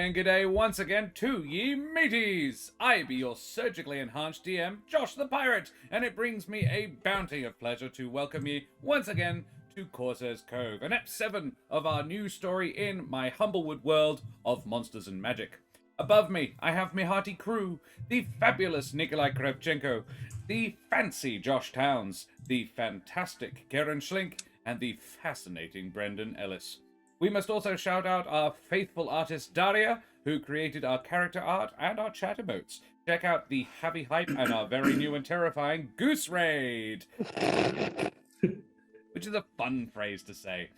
and g'day once again to ye mateys! I be your surgically enhanced DM, Josh the Pirate, and it brings me a bounty of pleasure to welcome ye once again to Corsair's Cove, an Ep7 of our new story in my Humblewood world of monsters and magic. Above me, I have my hearty crew, the fabulous Nikolai Kravchenko, the fancy Josh Towns, the fantastic Karen Schlink, and the fascinating Brendan Ellis. We must also shout out our faithful artist Daria, who created our character art and our chat emotes. Check out the heavy hype and our very new and terrifying Goose Raid! Which is a fun phrase to say.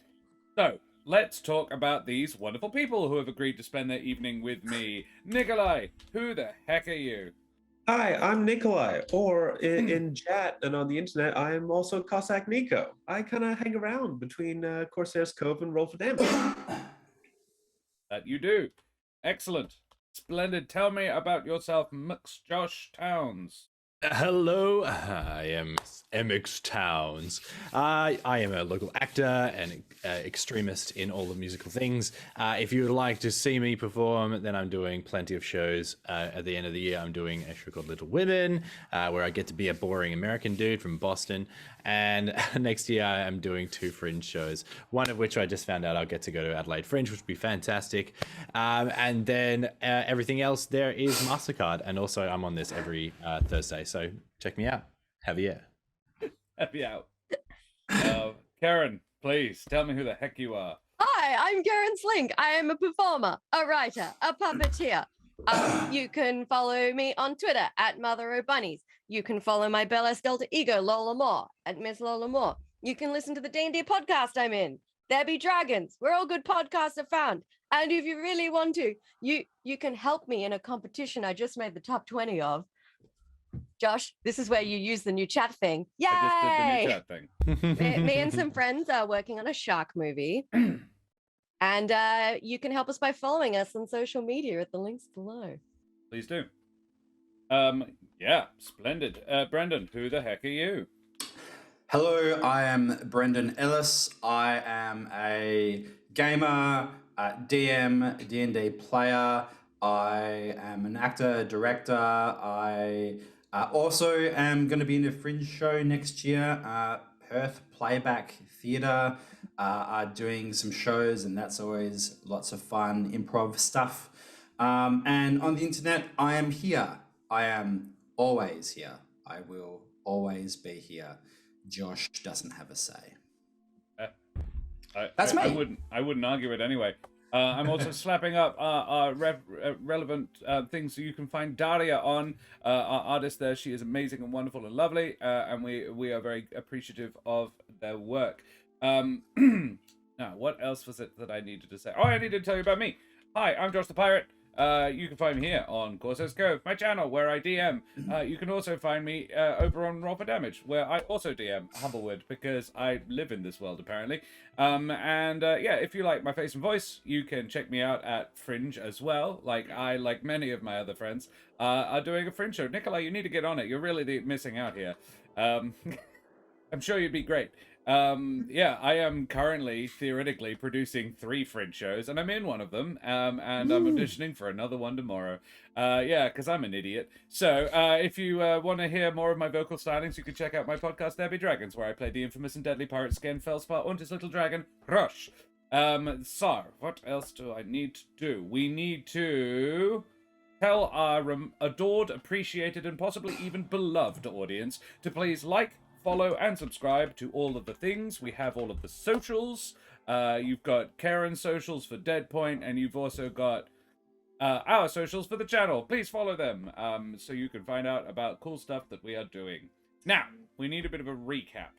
So, let's talk about these wonderful people who have agreed to spend their evening with me. Nikolai, who the heck are you? Hi, I'm Nikolai, or in chat and on the internet, I am also Cossack Nico. I kind of hang around between Corsair's Cove and Roll for Damage. That you do. Excellent. Splendid. Tell me about yourself, Mux Josh Towns. Hello, I am MX Towns. I am a local actor and extremist in all the musical things. If you would like to see me perform, then I'm doing plenty of shows. At the end of the year, I'm doing a show called Little Women, where I get to be a boring American dude from Boston. And next year, I'm doing 2 Fringe shows, one of which I just found out I'll get to go to Adelaide Fringe, which would be fantastic. And then everything else there is MasterCard. And also, I'm on this every Thursday. So check me out. Have a year. Have you out. Karen, please tell me who the heck you are. Hi, I'm Karen Slink. I am a performer, a writer, a puppeteer. You can follow me on Twitter at Mother O'Bunnies. You can follow my Bella Delta ego, Lola Moore, at Miss Lola Moore. You can listen to the D&D podcast I'm in. There be dragons. Where all good podcasts are found. And if you really want to, you can help me in a competition I just made the top 20 of. Josh, this is where you use the new chat thing. Yay! I just did the new chat thing. Me and some friends are working on a shark movie. And you can help us by following us on social media at the links below. Please do. Yeah, splendid. Brendan, who the heck are you? Hello, I am Brendan Ellis. I am a gamer, DM, D&D player. I am an actor, director. I also am going to be in a Fringe show next year, Perth Playback Theatre. Doing some shows, and that's always lots of fun improv stuff. And on the internet, I am here. I am always here. I will always be here. Josh doesn't have a say. That's me. I wouldn't argue it anyway. I'm also slapping up relevant things, so you can find Daria on, our artist there. She is amazing and wonderful and lovely, and we are very appreciative of their work. Now, what else was it that I needed to say? Oh, I needed to tell you about me. Hi, I'm Josh the Pirate. You can find me here on Corsair's Cove, my channel where I DM. You can also find me over on Roll for Damage, where I also DM Humblewood, because I live in this world, apparently. Yeah, if you like my face and voice, you can check me out at Fringe as well. Like many of my other friends, are doing a Fringe show. Nikolai, you need to get on it. You're really missing out here. I'm sure you'd be great. Yeah, I am currently, theoretically, producing 3 Fringe shows, and I'm in one of them, and I'm auditioning for another one tomorrow. Yeah, because I'm an idiot. So, if you want to hear more of my vocal stylings, you can check out my podcast, There Be Dragons, where I play the infamous and deadly pirate Sken Felspar und his little dragon, Rush. So, what else do I need to do? We need to tell our adored, appreciated, and possibly even beloved audience to please like, follow and subscribe to all of the things. We have all of the socials. You've got Karen's socials for Dead Point, and you've also got our socials for the channel. Please follow them so you can find out about cool stuff that we are doing. Now, we need a bit of a recap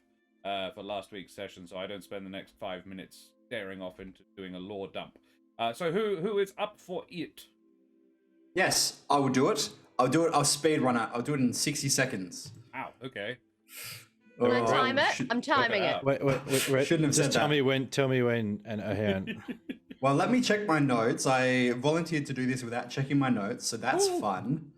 for last week's session, so I don't spend the next 5 minutes staring off into doing a lore dump. So who is up for it? Yes, I will do it. I'll do it. I'll speed run it. I'll do it in 60 seconds. Ow, okay. Can I time it? I'm timing it. Wait. Shouldn't have said Just that. tell me when, and hang on. Well, let me check my notes. I volunteered to do this without checking my notes, so that's fun.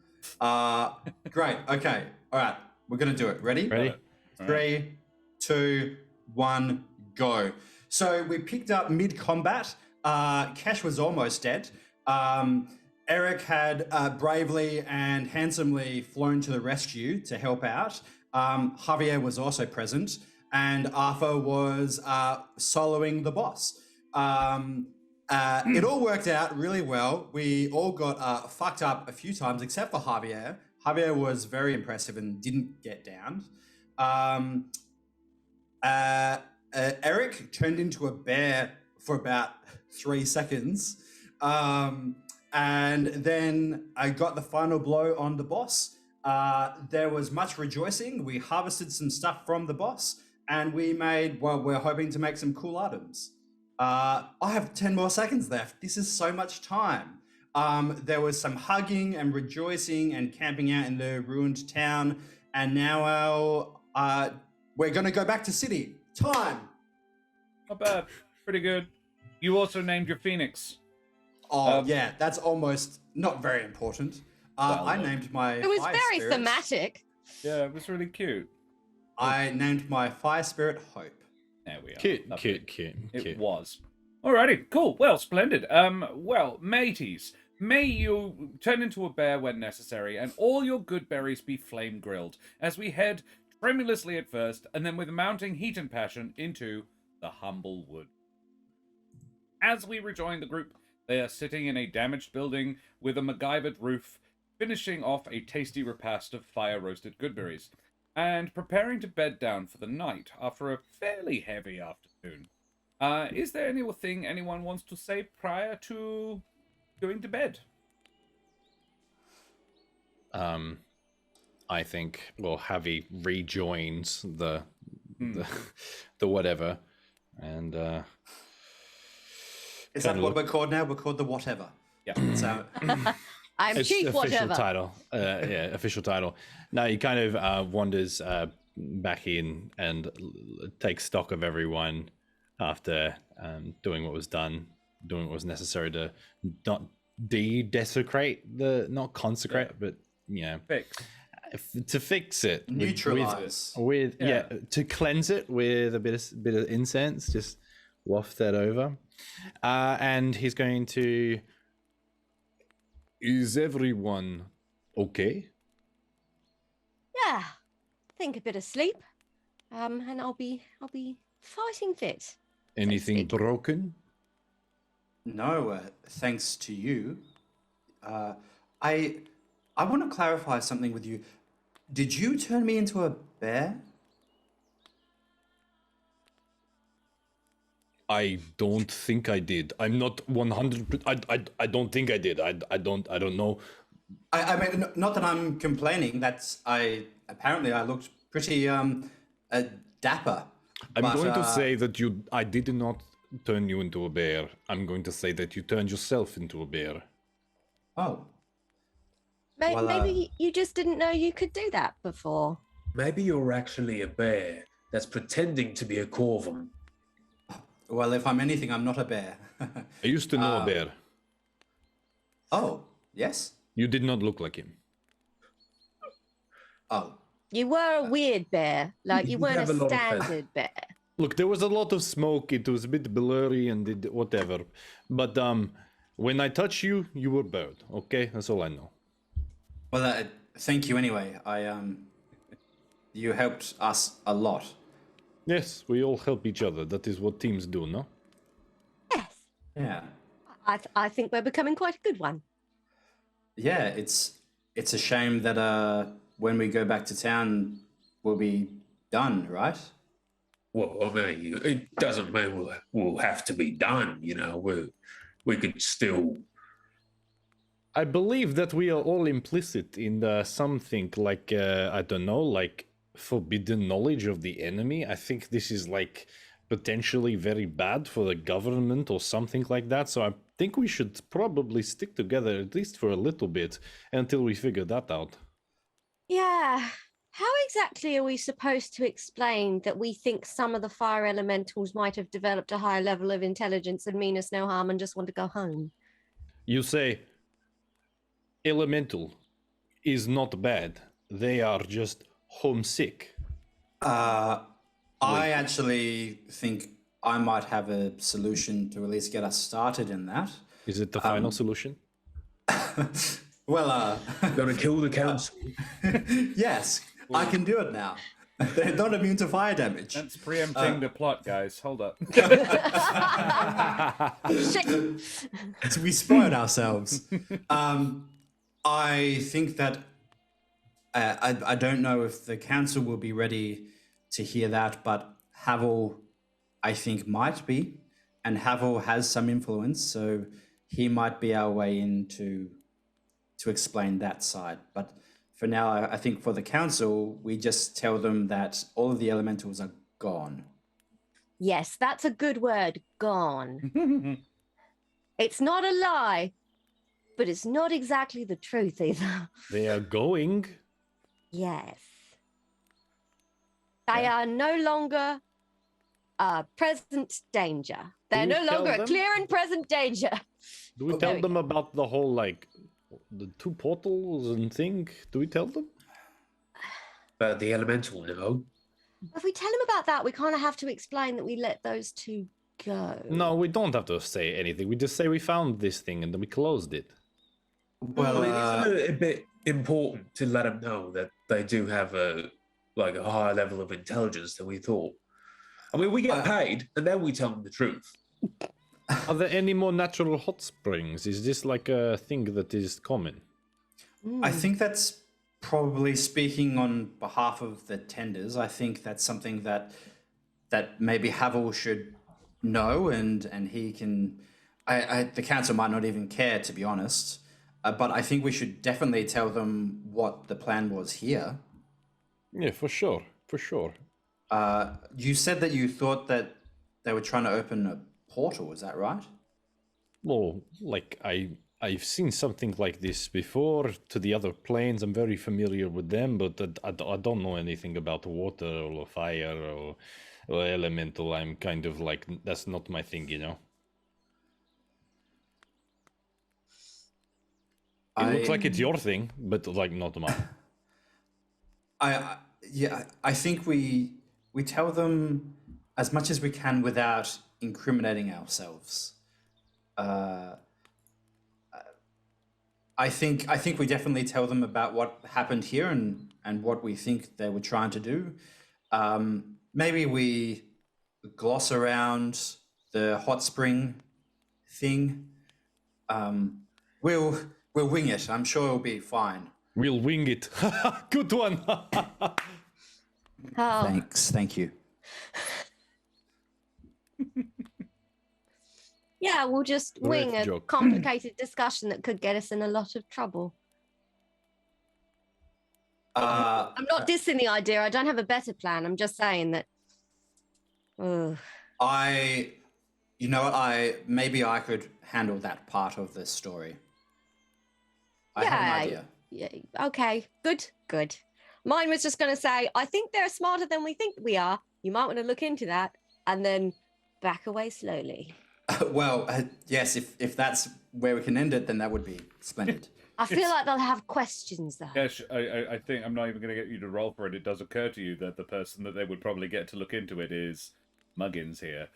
Great. Okay. All right. We're going to do it. Ready? Ready? 3, 2, 1, go. So we picked up mid-combat. Cash was almost dead. Eric had bravely and handsomely flown to the rescue to help out. Javier was also present, and Arthur was soloing the boss. It all worked out really well. We all got fucked up a few times, except for Javier. Javier was very impressive and didn't get downed. Eric turned into a bear for about 3 seconds. And then I got the final blow on the boss. There was much rejoicing. We harvested some stuff from the boss, and we're hoping to make some cool items. I have 10 more seconds left. This is so much time. There was some hugging and rejoicing and camping out in the ruined town. And now we're going to go back to city. Time. Not bad. Pretty good. You also named your phoenix. Oh, yeah, that's almost not very important. I named my It was fire very spirit. thematic. Yeah, it was really cute. I named my fire spirit Hope. There we are. Cute, Lovely. cute. It was. Alrighty, cool. Well, splendid. Well, mateys, may you turn into a bear when necessary, and all your good berries be flame grilled, as we head tremulously at first, and then with mounting heat and passion into the Humblewood. As we rejoin the group, they are sitting in a damaged building with a MacGyvered roof, finishing off a tasty repast of fire-roasted goodberries, and preparing to bed down for the night after a fairly heavy afternoon. Is there anything anyone wants to say prior to going to bed? I think, well, Javi rejoins the whatever, and Is that what we're called now? We're called the whatever. Yeah. So, I'm it's chief the official whatever. title. Official title. Now he kind of wanders back in and takes stock of everyone after doing what was done, doing what was necessary to not desecrate not consecrate, but Fix. to fix it, neutralize. with to cleanse it with a bit of incense, just waft that over, and he's going to. Is everyone okay? Yeah. Think a bit of sleep. And I'll be fighting fit. Anything speak. broken? No, thanks to you. I want to clarify something with you. Did you turn me into a bear? I don't think I did. I'm not 100%. I don't think I did. I don't know. I mean, not that I'm complaining. Apparently I looked pretty dapper. I'm but, going to say that I did not turn you into a bear. I'm going to say that you turned yourself into a bear. Oh, Maybe, Well, you just didn't know you could do that before. Maybe you're actually a bear that's pretending to be a corvum. well, if I'm anything, I'm not a bear. I used to know a bear. Oh, yes. You did not look like him. Oh, You were a weird bear. Like, you You weren't have a a lot of standard bear. Look, there was a lot of smoke. It was a bit blurry and whatever. But when I touched you, you were bird. Okay, that's all I know. well, thank you anyway. You helped us a lot. Yes, we all help each other. That is what teams do, no? Yes. Yeah. I think we're becoming quite a good one. Yeah, it's a shame that when we go back to town, we'll be done, right? Well, I mean, it doesn't mean we'll have to be done. We could still. I believe that we are all implicit in something like, I don't know, like forbidden knowledge of the enemy. I think this is like potentially very bad for the government or something like that. So I think we should probably stick together at least for a little bit until we figure that out. Yeah. How exactly are we supposed to explain that we think some of the fire elementals might have developed a higher level of intelligence and mean us no harm and just want to go home? You say elemental is not bad. They are just homesick. I actually think I might have a solution to at least get us started in that. Is it the final solution? Well, Gonna kill the council. yes, I can do it now. They're not immune to fire damage. That's preempting the plot, guys. Hold up. Shit. We spoiled ourselves. I think that I don't know if the council will be ready to hear that, but Havel, I think, might be, and Havel has some influence, so he might be our way in to explain that side. But for now, I think for the council, we just tell them that all of the elementals are gone. Yes, that's a good word. Gone. It's not a lie, but it's not exactly the truth either. They are going. Yes. They are no longer a present danger. They're we no tell longer a them? clear and present danger. Do we There tell we them about the whole, like, the 2 portals and thing? Do we tell them? But the elemental, no. If we tell them about that, we kind of have to explain that we let those two go. No, we don't have to say anything. We just say we found this thing and then we closed it. Well, It's a bit important to let them know that they do have a higher level of intelligence than we thought. I mean, we get paid, and then we tell them the truth. Are there any more natural hot springs? Is this like a thing that is common? I think that's probably speaking on behalf of the tenders. I think that's something that maybe Havel should know, and he can. The council might not even care, to be honest. But I think we should definitely tell them what the plan was here. Yeah, for sure. For sure. You said that you thought that they were trying to open a portal. Is that right? Well, like I've seen something like this before to the other planes. I'm very familiar with them, but I don't know anything about water or fire or elemental. I'm kind of like, that's not my thing, you know? It looks like it's your thing, but like not mine. I think we tell them as much as we can without incriminating ourselves. I think we definitely tell them about what happened here and what we think they were trying to do. Maybe we gloss around the hot spring thing. We'll wing it. I'm sure it'll be fine. We'll wing it. Good one. Oh, Thanks. Thank you. yeah, we'll just Great wing a joke. complicated discussion that could get us in a lot of trouble. I'm not dissing the idea. I don't have a better plan. I'm just saying that. Ugh. You know what? Maybe I could handle that part of this story. I have an idea. Yeah. Okay. Good. Mine was just going to say, I think they're smarter than we think we are. You might want to look into that and then back away slowly. Well, yes. If that's where we can end it, then that would be splendid. I feel like they'll have questions though. Yes, I think I'm not even going to get you to roll for it. It does occur to you that the person that they would probably get to look into it is Muggins here.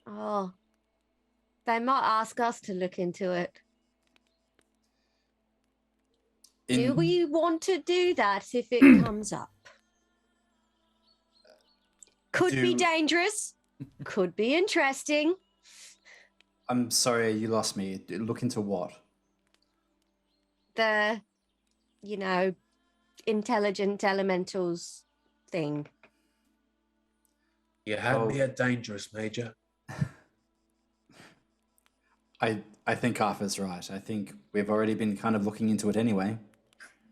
Oh, they might ask us to look into it. Do we want to do that if it comes up? Could be dangerous. Could be interesting. I'm sorry, you lost me. Look into what? The, intelligent elementals thing. You had me at dangerous, Major. I think Arthur's right. I think we've already been kind of looking into it anyway.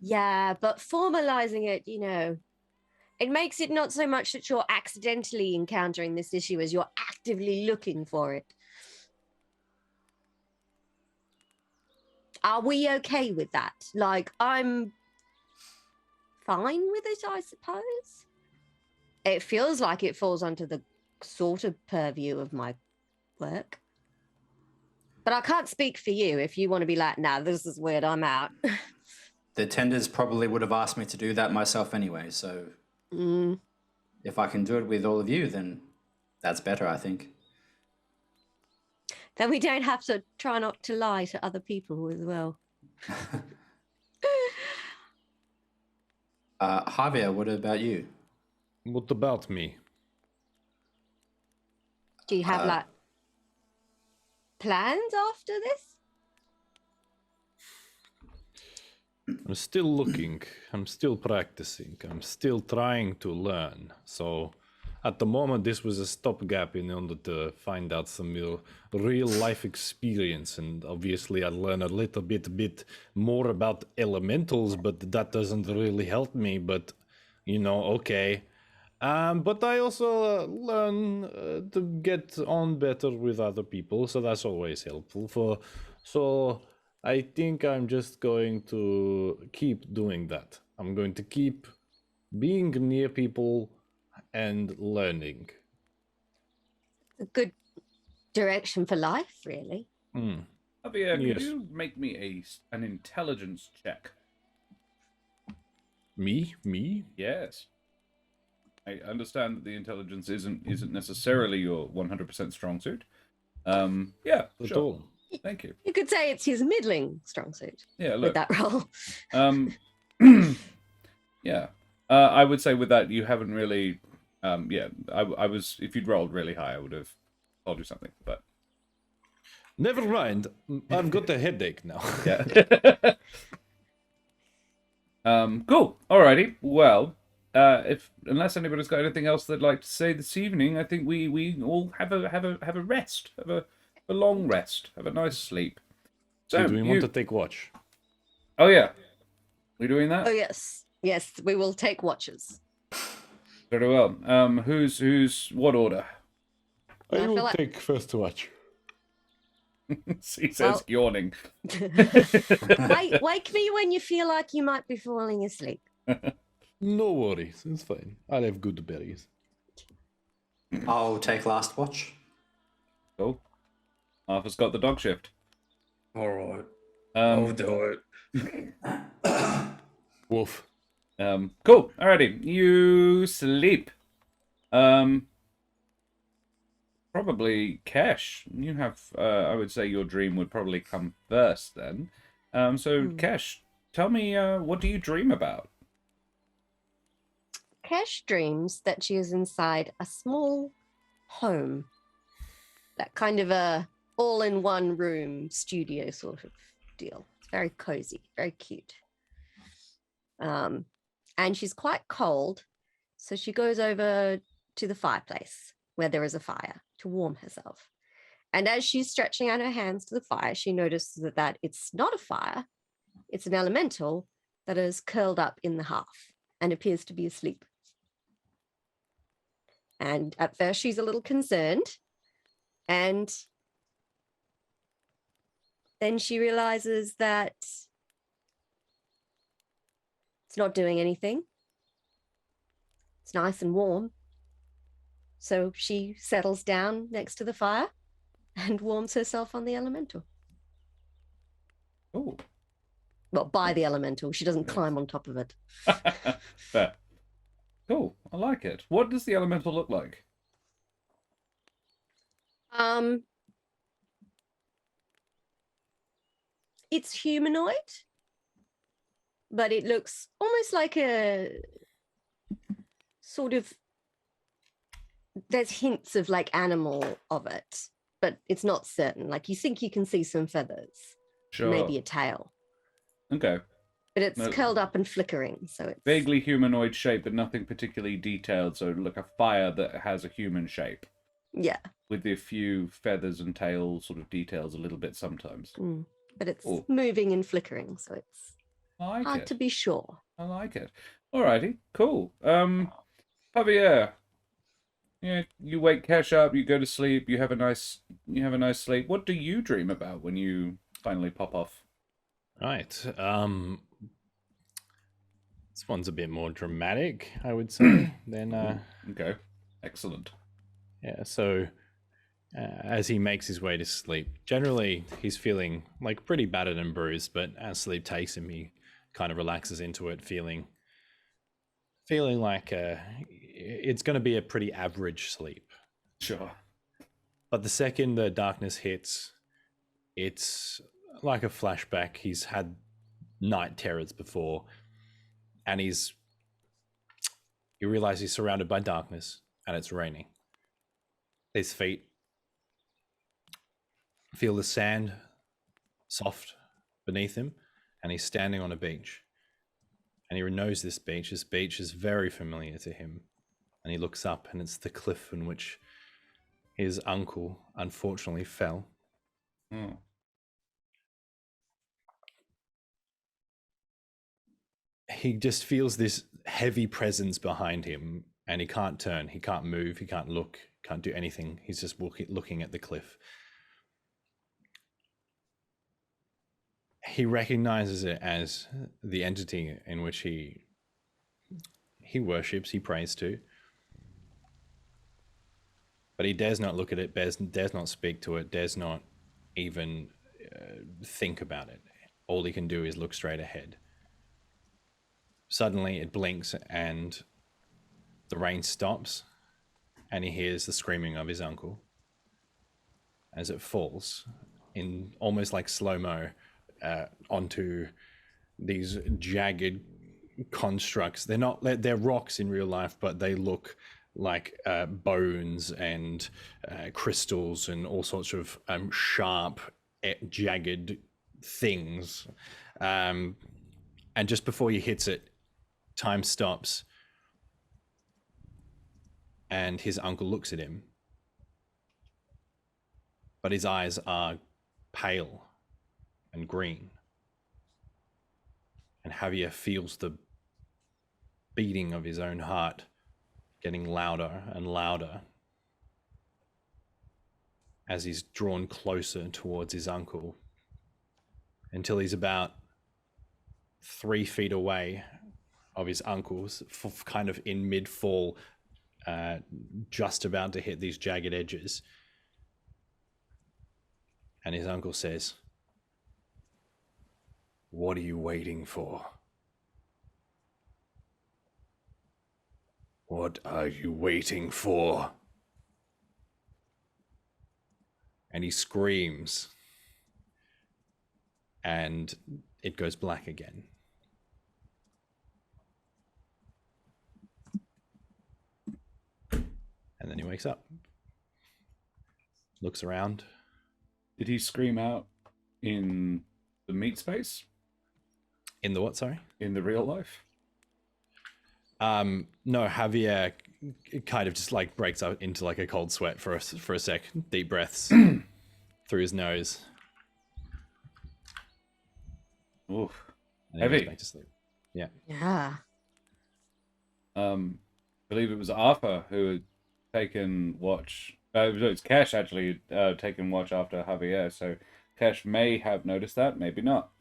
Yeah, but formalizing it, it makes it not so much that you're accidentally encountering this issue as you're actively looking for it. Are we okay with that? Like, I'm fine with it, I suppose. It feels like it falls under the sort of purview of my work. But I can't speak for you if you want to be like, nah, this is weird, I'm out. The tenders probably would have asked me to do that myself anyway, so if I can do it with all of you, then that's better, I think. Then we don't have to try not to lie to other people as well. Javier, what about you? What about me? Do you have like plans after this? I'm still looking. I'm still practicing. I'm still trying to learn. So, at the moment, this was a stopgap in order to find out some real life experience. And obviously, I learn a little bit more about elementals, but that doesn't really help me. But, okay. But I also learn to get on better with other people, so that's always helpful. So I think I'm just going to keep doing that. I'm going to keep being near people and learning. A good direction for life, really. Javier, Yes. could you make me an intelligence check? Me? Yes. I understand that the intelligence isn't necessarily your 100% strong suit. Yeah, At sure. all. Thank you. You could say it's his middling strong suit Yeah, with look. that role. Yeah. I would say with that, you haven't really. Yeah, I was. If you'd rolled really high, I would have told you something. But Never mind. I've got a headache now. yeah. Cool. Alrighty. Well, unless anybody's got anything else they'd like to say this evening, I think we all have a rest, have a long rest, have a nice sleep. So Do we want to take watch? Oh yeah, we doing that? Oh yes, we will take watches. Very well. Who's what order? I feel will like- take first watch. He says, yawning. Wake me when you feel like you might be falling asleep. No worries, it's fine. I'll have good berries. I'll take last watch. Cool. Arthur's got the dog shift. All right. I'll do it. Woof. Cool. Alrighty. You sleep. Probably Kesh. You have. I would say your dream would probably come first then. So Kesh, tell me, what do you dream about? Kesh dreams that she is inside a small home, that kind of a all-in-one room studio sort of deal. It's very cozy, very cute. And she's quite cold, so she goes over to the fireplace where there is a fire to warm herself. And as she's stretching out her hands to the fire, she notices that it's not a fire, it's an elemental that is curled up in the hearth and appears to be asleep. And at first she's a little concerned, and then she realizes that it's not doing anything. It's nice and warm. So she settles down next to the fire and warms herself on the elemental. Oh. Well, by the elemental. She doesn't climb on top of it. Fair. Cool. I like it. What does the elemental look like? It's humanoid, but it looks almost like a sort of, there's hints of like animal of it, but it's not certain. Like you think you can see some feathers, Sure. maybe a tail, Okay. but it's No. curled up and flickering. So it's Vaguely humanoid shape, but nothing particularly detailed. So like a fire that has a human shape, yeah, with a few feathers and tail sort of details a little bit sometimes. but it's Cool. moving and flickering. So it's I like hard it. to be sure. I like it. Alrighty, cool. Javier, you wake Kesh up, you go to sleep, you have a nice sleep. What do you dream about when you finally pop off? Right. This one's a bit more dramatic, I would say, than Okay, excellent. yeah. So as he makes his way to sleep, generally he's feeling like pretty battered and bruised, but as sleep takes him, he kind of relaxes into it, feeling like it's going to be a pretty average sleep. Sure. But the second the darkness hits, it's like a flashback. He's had night terrors before, and you realize he's surrounded by darkness, and it's raining. His feet feel the sand soft beneath him, and he's standing on a beach. And he knows this beach. This beach is very familiar to him. And he looks up, and it's the cliff in which his uncle unfortunately fell. Hmm. He just feels this heavy presence behind him, and he can't turn, he can't move, he can't look, can't do anything. He's just looking at the cliff. He recognizes it as the entity in which he worships, he prays to. But he dares not look at it, dares not speak to it, dares not even think about it. All he can do is look straight ahead. Suddenly it blinks and the rain stops, and he hears the screaming of his uncle as it falls in almost like slow-mo onto these jagged constructs. They're rocks in real life, but they look like bones and crystals and all sorts of sharp, jagged things. And just before he hits it, time stops, and his uncle looks at him, but his eyes are pale and green. And Javier feels the beating of his own heart getting louder and louder as he's drawn closer towards his uncle, until he's about 3 feet away of his uncle's, kind of in mid-fall, just about to hit these jagged edges. And his uncle says, "What are you waiting for? What are you waiting for?" And he screams, and it goes black again. And then he wakes up, looks around. Did he scream out in the meat space? In the what, sorry? In the real life? No, Javier kind of just like breaks out into like a cold sweat for a sec, deep breaths through his nose. Oof. And then he Heavy. goes back to sleep. Yeah. Yeah. I believe it was Arthur who had taken watch. It's Kesh actually taken watch after Javier. So Kesh may have noticed that, maybe not.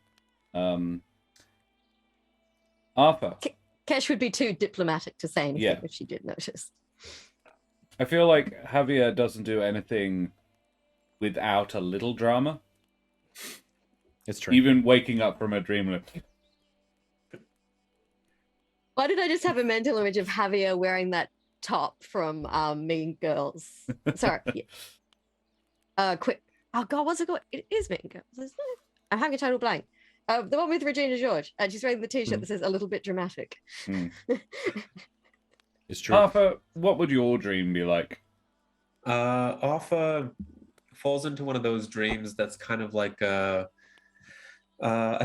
Arthur. Kesh would be too diplomatic to say anything Yeah. if she did notice. I feel like Javier doesn't do anything without a little drama. It's true. Even waking up from a dream. Like, Why did I just have a mental image of Javier wearing that top from Mean Girls? Sorry. Yeah. Quick. Oh God, what's it called? It is Mean Girls, isn't it? I'm having a total blank. The one with Regina George. And she's wearing the t-shirt that says "a little bit dramatic." It's true. Arthur, what would your dream be like? Arthur falls into one of those dreams that's kind of like a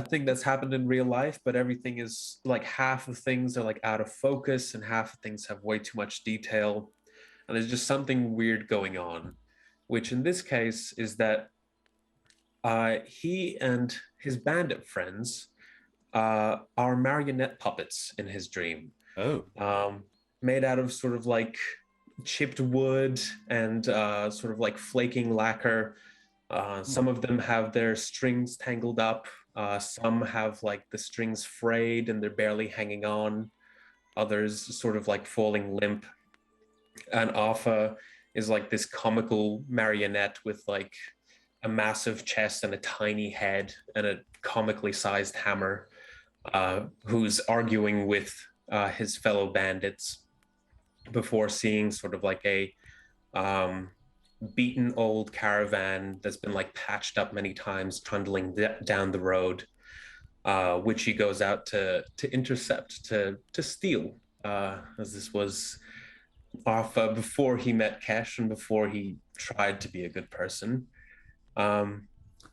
thing that's happened in real life, but everything is like half of things are like out of focus and half of things have way too much detail. And there's just something weird going on, which in this case is that he and his bandit friends are marionette puppets in his dream. Oh. Made out of sort of like chipped wood and sort of like flaking lacquer. Some of them have their strings tangled up. Some have like the strings frayed and they're barely hanging on. Others sort of like falling limp. And Arthur is like this comical marionette with like a massive chest and a tiny head and a comically sized hammer, who's arguing with his fellow bandits before seeing sort of like a beaten old caravan that's been like patched up many times, trundling down the road, which he goes out to intercept, to steal, as this was Arfa before he met Kesh and before he tried to be a good person. Um,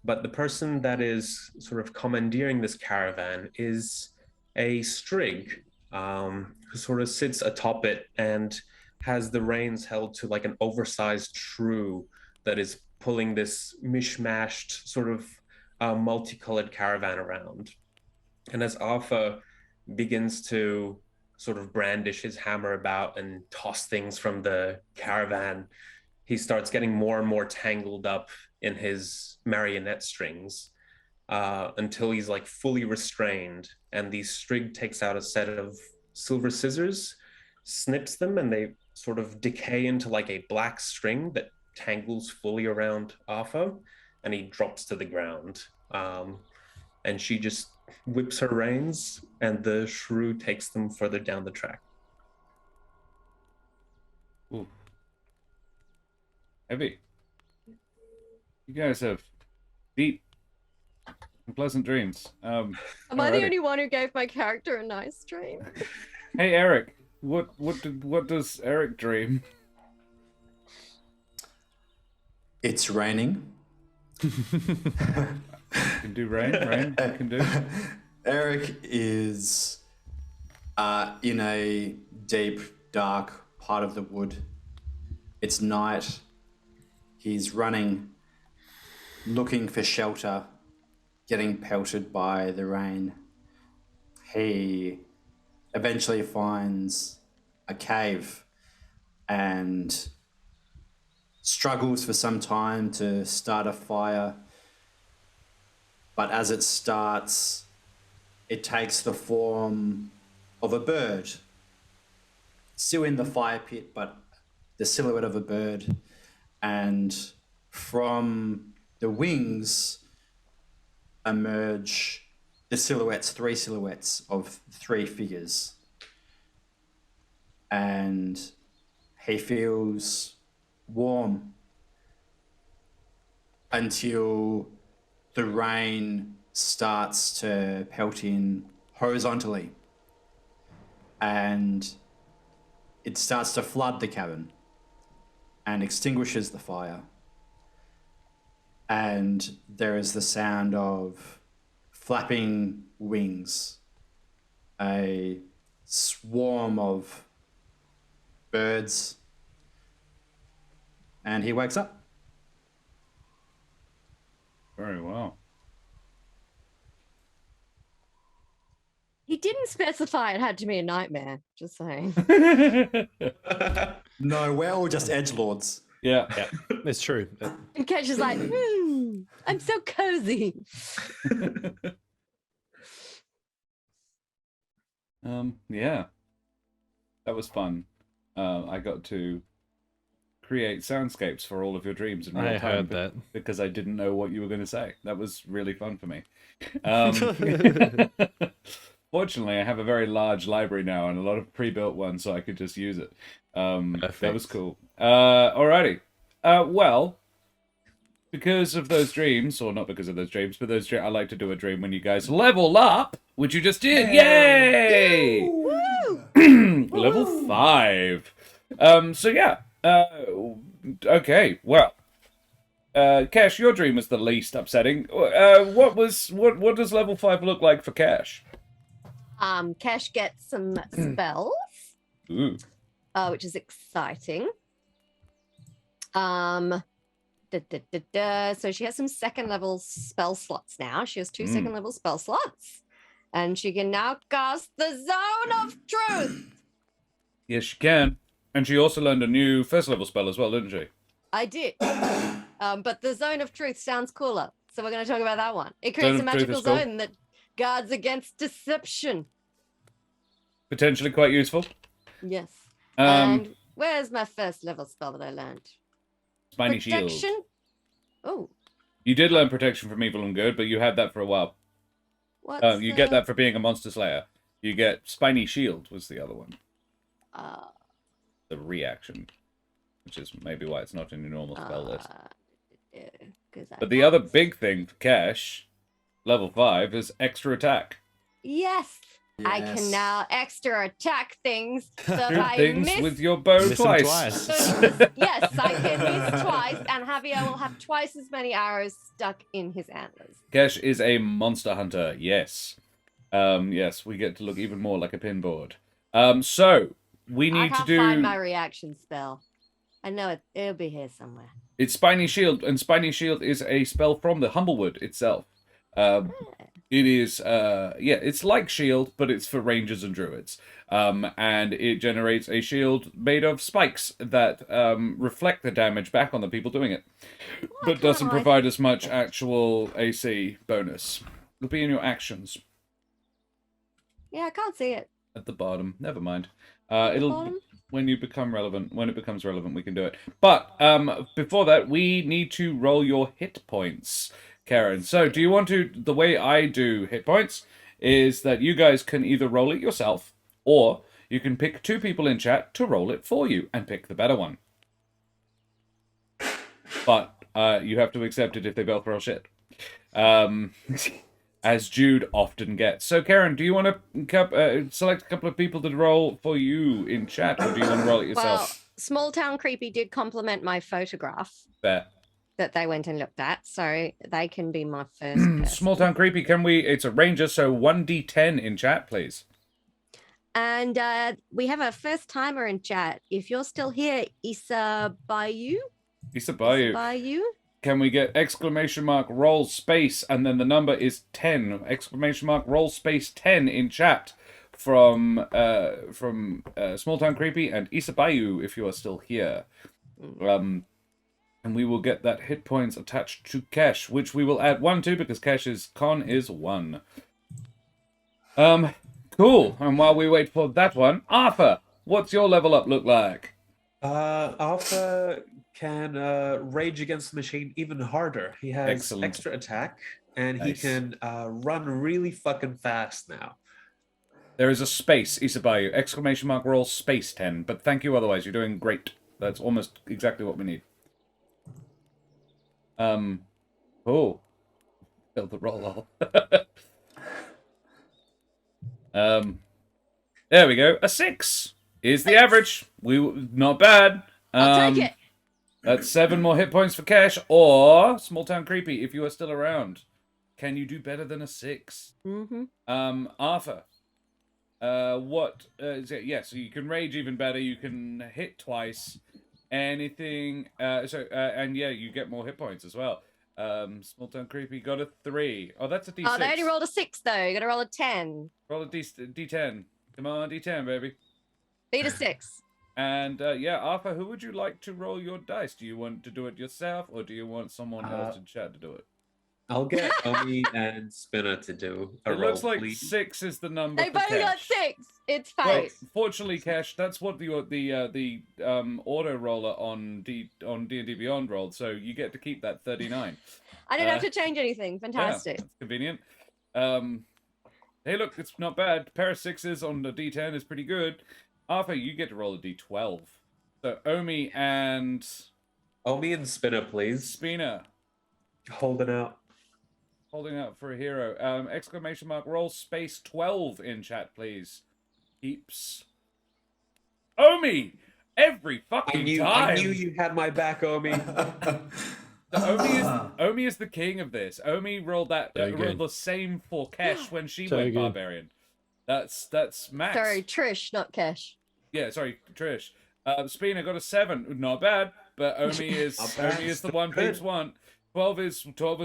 but the person that is sort of commandeering this caravan is a strig, who sort of sits atop it and has the reins held to like an oversized shrew that is pulling this mishmashed sort of multicolored caravan around. And as Arthur begins to sort of brandish his hammer about and toss things from the caravan, he starts getting more and more tangled up in his marionette strings, until he's like fully restrained. And the strig takes out a set of silver scissors, snips them, and they sort of decay into like a black string that tangles fully around Arthur, and he drops to the ground. And she just whips her reins, and the shrew takes them further down the track. Ooh. Heavy. You guys have deep and pleasant dreams. Am I the only one who gave my character a nice dream? Hey Eric, what does Eric dream? It's raining. You can do rain. Rain. You can do. Eric is in a deep, dark part of the wood. It's night. He's running, looking for shelter, getting pelted by the rain. He eventually finds a cave and struggles for some time to start a fire. But as it starts, it takes the form of a bird. Still in the fire pit, but the silhouette of a bird. And from the wings emerge the silhouettes, 3 silhouettes of 3 figures. And he feels warm until the rain starts to pelt in horizontally. And it starts to flood the cabin and extinguishes the fire. And there is the sound of flapping wings, a swarm of birds, and he wakes up. Very well. He didn't specify it had to be a nightmare, just saying. No, we're all just edgelords. Yeah. Yeah, it's true. And Ketch is like, I'm so cozy. Yeah. That was fun. I got to create soundscapes for all of your dreams in real I time heard that. because I didn't know what you were going to say. That was really fun for me. Fortunately, I have a very large library now and a lot of pre-built ones, so I could just use it. That was cool. Alrighty. Well, because of those dreams, or not because of those dreams, but those dreams, I like to do a dream when you guys level up, which you just did. Yay! Woo! Level 5. So yeah. Okay. Well. Cash, your dream was the least upsetting. What does level 5 look like for Cash? Cash gets some spells, Ooh. which is exciting. So she has some second level spell slots now. She has 2 second level spell slots, and she can now cast the Zone of Truth. Yes, she can. And she also learned a new first level spell as well, didn't she? I did. But the Zone of Truth sounds cooler, so we're going to talk about that one. It Zone creates a of Truth magical is cool. zone that guards against deception. Potentially quite useful. Yes. And where's my first level spell that I learned? Spiny Shield. Protection. Oh, You did learn protection from evil and good, but you had that for a while. what's You get that for being a monster slayer. You get Spiny Shield was the other one. The reaction. which is maybe why it's not in your normal spell list. But I the other big thing for Cash, level 5, is extra attack. Yes. I can Yes. now extra attack things. So if Shoot I things miss, with your bow Miss 'em twice. yes, I can miss twice, and Javier will have twice as many arrows stuck in his antlers. Kesh is a monster hunter, yes. Yes, we get to look even more like a pinboard. So we I need to can't do. find my reaction spell. I know it'll be here somewhere. It's Spiny Shield, and Spiny Shield is a spell from the Humblewood itself. It is, it's like Shield, but it's for rangers and druids. And it generates a shield made of spikes that reflect the damage back on the people doing it, but doesn't provide as much actual AC bonus. It'll be in your actions Yeah, I can't see it. at the bottom. Never mind. It'll Bottom? when you become relevant. When it becomes relevant, we can do it. But before that, we need to roll your hit points, Karen. So, do you want to? The way I do hit points is that you guys can either roll it yourself, or you can pick 2 people in chat to roll it for you and pick the better one. But you have to accept it if they both roll shit. As Jude often gets. So, Karen, do you want to select a couple of people to roll for you in chat, or do you want to roll it yourself? Well, Small Town Creepy did compliment my photograph Fair. that they went and looked at, so they can be my first person. Small Town Creepy, it's a ranger, so 1d10 in chat, please. And we have a first timer in chat. If you're still here, Issa Bayou. Issa Bayou. Bayou. Can we get roll space, and then the number is 10. Roll space 10 in chat from Small Town Creepy and Issa Bayou if you are still here. And we will get that hit points attached to Kesh, which we will add 1 to because Kesh's con is 1. Cool. And while we wait for that one, Arthur, what's your level up look like? Arthur can rage against the machine even harder. He has Excellent. extra attack, and he Nice. can run really fucking fast now. There is a space, Issa Bayou. Roll space 10. But thank you otherwise. You're doing great. That's almost exactly what we need. Cool. Build the roll. There we go. A 6 is the average. Not bad. I'll take it. That's 7 more hit points for Cash, or Small Town Creepy if you are still around. Can you do better than a 6? Mm-hmm. Arthur. What is it? Yeah, so you can rage even better. You can hit twice. Anything. And yeah, you get more hit points as well. Small Town Creepy got a 3. Oh, that's a D6. Oh, they only rolled a 6 though. You got to roll a 10. Roll a D10. Come on, D10, baby. Beat a 6. And yeah, Arthur, who would you like to roll your dice? Do you want to do it yourself, or do you want someone else in chat to do it? I'll get Omi and Spinner to do a It roll, looks like please. 6 is the number. They for both got Cash. 6. It's Well, fate. fortunately, Cash, that's what the auto roller on D&D Beyond rolled, so you get to keep that 39. I didn't have to change anything. Fantastic. Yeah, that's convenient. Hey, look, it's not bad. Pair of 6s on the D10 is pretty good. Arthur, you get to roll a D12. So Omi and Omi and Spinner, please. Spina Holding out. holding out for a hero. Roll space 12 in chat, please. Keeps. Omi! Every fucking time! I knew you had my back, Omi. Omi is the king of this. Omi rolled rolled the same for Kesh when she So went good. barbarian. That's max. Sorry, Trish, not Kesh. Yeah, sorry, Trish. Spina got a 7. Not bad, but Omi is the one peeps want. 12 is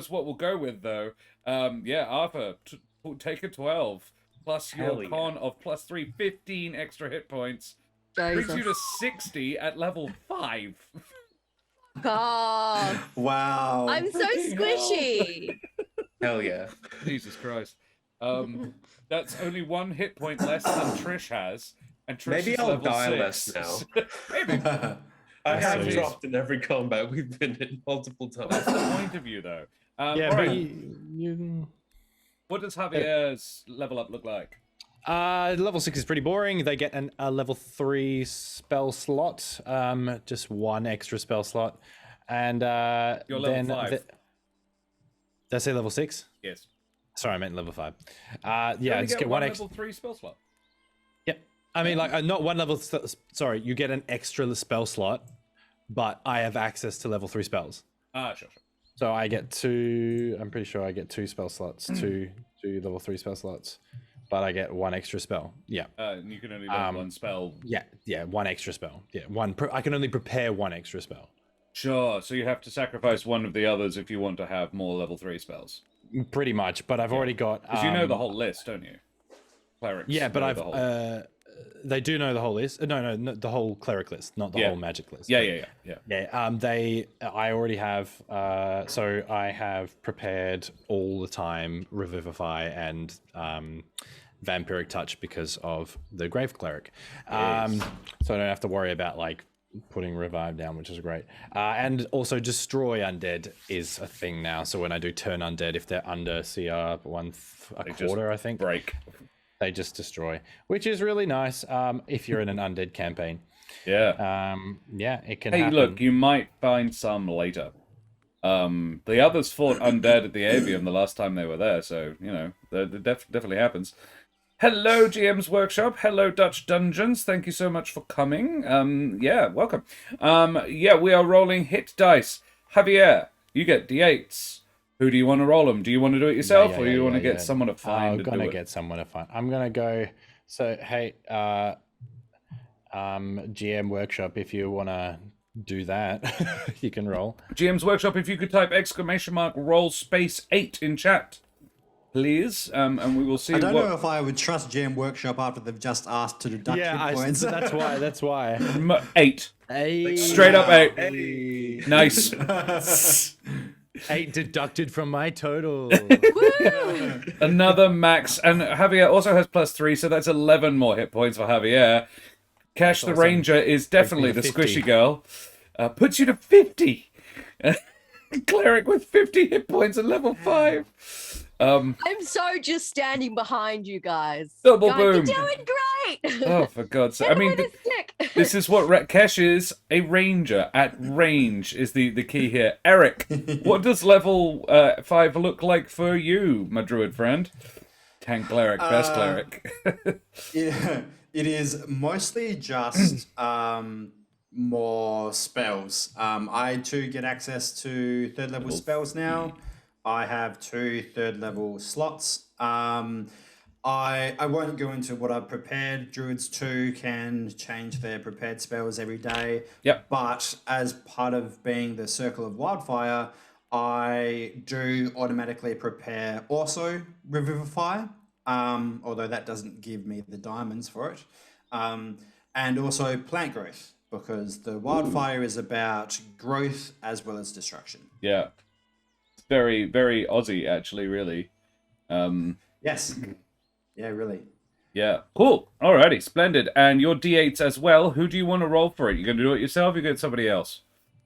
what we'll go with though. Yeah, Arthur, take a 12 plus Hell your yeah. con of +3, 15 extra hit points. Brings you to 60 at level 5. God, Wow. I'm so Freaking hell. squishy. Hell yeah. Jesus Christ. That's only 1 hit point less than Trish has, and Trish Maybe is I'll level die 6. less Maybe. I That's have so dropped in every combat we've been in multiple That's times. the point of you, though. Yeah, all but right. What does Javier's level up look like? Level 6 is pretty boring. They get a level 3 spell slot, just one extra spell slot, and You're then level 5. did I say level 6? Yes. Sorry, I meant level 5. You Yeah, only just get get one one level 3 spell slot. Yep. I mean, like, not one level. Sorry, you get an extra spell slot, but I have access to level 3 spells. Sure. So I get two. I'm pretty sure I get 2 spell slots, two level 3 spell slots, but I get one extra spell. Yeah. And you can only learn one spell. Yeah, one extra spell. Yeah, one. I can only prepare one extra spell. Sure, so you have to sacrifice one of the others if you want to have more level 3 spells. Pretty much, but I've already got. Because you know the whole list, don't you? Clerics. Yeah, but know I've. the whole... They do know the whole list. No, the whole cleric list, not the whole magic list. Yeah. Yeah. I already have. So I have prepared all the time Revivify and Vampiric Touch because of the Grave Cleric. So I don't have to worry about like putting Revive down, which is great. And also Destroy Undead is a thing now. So when I do turn Undead, if they're under CR quarter, I think. Break. They just destroy, which is really nice if you're in an undead campaign. Yeah. Yeah, it can Hey, happen. look, you might find some later. The others fought undead at the Avium the last time they were there, so, you know, that definitely happens. Hello, GM's Workshop. Hello, Dutch Dungeons. Thank you so much for coming. Yeah, welcome. Yeah, we are rolling hit dice. Javier, you get D8s. Who do you want to roll them? Do you want to do it yourself, or do you want to get someone to find? I'm gonna get someone to find. I'm gonna go. So hey, GM Workshop, if you wanna do that, you can roll. GM's Workshop, if you could type !roll space 8 in chat, please, and we will see. I don't know if I would trust GM Workshop after they've just asked to deduct hit points. That's why. That's why. 8. Straight up 8. Nice. 8 deducted from my total. Another max, and Javier also has +3, so that's 11 more hit points for Javier. Cash the Ranger is definitely the 50. squishy girl. Puts you to 50. Cleric with 50 hit points at level 5. I'm so just standing behind you guys. Double Guys, boom. You're doing great. Oh, for God's sake. I mean, this is what Kesh is. A ranger at range is the key here. Eric, what does level 5 look like for you, my druid friend? Tank cleric, best cleric. Yeah, it is mostly just more spells. I too get access to 3rd level spells now. I have 2 3rd level slots. I won't go into what I've prepared. Druids too can change their prepared spells every day. Yep. But as part of being the Circle of Wildfire, I do automatically prepare also Revivify, although that doesn't give me the diamonds for it. And also Plant Growth, because the Wildfire is about growth as well as destruction. Yeah. Very, very Aussie, actually, really. Yes. Yeah, really. Yeah. Cool. Alrighty, splendid. And your D8s as well. Who do you want to roll for it? You going to do it yourself, or you get somebody else?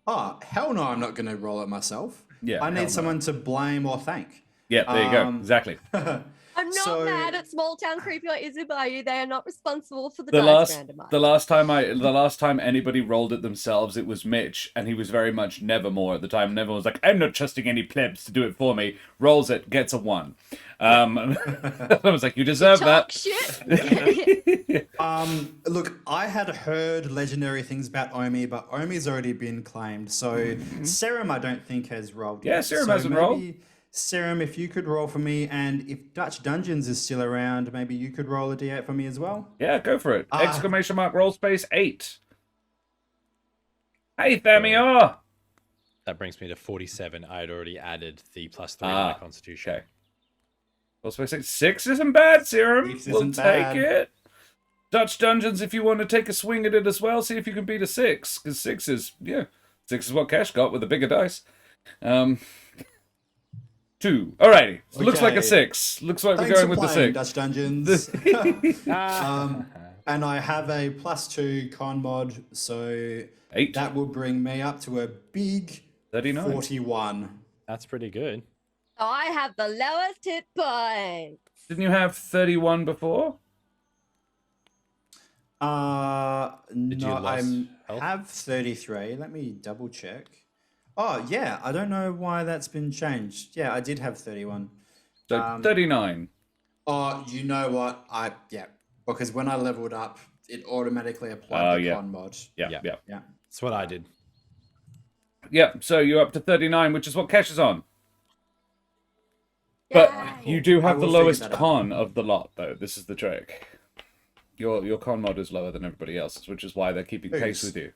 Oh, hell no, I'm not going to roll it myself. Yeah, I hell need no. someone to blame or thank. Yeah, there you go. Exactly. I'm not So- mad at Small Town Creepy or Izubayu. They are not responsible for the The dice last, randomizer. the last time anybody rolled it themselves, it was Mitch, and he was very much Nevermore at the time. Nevermore was like, "I'm not trusting any plebs to do it for me." Rolls it, gets a 1. I was like, "You deserve Talk that." shit. Look, I had heard legendary things about Omi, but Omi's already been claimed. So Serum, I don't think has rolled. Yeah, yet. Serum So hasn't maybe, rolled. Serum, if you could roll for me, and if Dutch Dungeons is still around, maybe you could roll a d8 for me as well. Yeah, go for it. !roll space 8. Hey, Thamior! That brings me to 47. I had already added the +3 to my Constitution. Okay. Roll space 8. 6 isn't bad, Serum. 6 We'll isn't take bad. it. Dutch Dungeons, if you want to take a swing at it as well, see if you can beat a 6. Because 6 is what Cash got with a bigger dice. 2. Alrighty. So looks like a Okay. 6. Looks like Thanks we're going for with the playing 6. Dutch Dungeons. And I have a +2 con mod, so 8. that will bring me up to a big 39. 41. That's pretty good. I have the lowest hit points. Didn't you have 31 before? Did you No, lose I health? have 33. Let me double check. Oh, yeah. I don't know why that's been changed. Yeah, I did have 31. So 39. Oh, you know what? Because when I leveled up, it automatically applied the yeah. con mod. Yeah, Yeah. yeah. Yeah. That's what I did. Yeah, so you're up to 39, which is what Kesh is on. But you do I have the will figure lowest that out. con of the lot, though. This is the trick. Your con mod is lower than everybody else's, which is why they're keeping pace Whose? with you.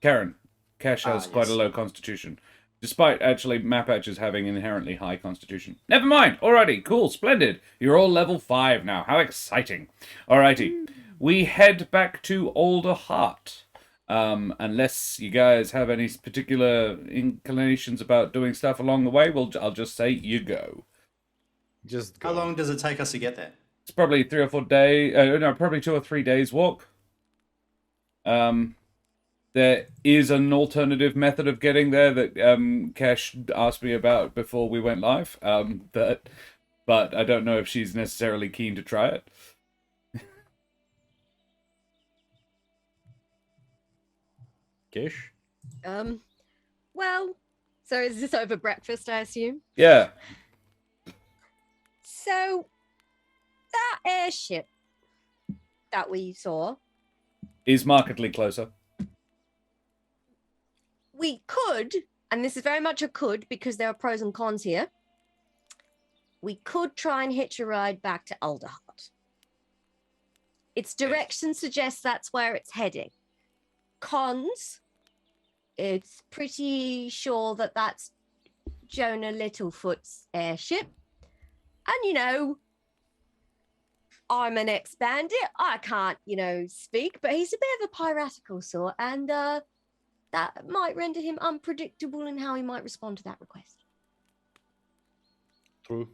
Karen. Kesh has quite a yes. low constitution. Despite actually map edges having inherently high constitution. Never mind. Alrighty, cool, splendid. You're all level 5 now. How exciting. Alrighty. We head back to Alderheart. Unless you guys have any particular inclinations about doing stuff along the way, I'll just say you go. Just go. How long does it take us to get there? It's probably 3 or 4 days. Probably 2 or 3 days walk. There is an alternative method of getting there that Kesh asked me about before we went live. But I don't know if she's necessarily keen to try it. Kish? Well, so is this over breakfast, I assume? Yeah. So, that airship that we saw, Is markedly closer. we could, and this is very much a could because there are pros and cons here, we could try and hitch a ride back to Alderheart. Its direction suggests that's where it's heading. Cons, it's pretty sure that that's Jonah Littlefoot's airship. And, you know, I'm an ex-bandit. I can't, speak, but he's a bit of a piratical sort, and that might render him unpredictable in how he might respond to that request. True.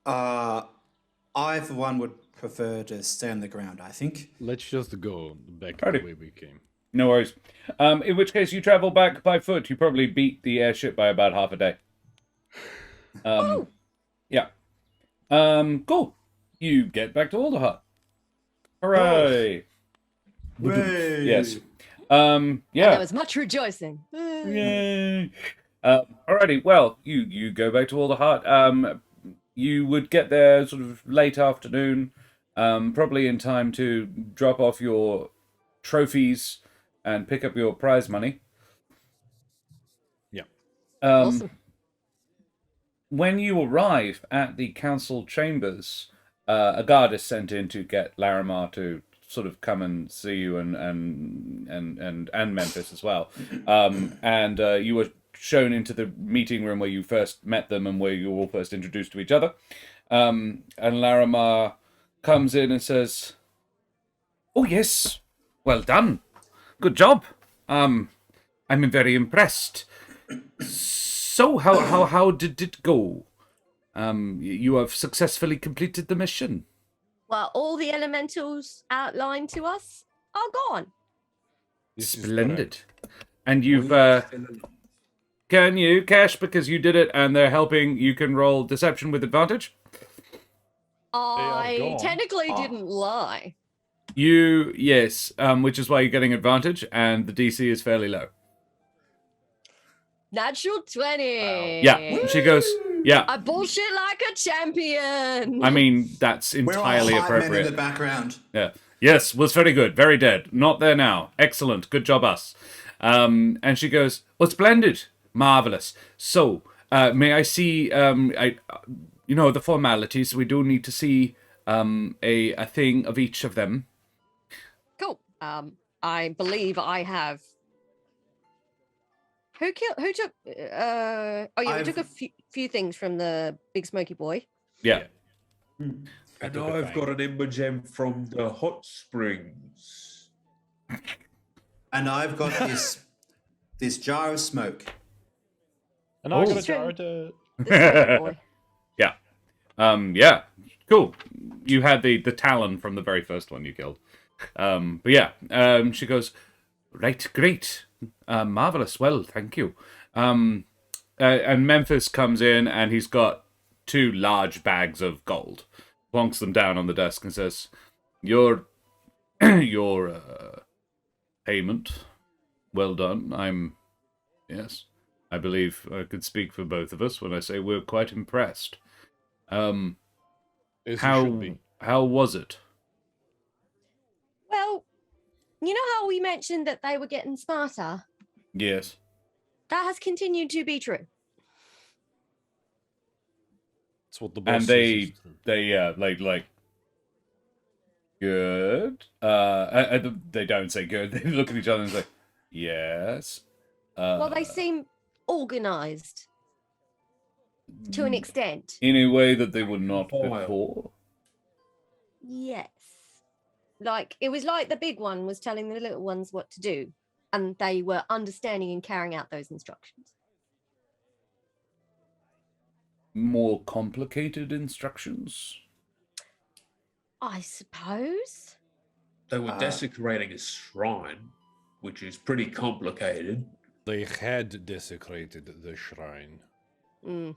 I, for one, would prefer to stay on the ground, I think. Let's just go back Alrighty. the way we came. No worries. In which case, you travel back by foot. You probably beat the airship by about half a day. Yeah. Cool. You get back to Alderheart. Hooray! Hooray! Yes. There Yeah. was much rejoicing. Yay. Alrighty. Well, you go back to Alderheart. You would get there sort of late afternoon, probably in time to drop off your trophies and pick up your prize money. Yeah. Awesome. When you arrive at the council chambers, a guard is sent in to get Larimar to sort of come and see you and Memphis as well. And you were shown into the meeting room where you first met them and where you were all first introduced to each other. And Larimar comes in and says, "Oh yes, well done, good job. I'm very impressed. So how did it go? You have successfully completed the mission." Well, all the elementals outlined to us are gone. This is Splendid. correct. And you've can you, Cash, because you did it and they're helping, you can roll deception with advantage? I gone. technically didn't lie. Yes, which is why you're getting advantage, and the DC is fairly low. Natural 20. Yeah, she goes, yeah. I bullshit like a champion. I mean, that's We're all entirely hype men in appropriate. the background. Yeah. Yes, was very good. Very dead. Not there now. Excellent. Good job, us. And she goes, "Oh, splendid. Marvelous. So, may I see, the formalities. We do need to see a thing of each of them." Cool. I believe I have. Who took? We took a few things from the Big Smoky Boy. Yeah. And took a I've fang. got an ember gem from the hot springs. And I've got this jar of smoke. And I got a It's true. jar to... The Smoky Boy. Yeah. Yeah. Cool. You had the talon from the very first one you killed. But yeah. She goes, "Right, great. Marvelous. Well, thank you." And Memphis comes in and he's got 2 large bags of gold. Plonks them down on the desk and says, "Your your payment. Well done. Yes, I believe I could speak for both of us when I say we're quite impressed. As you should be. How was it? Well, you know how we mentioned that they were getting smarter? Yes. That has continued to be true. That's what the boss And says is true. they like good. They don't say good. They look at each other and say, yes. Well, they seem organized to an extent. in a way that they were not Vile. before. Yes. Like, it was like the big one was telling the little ones what to do, and they were understanding and carrying out those instructions. More complicated instructions. I suppose. They were desecrating a shrine, which is pretty complicated. They had desecrated the shrine. Mm.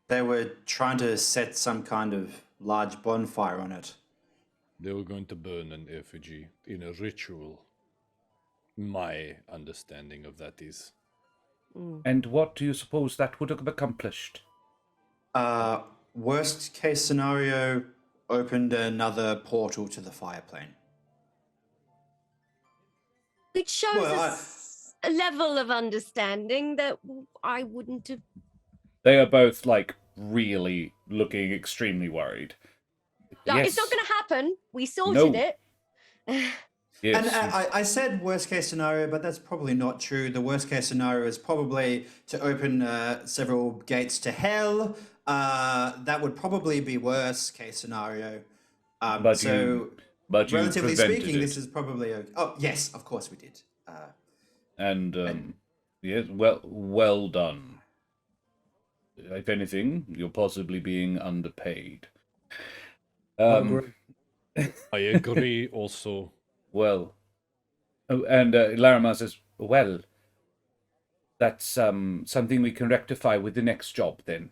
They were trying to set some kind of large bonfire on it. They were going to burn an effigy in a ritual. My understanding of that is. And what do you suppose that would have accomplished? Worst case scenario, opened another portal to the fire plane. Which shows Well, us a level of understanding that I wouldn't have. They are both like really looking extremely worried. Like, Yes. it's not going to happen. We sorted No. it. Yes. And I said worst case scenario, but that's probably not true. The worst case scenario is probably to open several gates to hell. That would probably be worst case scenario. But you relatively prevented speaking, it. this is probably oh yes, of course we did. Yes, well done. If anything, you're possibly being underpaid. Agree. I agree also. Well, and Larimar says, well, that's something we can rectify with the next job then.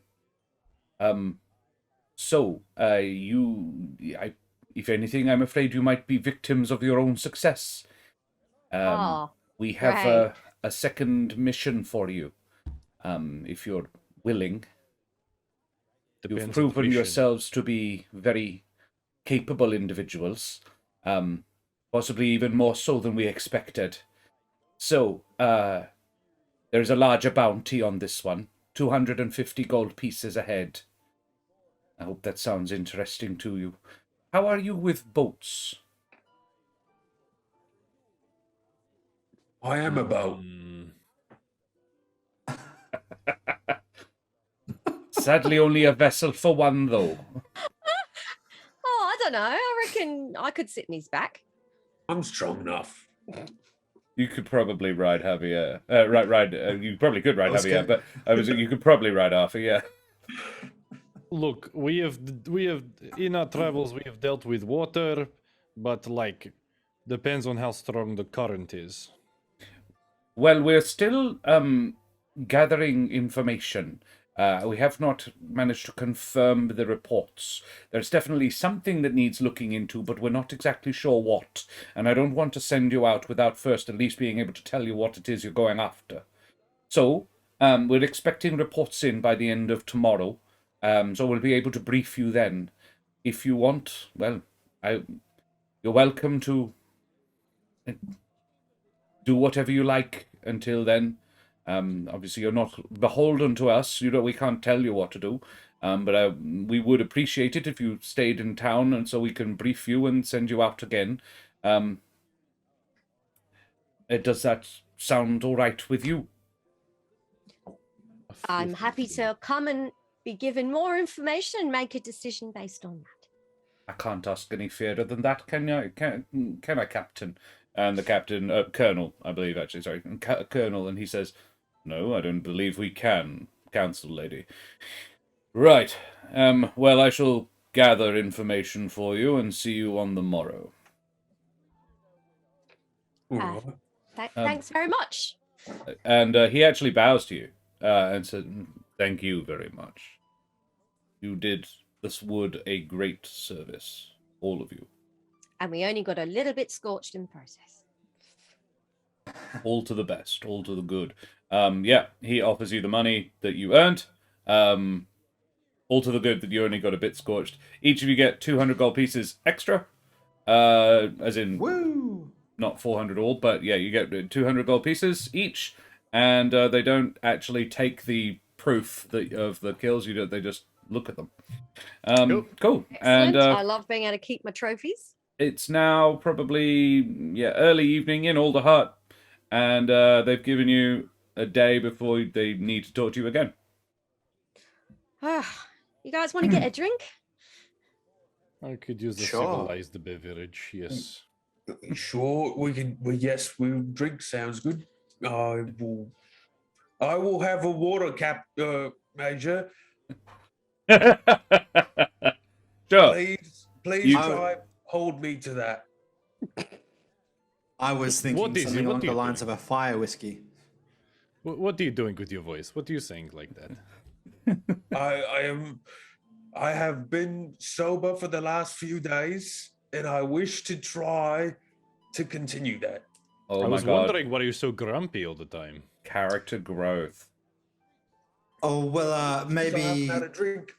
If anything, I'm afraid you might be victims of your own success. We have right. a second mission for you, if you're willing. Depends You've on the proven mission. yourselves to be very capable individuals, possibly even more so than we expected. So, there's a larger bounty on this one, 250 gold pieces ahead. I hope that sounds interesting to you. How are you with boats? I am a boat. Sadly, only a vessel for one, though. Oh, I don't know. I reckon I could sit in his back. I'm strong enough. You could probably ride Javier. You probably could ride was Javier, gonna- but you could probably ride Arthur. Yeah. Look, we have in our travels we have dealt with water, but like depends on how strong the current is. Well, we're still gathering information. We have not managed to confirm the reports. There's definitely something that needs looking into, but we're not exactly sure what. And I don't want to send you out without first at least being able to tell you what it is you're going after. So, we're expecting reports in by the end of tomorrow. So we'll be able to brief you then. If you want, well, you're welcome to do whatever you like until then. Obviously, you're not beholden to us. We can't tell you what to do. But we would appreciate it if you stayed in town, and so we can brief you and send you out again. Does that sound all right with you? I'm happy to come and be given more information and make a decision based on that. I can't ask any fairer than that, can I? Can I, Captain? And the captain, Colonel, I believe, actually, sorry, Colonel, and he says, "No, I don't believe we can, Council Lady." Right. Well, I shall gather information for you and see you on the morrow. All right. Thanks very much. And he actually bows to you and said, "Thank you very much. You did this wood a great service, all of you." and we only got a little bit scorched in the process. All to the best, all to the good. Yeah, he offers you the money that you earned. All to the good that you only got a bit scorched. Each of you get 200 gold pieces extra. As in, Woo! not 400 all, but yeah, you get 200 gold pieces each, and they don't actually take the proof of the kills. They just look at them. Cool. Excellent. And I love being able to keep my trophies. it's now probably early evening in Alderheart, and they've given you a day before they need to talk to you again. You guys want to get a drink? I could use a Sure. civilized beverage, yes. Sure, we can. Yes, we drink. Sounds good. I will have a water cap, Major. Sure. Please You- try hold me to that. I was thinking What is it? something What along do the you lines think? of a fire whiskey. What are you doing with your voice? What are you saying like that? I have been sober for the last few days, and I wish to try to continue that. Oh I my was god. wondering why you're so grumpy all the time. Character growth. Oh well, I haven't maybe had a drink.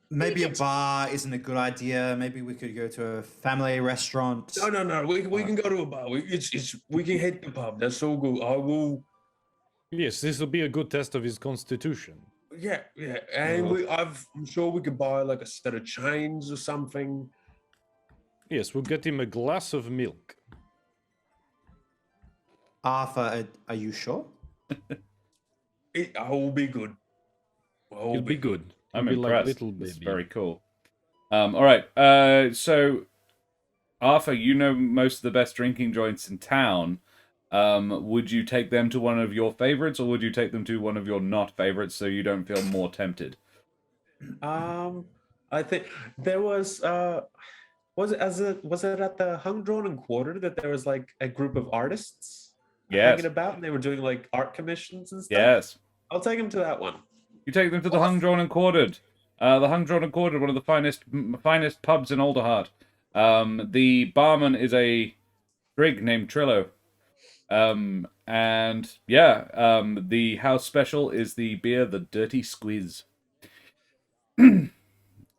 maybe a bar isn't a good idea. Maybe we could go to a family restaurant. No. We can go to a bar. We can hit the pub. That's all good. I will. Yes, this will be a good test of his constitution. Yeah. And I'm sure we could buy like a set of chains or something. Yes, we'll get him a glass of milk. Arthur, are you sure? I will be good. He'll be good. I'm He'll be impressed. like little This is baby. very cool. All right. So, Arthur, you know most of the best drinking joints in town. Would you take them to one of your favorites, or would you take them to one of your not favorites so you don't feel more tempted? I think there was it at the Hung Drawn and Quartered that there was like a group of artists Yes. hanging about and they were doing like art commissions and stuff. Yes. I'll take him to that one. You take them to the Hung Drawn and Quartered. The Hung Drawn and Quartered, one of the finest pubs in Alderheart. The barman is a Trig named Trillo. The house special is the beer, the Dirty Squiz.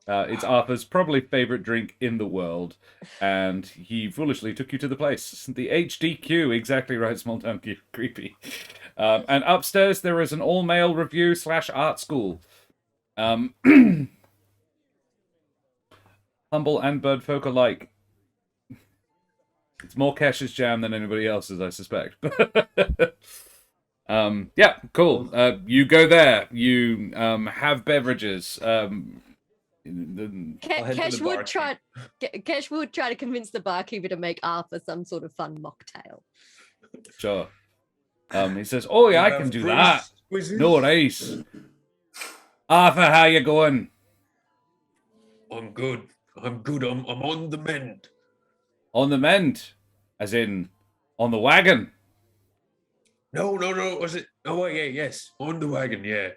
It's Arthur's probably favorite drink in the world, and he foolishly took you to the place. The HDQ, exactly right, Small Town Creepy. And upstairs there is an all-male review / art school. Humble and birdfolk alike. It's more Kesh's jam than anybody else's, I suspect. Yeah, cool. You go there. You have beverages. head to Kesh the would try. Kesh would try to convince the barkeeper to make Arthur some sort of fun mocktail. Sure. He says, "Oh yeah, I Have can do fruit that. squeezes? No worries." Arthur, how you going? I'm good. I'm on the mend. On the mend, as in on the wagon. No. Was it? Oh, yeah. Yes. On the wagon. Yeah.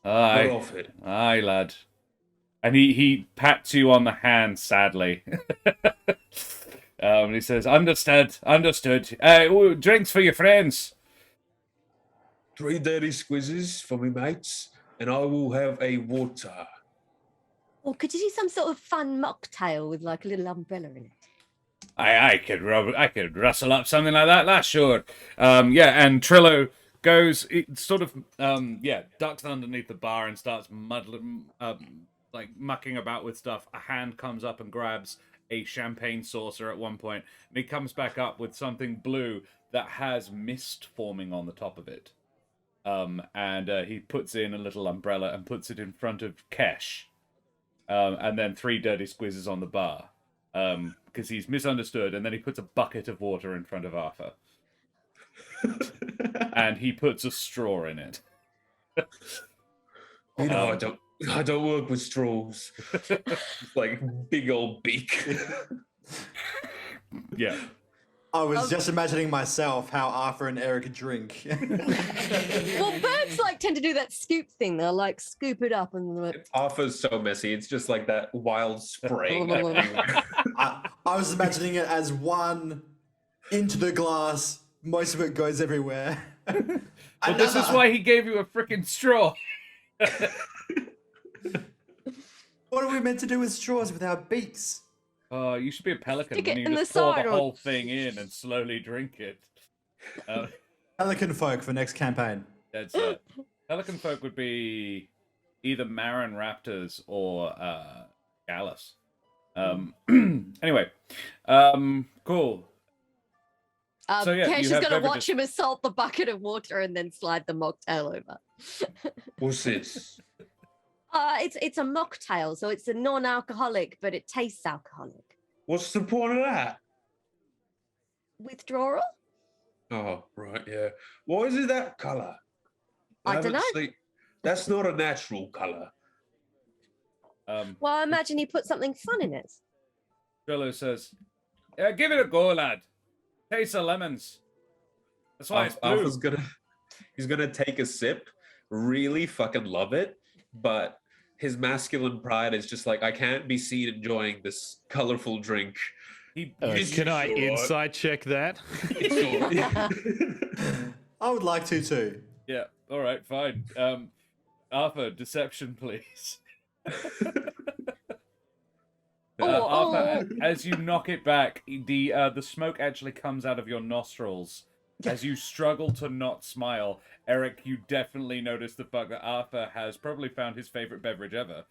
Not Aye, off it. aye, lad. And he pats you on the hand sadly. He says, "Understood. Ooh, drinks for your friends." 3 dirty squizzes for me mates, and I will have a water. Or could you do some sort of fun mocktail with like a little umbrella in it? I could rustle up something like that. That's sure. And Trillo goes, ducks underneath the bar and starts mucking about with stuff. A hand comes up and grabs a champagne saucer at one point, and he comes back up with something blue that has mist forming on the top of it. He puts in a little umbrella and puts it in front of Kesh. And then 3 dirty squizzes on the bar. Because he's misunderstood, and then he puts a bucket of water in front of Arthur. And he puts a straw in it. You know, I don't work with straws. It's like big old beak. Yeah. I was just imagining myself how Arthur and Eric drink. Well, birds like tend to do that scoop thing. They'll like scoop it up and like, Arthur's so messy. It's just like that wild spraying everywhere. I was imagining it as one into the glass. Most of it goes everywhere. Well, this is why he gave you a freaking straw. What are we meant to do with straws with our beaks? Oh, you should be a pelican. Stick And it you in just the pour side the or- whole thing in and slowly drink it. Pelican folk for next campaign. That's it. Pelican folk would be either Marin Raptors or Gallus. Anyway, cool. So, yeah, Cash you is have gonna beverages. watch him assault the bucket of water and then slide the mocktail over. What's this? It's a mocktail, so it's a non-alcoholic, but it tastes alcoholic. What's the point of that? Withdrawal? Oh, right, yeah. Why is it that color? I haven't dunno. seen- That's not a natural color. Well, I imagine he put something fun in it. Trillo says, "Yeah, give it a go, lad. Taste the lemons. That's why it's blue." Arthur's he's gonna take a sip, really fucking love it, but his masculine pride is just like, I can't be seen enjoying this colorful drink. He, Can I sure? insight check that? I would like to too. yeah, all right, fine. Arthur, deception, please. Arthur, as you knock it back, the smoke actually comes out of your nostrils. As you struggle to not smile, Eric, you definitely notice the fact that Arthur has probably found his favorite beverage ever.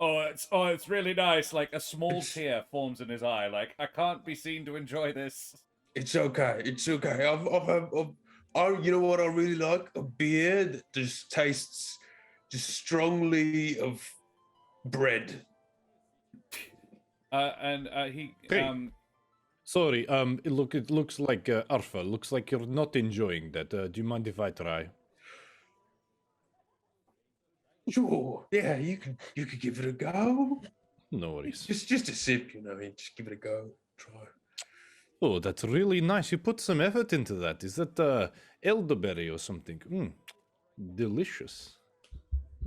It's really nice. Like a small tear forms in his eye. Like, I can't be seen to enjoy this. It's okay. It's okay. You know what I really like? A beer that just tastes just strongly of bread. He Hey. Sorry, it looks like Arthur. Looks like you're not enjoying that. Do you mind if I try? Sure. Yeah, you could give it a go. No worries. Just a sip, you know. Just give it a go. Try. Oh, that's really nice. You put some effort into that. Is that elderberry or something? Delicious.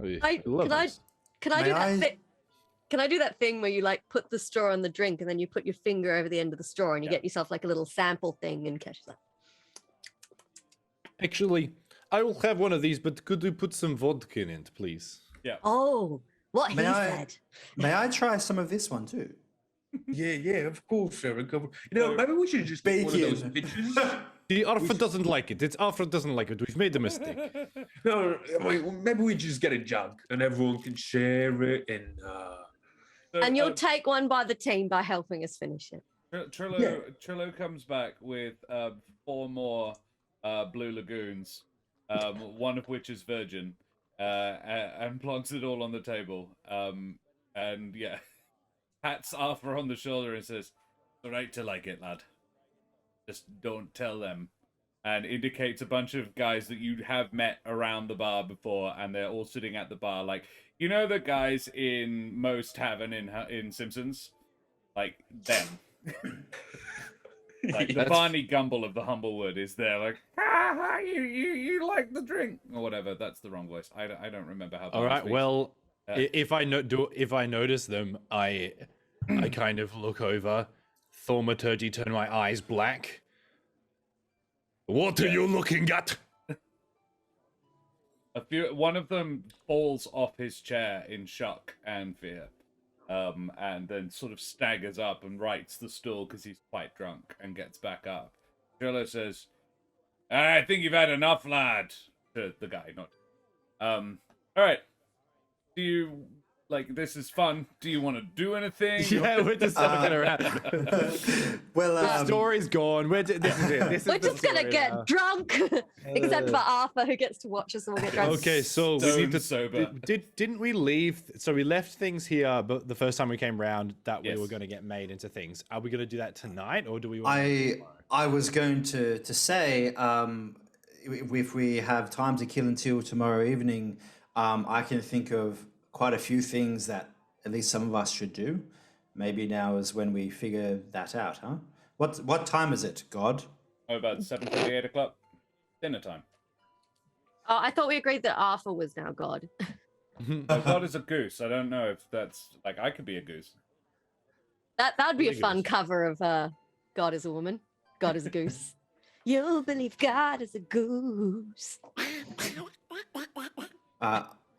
I love this. Can I May do that I- thing? Can I do that thing where you like put the straw on the drink and then you put your finger over the end of the straw and you get yourself like a little sample thing and catch that? Actually, I will have one of these, but could we put some vodka in it, please? Oh, what he May I- said. May I try some of this one too? Yeah, of course, Eric. You know, maybe we should just get one of those Bacon. bitches. See, Arthur doesn't like it. It's Arthur doesn't like it. We've made a mistake. No, I mean, maybe we just get a jug and everyone can share it. And you'll take one by the team by helping us finish it. Trillo comes back with 4 more blue lagoons, one of which is virgin, and plonks it all on the table. And yeah, pats Arthur on the shoulder and says, "All right to like it, lad. Just don't tell them." And indicates a bunch of guys that you have met around the bar before, and they're all sitting at the bar, like, you know the guys in Moe's Tavern in Simpsons, like them. Like the Barney Gumble of the Humblewood is there, like, you like the drink or whatever. That's the wrong voice. I don't remember how. All Barney right. speaks. Well, if I notice them, I kind of look over, thaumaturgy, turn my eyes black. What are you looking at? One of them falls off his chair in shock and fear, and then sort of staggers up and rights the stool because he's quite drunk and gets back up. Trillo says, "I think you've had enough, lad." To the guy, not. All right. Do you like this? Is fun. Do you want to do anything? Yeah, we're just having around. Well, The story's gone. This is it. This is We're the just gonna story get now. drunk, except for Arthur, who gets to watch us all get drunk. Okay, so we Stone need to sober. Didn't we leave? So we left things here, but the first time we came round, that Yes. we were going to get made into things. Are we going to do that tonight, or do we? Want I was going to say, if we have time to kill until tomorrow evening, I can think of quite a few things that at least some of us should do. Maybe now is when we figure that out, huh? What time is it, God? Oh, about 7:30, 8 o'clock. Dinner time. Oh, I thought we agreed that Arthur was now God. Well, God is a goose. I don't know if that's like I could be a goose. That would be a Really fun goose. cover of God is a woman, God is a goose. You'll believe God is a goose.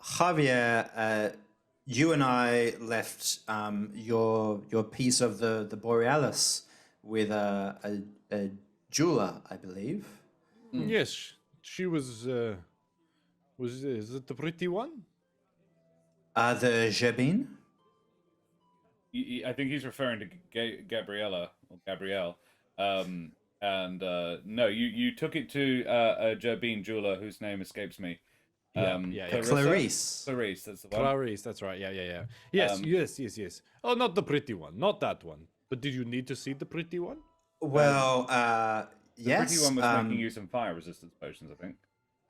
Javier, you and I left your piece of the Borealis with a jeweler, I believe. Yes, she was. Is it the pretty one? The Jabin. I think he's referring to Gabriella or Gabrielle. And no, you took it to a Jabin jeweler whose name escapes me. Yeah. Clarissa? Clarice. Clarice, that's the one. Clarice, that's right. Yeah. Yes, Um, yes. Oh, not the pretty one, not that one. But did you need to see the pretty one? Well, The yes. pretty one was making you some fire resistance potions, I think.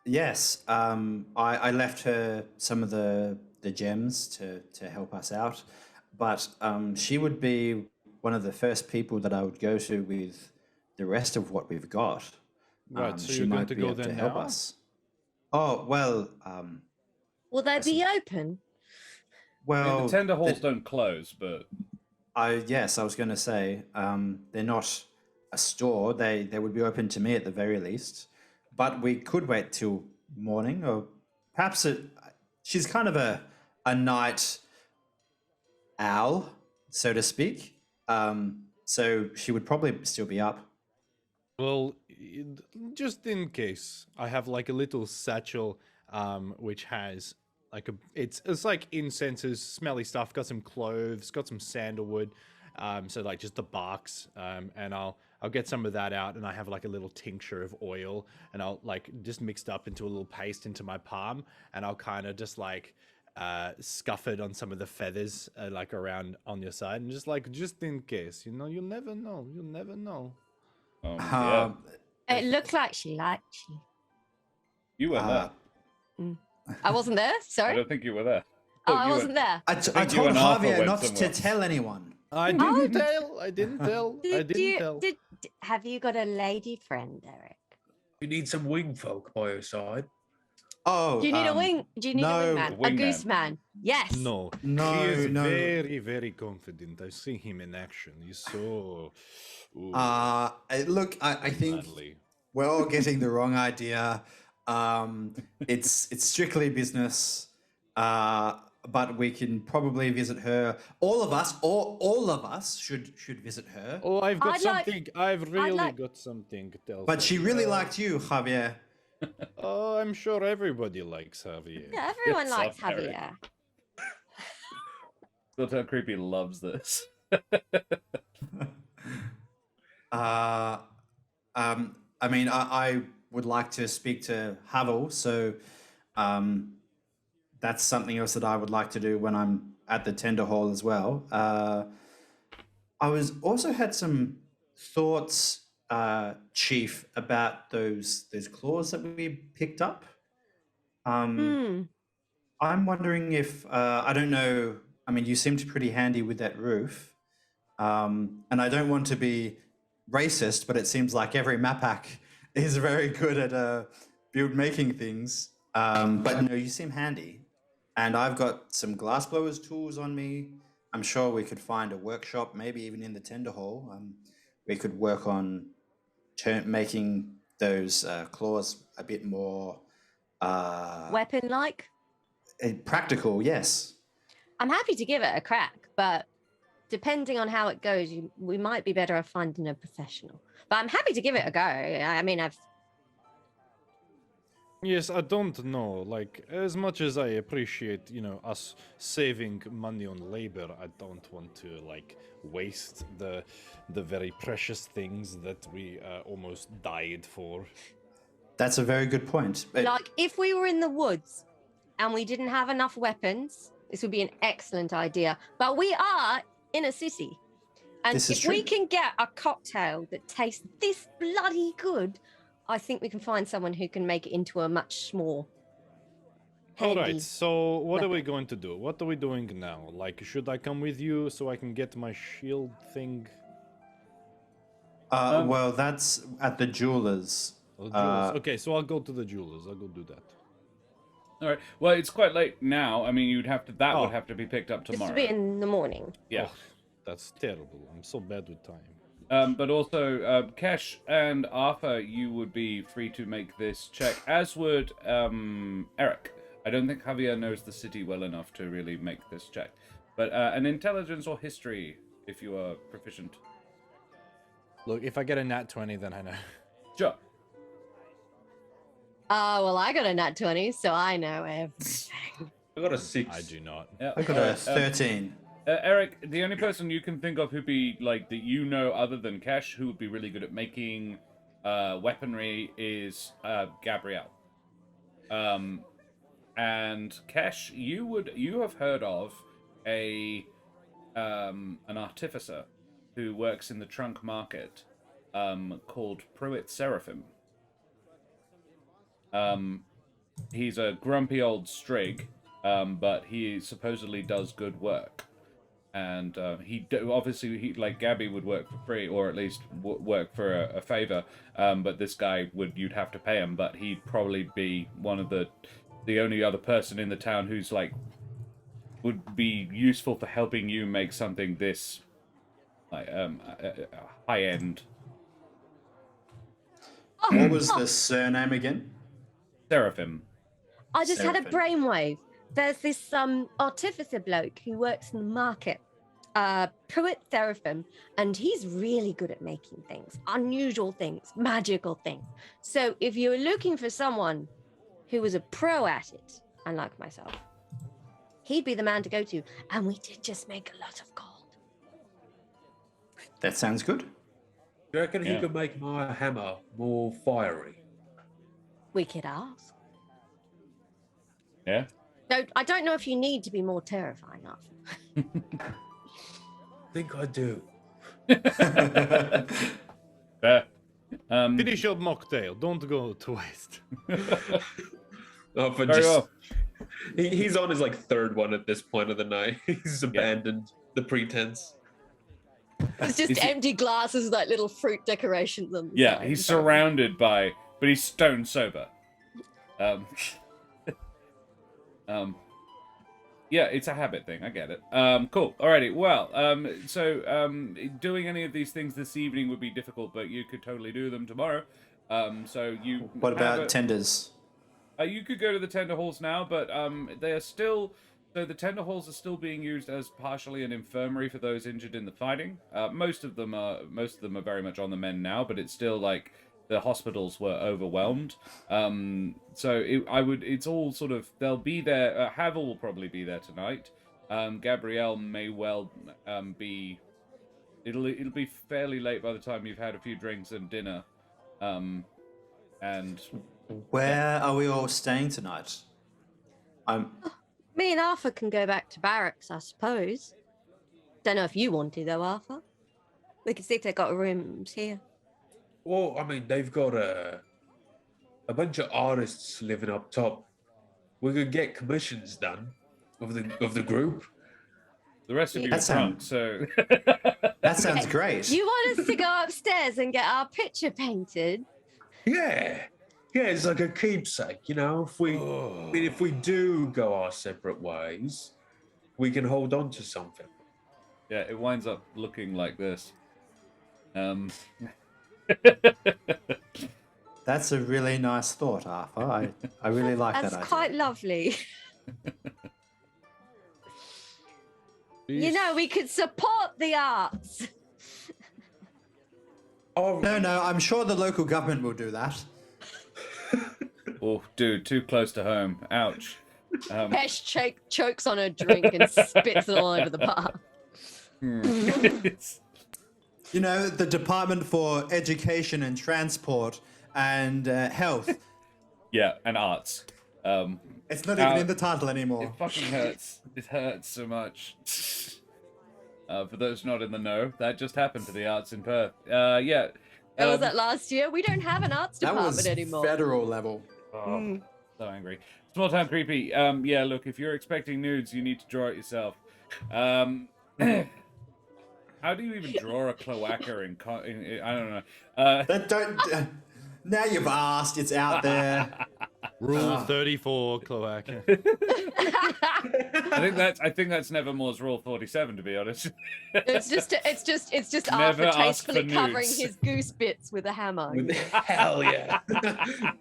Yes, I left her some of the gems to help us out, but she would be one of the first people that I would go to with the rest of what we've got. Right, so she you're going might to be go able there to help now? us. Oh well, Will they be open? I mean, well. the tender halls don't close, but Yes, I was going to say they're not a store. They would be open to me at the very least, but we could wait till morning, or perhaps she's kind of a night owl, so to speak. So she would probably still be up. Well, just in case, I have like a little satchel, which has like it's like incenses, smelly stuff. Got some cloves, got some sandalwood, so like just the barks, and I'll get some of that out, and I have like a little tincture of oil, and I'll like just mixed up into a little paste into my palm, and I'll kind of just like scuff it on some of the feathers, like around on your side, and just in case, you never know, you'll never know. yeah, Um, It looked like she liked you. you weren't uh, there. I wasn't there. I Sorry. don't think you were there. Oh, you I were- wasn't there. I think you told and Arthur Javier went not somewhere. to tell anyone. I didn't tell. I didn't tell. I didn't tell. Have you got a lady friend, Eric? You need some wing folk by your side. Oh, Do you need a wing? Do you need no, a wingman? A wingman. goose man? Yes. No, No, he is no. very, very confident. I've seen him in action. He's so. Ooh, Look, I think manly. we're all getting the wrong idea. It's strictly business, but we can probably visit her. All of us should visit her. Oh, I've got I'd like- something. I've really like- got something to tell. But she you. really liked you, Javier. Oh, I'm sure everybody likes Javier. Yeah, everyone Yes, likes Eric. Javier. Dr. Creepy loves this. I mean, I would like to speak to Havel, so that's something else that I would like to do when I'm at the tender hall as well. I was also had some thoughts, Chief, about those claws that we picked up. I'm wondering if I don't know. I mean, you seemed pretty handy with that roof, and I don't want to be racist, but it seems like every Mapak is very good at build making things. But no, you seem handy, and I've got some glassblowers tools on me. I'm sure we could find a workshop, maybe even in the tender hall. We could work on making those claws a bit more Weapon-like. practical. Yes. I'm happy to give it a crack, but depending on how it goes, we might be better off finding a professional. But I'm happy to give it a go. I mean, Yes, I don't know. Like, as much as I appreciate, us saving money on labor, I don't want to like waste the very precious things that we almost died for. That's a very good point. like if we were in the woods and we didn't have enough weapons, this would be an excellent idea. But we are in a city. And This is if we true. can get a cocktail that tastes this bloody good, I think we can find someone who can make it into a much more All handy. right, so what are we weapon. going to do? What are we doing now? Like, should I come with you so I can get my shield thing? Well, that's at the jewelers. Oh, jewelers. Okay, so I'll go to the jewelers. I'll go do that. All right. Well, it's quite late now. I mean, you'd have to. That would Oh. have to be picked up This tomorrow. would be in the morning. Yeah. Oh, that's terrible. I'm so bad with time. But also, Kesh and Arthur, you would be free to make this check, as would Eric. I don't think Javier knows the city well enough to really make this check. But an intelligence or history, if you are proficient. Look, if I get a nat 20, then I know. Sure. Well, I got a nat 20, so I know everything. I got a 6. I do not. Yeah. I got a 13. Eric, the only person you can think of who'd be like that you know other than Kesh who would be really good at making weaponry is Gabrielle. And Kesh, you have heard of an artificer who works in the trunk market called Pruitt Seraphim. He's a grumpy old strig, but he supposedly does good work. And obviously, like Gabby would work for free, or at least work for a favor. But this guy you'd have to pay him. But he'd probably be one of the only other person in the town who's like would be useful for helping you make something this like high end. What was the surname again? Seraphim. I just had a Seraphim. brainwave. There's this artificer bloke who works in the market, Pruitt Seraphim, and he's really good at making things, unusual things, magical things. So if you're looking for someone who was a pro at it, unlike myself, he'd be the man to go to. And we did just make a lot of gold. That sounds good. Do you reckon Yeah. he could make my hammer more fiery? We could ask. Yeah. No, I don't know if you need to be more terrifying, Arthur. I think I do. Fair. Finish your mocktail. Don't go to waste. Oh, but Very just, well. he's on his like third one at this point of the night. He's abandoned the pretense. It's just Is he- empty glasses with like little fruit decorations on the Yeah, side. he's surrounded by, but he's stone sober. Yeah, it's a habit thing. I get it. Cool. Alrighty. Well, doing any of these things this evening would be difficult, but you could totally do them tomorrow. So you. What have about tenders? you could go to the tender halls now, but they are still. So the tender halls are still being used as partially an infirmary for those injured in the fighting. Most of them are very much on the mend now, but it's still like the hospitals were overwhelmed. It's all sort of, they'll be there. Havel will probably be there tonight. Gabrielle may well be. It'll be fairly late by the time you've had a few drinks and dinner. And Where are we all staying tonight? Me and Arthur can go back to barracks, I suppose. Don't know if you want to, though, Arthur. We can see if they've got rooms here. Well, I mean, they've got a bunch of artists living up top. We could get commissions done of the group. the rest of you are That drunk, sounds- so. That sounds great. You want us to go upstairs and get our picture painted? Yeah, it's like a keepsake, you know. If we do go our separate ways, we can hold on to something. Yeah, it winds up looking like this. That's a really nice thought, Arthur. I really like That's that idea. quite lovely. You know, we could support the arts. Oh, No, I'm sure the local government will do that. Oh, dude, too close to home. Ouch. Pesh chokes on a drink and spits it all over the bar. It's- You know, the Department for Education and Transport and Health. yeah, and arts. It's not even in the title anymore. It fucking hurts. It hurts so much. For those not in the know, that just happened to the arts in Perth. Yeah. That was that last year. We don't have an arts That department was anymore. federal level. Oh, so angry. Small town creepy. Yeah, look, if you're expecting nudes, you need to draw it yourself. How do you even draw a cloaca in I don't know. That don't. Now you've asked. It's out there. Rule 34, cloaca. I think that's Nevermore's rule 47, to be honest. It's just Never Arthur ask for tastefully covering nudes. his goose bits with a hammer. Hell yeah!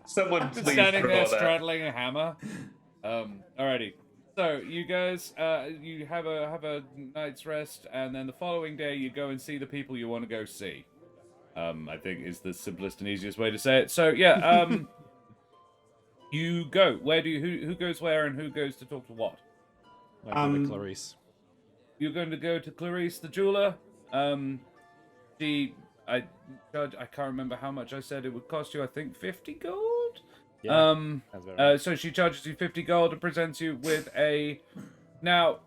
Someone Just please standing there draw that. straddling a hammer. Alrighty. So you guys, you have a night's rest, and then the following day you go and see the people you want to go see. I think is the simplest and easiest way to say it. So yeah, you go. Where do you? Who goes where, and who goes to talk to what? Clarice. You're going to go to Clarice the jeweler. I can't remember how much I said it would cost you. I think 50 gold. Yeah, that's about right. So she charges you 50 gold and presents you with a. Now,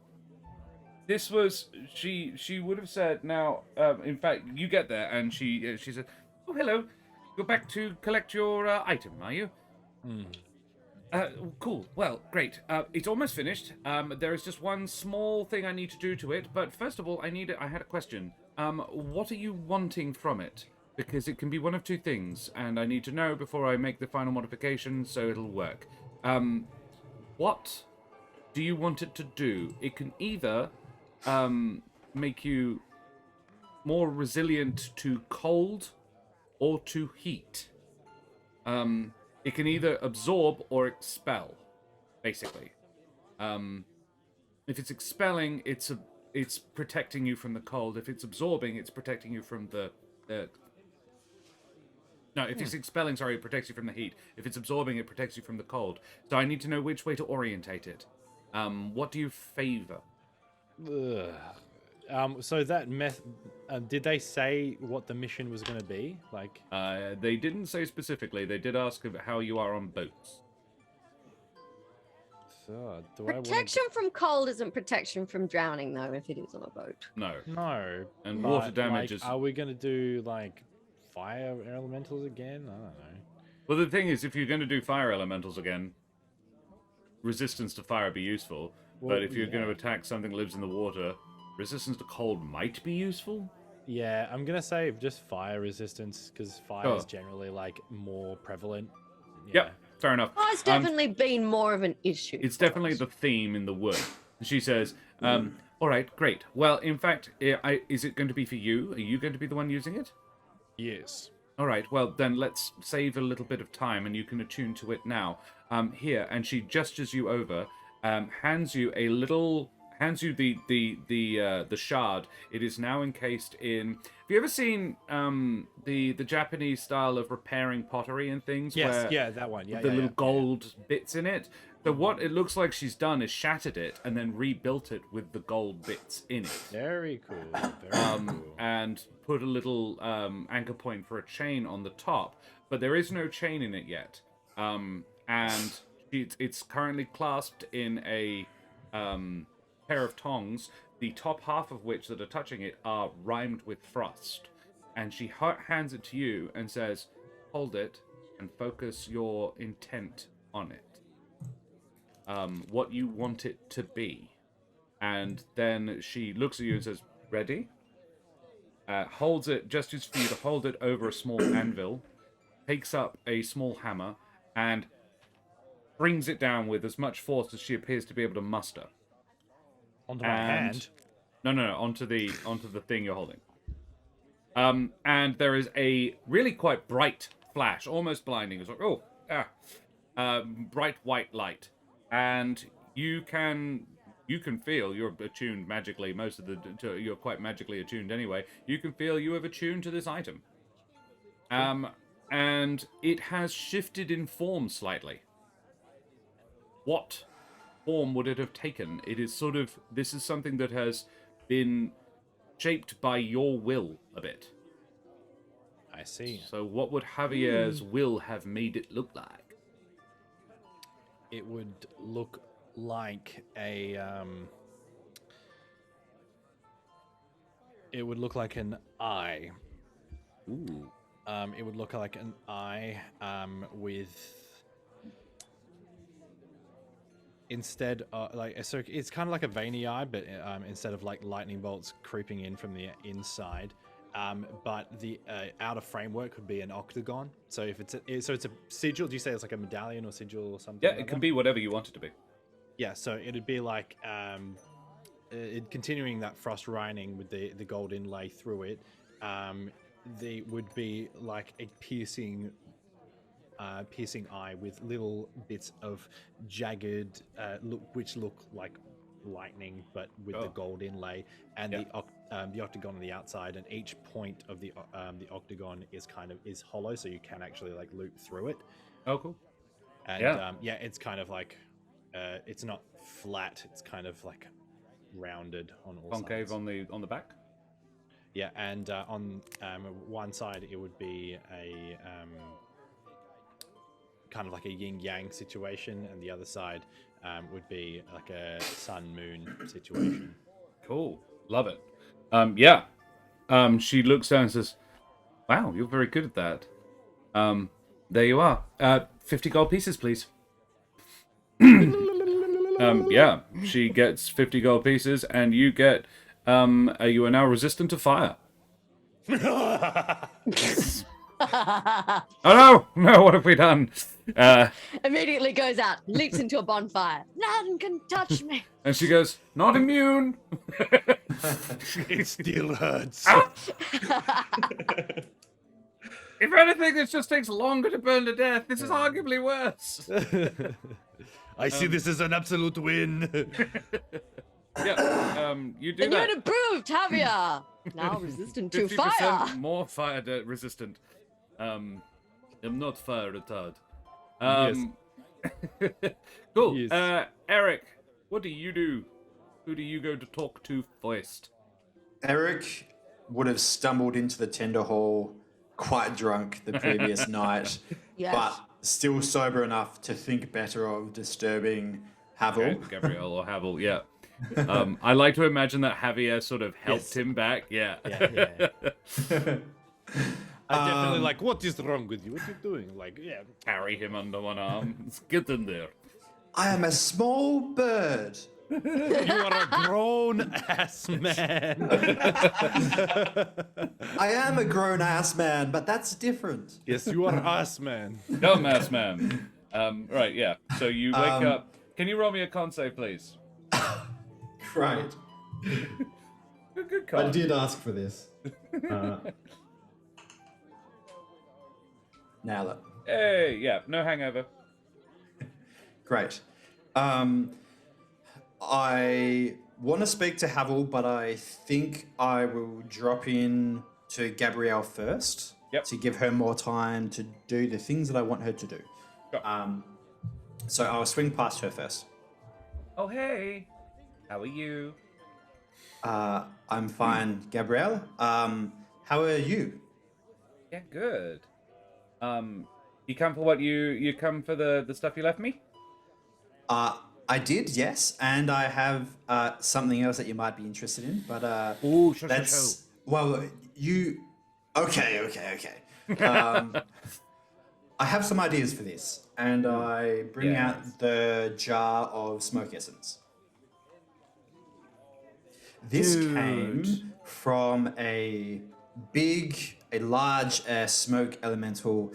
this was she would have said. Now, in fact, you get there and she said, "Oh, hello. You're back to collect your item, are you?" Cool. Well, great. It's almost finished. There is just one small thing I need to do to it, but first of all, I had a question. What are you wanting from it? Because it can be one of two things, and I need to know before I make the final modification so it'll work. What do you want it to do? It can either make you more resilient to cold or to heat. It can either absorb or expel, basically. If it's expelling, it's protecting you from the cold. If it's absorbing, it's protecting you from the No, if it's expelling, sorry, it protects you from the heat. If it's absorbing, it protects you from the cold. So I need to know which way to orientate it. What do you favor? So that did they say what the mission was going to be? Like, They didn't say specifically. They did ask about how you are on boats. so do Protection from cold isn't protection from drowning, though, if it is on a boat. No. No. And but, water damage like, is... Are we going to do like fire elementals again? I don't know. Well, the thing is, if you're going to do fire elementals again, resistance to fire would be useful. Well, but if you're going to yeah. attack something that lives in the water, resistance to cold might be useful. Yeah, I'm gonna say just fire resistance because fire is generally like more prevalent. Yep, fair enough. Fire's definitely been more of an issue. It's for definitely us. the theme in the wood. She says, all right, great. Well, in fact, is it going to be for you? Are you going to be the one using it? Yes. All right, well, then let's save a little bit of time and you can attune to it now. Here, and she gestures you over, hands you the shard. It is now encased in... Have you ever seen the Japanese style of repairing pottery and things? Yes, where yeah, that one. Yeah, the yeah, little yeah. gold bits in it? So what it looks like she's done is shattered it and then rebuilt it with the gold bits in it. Very cool. Very cool. And put a little anchor point for a chain on the top. But there is no chain in it yet. And it's currently clasped in a pair of tongs, the top half of which that are touching it are rimed with frost. And she hands it to you and says, hold it and focus your intent on it. What you want it to be. And then she looks at you and says, ready? Holds it, gestures for you to hold it over a small anvil, takes up a small hammer, and brings it down with as much force as she appears to be able to muster. Onto my hand. No, onto the thing you're holding. And there is a really quite bright flash, almost blinding. It's like, bright white light. And you can feel you're attuned magically. You're quite magically attuned anyway. You can feel you have attuned to this item. And it has shifted in form slightly. What form would it have taken? It is this is something that has been shaped by your will a bit. I see. So what would Javier's will have made it look like? It would look like a it would look like an eye. Ooh. It would look like an eye with instead so it's kind of like a veiny eye, but instead of like lightning bolts creeping in from the inside, but the outer framework could be an octagon. So if it's a sigil, do you say it's like a medallion or sigil or something? Yeah, it can be whatever you want it to be. Yeah, so it'd be like continuing that frost rining with the gold inlay through it. They would be like a piercing eye with little bits of jagged which look like lightning, but with the gold inlay, and the octagon on the outside, and each point of the octagon is hollow, so you can actually like loop through it. Oh, cool. And it's kind of like it's not flat, it's kind of like rounded on all Concave sides. on the back. Yeah, and on one side it would be a kind of like a yin-yang situation, and the other side would be like a sun-moon situation. Cool. Love it. She looks down and says, wow, you're very good at that. There you are. 50 gold pieces, please. She gets 50 gold pieces, and you get, you are now resistant to fire. Oh no, what have we done? Immediately goes out, leaps into a bonfire. None can touch me. And she goes, not immune. It still hurts. If anything, this just takes longer to burn to death. This is arguably worse. I see this as an absolute win. You do Then that. you're improved, Javier. Now resistant to 50% fire. more fire resistant. I'm not fire retard. Cool. Yes. Eric, what do you do? Who do you go to talk to first? Eric would have stumbled into the tender hall quite drunk the previous night, Yes. but still sober enough to think better of disturbing Havel. Okay, Gabrielle or Havel, yeah. I like to imagine that Javier sort of helped Yes. him back. Yeah. I'm definitely like, what is wrong with you? What are you doing? Like, yeah. Carry him under one arm. Let's get in there. I am a small bird. You are a grown ass man. I am a grown ass man, but that's different. Yes, you are ass man. Dumbass man. Right, yeah. So you wake up. Can you roll me a con save, please? Right. Good I con. did ask for this. Nail it. Hey, yeah, no hangover. Great. I want to speak to Havel, but I think I will drop in to Gabrielle first to give her more time to do the things that I want her to do. Sure. So I'll swing past her first. Oh, hey. How are you? I'm fine, Gabrielle. How are you? Yeah, good. You come for what you come for the stuff you left me? I did, yes, and I have something else that you might be interested in, but Ooh, show. well, you. Okay. I have some ideas for this, and I bring Yes. out the jar of smoke essence. This came from a large smoke elemental.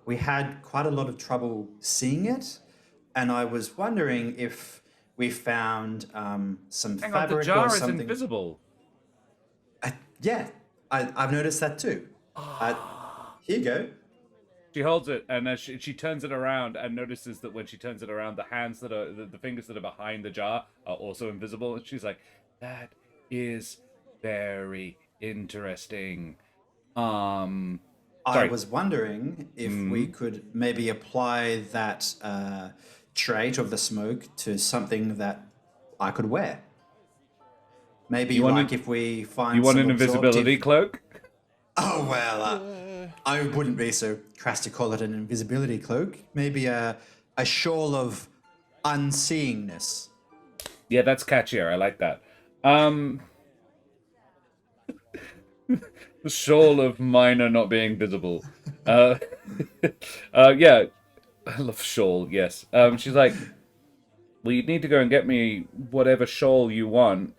We had quite a lot of trouble seeing it, and I was wondering if we found some Hang on, fabric the jar or is something. invisible. I've noticed that too. Here you go. She holds it, and as she turns it around, and notices that when she turns it around, the hands that are the fingers that are behind the jar are also invisible. And she's like, "That is very interesting." I Sorry. was wondering if we could maybe apply that trait of the smoke to something that I could wear. Maybe if we find You want some an invisibility absorptive- cloak? Oh well, I wouldn't be so crass to call it an invisibility cloak. Maybe a shawl of unseeingness. Yeah, that's catchier. I like that. The shawl of minor not being visible. Yeah, I love shawl. Yes. She's like, Well, you need to go and get me whatever shawl you want.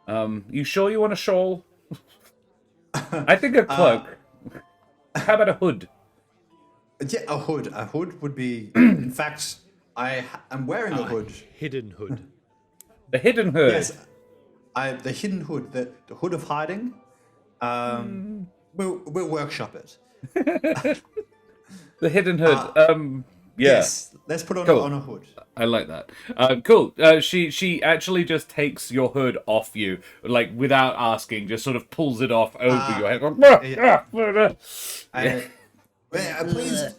You sure you want a shawl? I think a cloak. How about a hood? Yeah, a hood. A hood would be. In fact, I'm wearing a hood. Hidden hood. The hidden hood. Yes, the hidden hood, the hood of hiding. We'll workshop it. The hidden hood. Yeah. Yes, let's put on Cool. on a hood. I like that. Cool. She actually just takes your hood off you, like without asking, just sort of pulls it off over your head. Please.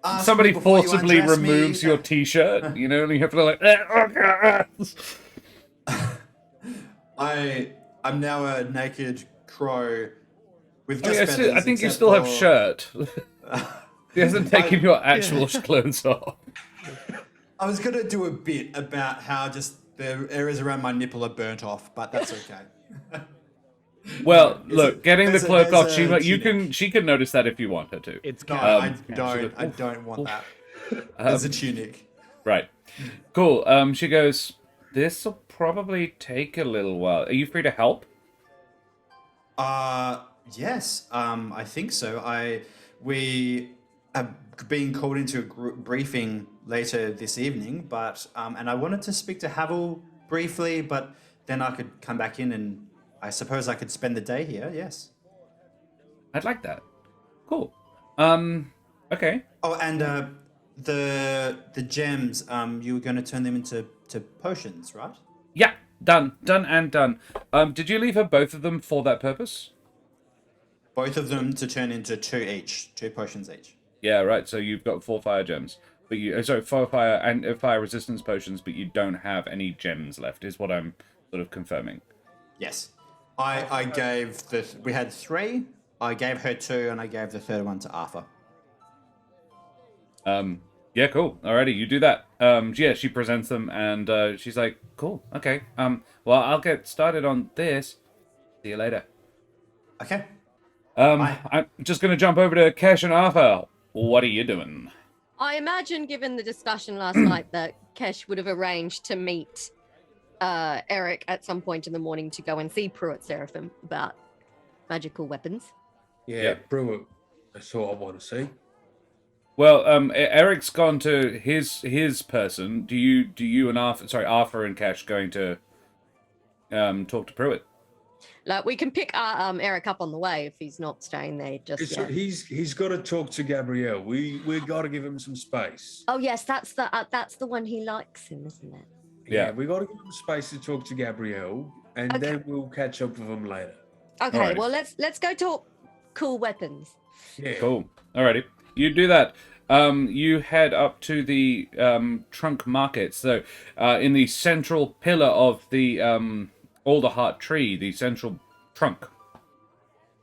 Ask Somebody me before you forcibly undress me. removes your t-shirt, you know, and you have to like. I'm now a naked crow with Oh, just yeah, feathers. I think you except still have for- shirt. He hasn't taken your actual clothes off. I was gonna do a bit about how just the areas around my nipple are burnt off, but that's okay. Well, look, getting the there's a- cloak off, there's a she tunic. can notice that if you want her to. It's No, cat. I don't want that. There's a tunic. Right. Cool. She goes, this'll probably take a little while. Are you free to help? Yes. I think so. We are being called into a briefing later this evening, but and I wanted to speak to Havel briefly, but then I could come back in and I suppose I could spend the day here. Yes. I'd like that. Cool. Okay. Oh, and the gems. You were going to turn them into potions, right? Yeah, done and done. Did you leave her both of them for that purpose? Both of them to turn into two potions each. Yeah, right. So you've got 4 fire gems, but 4 fire and fire resistance potions, but you don't have any gems left. Is what I'm sort of confirming. Yes. I gave we had 3. I gave her 2, and I gave the third one to Arthur. Yeah, cool. Alrighty, you do that. Yeah, she presents them, and she's like, "Cool, okay. Well, I'll get started on this. See you later." Okay. I'm just gonna jump over to Kesh and Arthur. What are you doing? I imagine, given the discussion last night, that Kesh would have arranged to meet Eric at some point in the morning to go and see Pruitt Seraphim about magical weapons. Yeah, Brewer. That's what I want to see. Well, Eric's gone to his person. Do you and Arthur and Kesh going to talk to Pruitt? Like, we can pick Eric up on the way if he's not staying there just yet. He's got to talk to Gabrielle. We got to give him some space. Oh yes, that's the one he likes him, isn't it? Yeah. We got to give him space to talk to Gabrielle, and Okay. then we'll catch up with him later. Okay, Alrighty. well let's go talk cool weapons. Yeah. Cool. Alrighty. You do that. You head up to the trunk market. So, in the central pillar of the Alderheart tree, the central trunk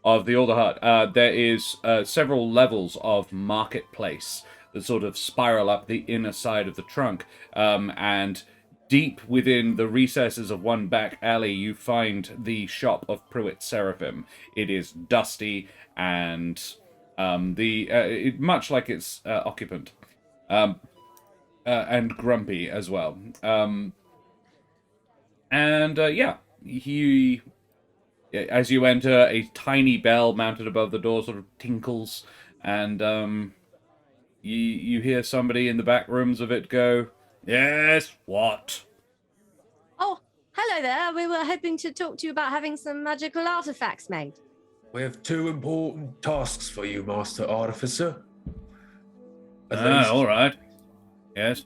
of the Alderheart, there is several levels of marketplace that sort of spiral up the inner side of the trunk. And deep within the recesses of one back alley, you find the shop of Pruitt Seraphim. It is dusty and much like its occupant, and grumpy as well. As you enter, a tiny bell mounted above the door sort of tinkles, and you hear somebody in the back rooms of it go, "Yes, what?" Oh, hello there. We were hoping to talk to you about having some magical artifacts made. We have 2 important tasks for you, Master Artificer. At least. All right. Yes.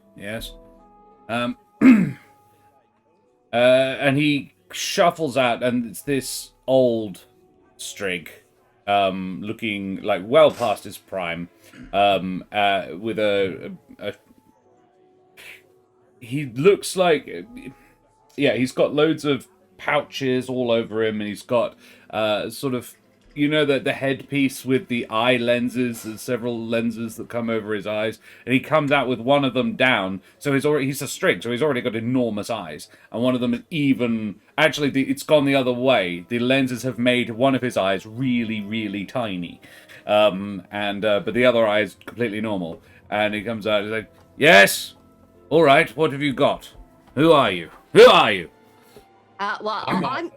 And he shuffles out, and it's this old strig, looking like well past his prime, with a he looks like, yeah, he's got loads of pouches all over him, and he's got sort of, you know, the headpiece with the eye lenses. There's several lenses that come over his eyes, and he comes out with one of them down. So he's a strig, so he's already got enormous eyes, and one of them is even actually it's gone the other way. The lenses have made one of his eyes really, really tiny, but the other eye is completely normal. And he comes out, he's like, "Yes, all right. What have you got?" Who are you? Who are you? Well, I'm I'm.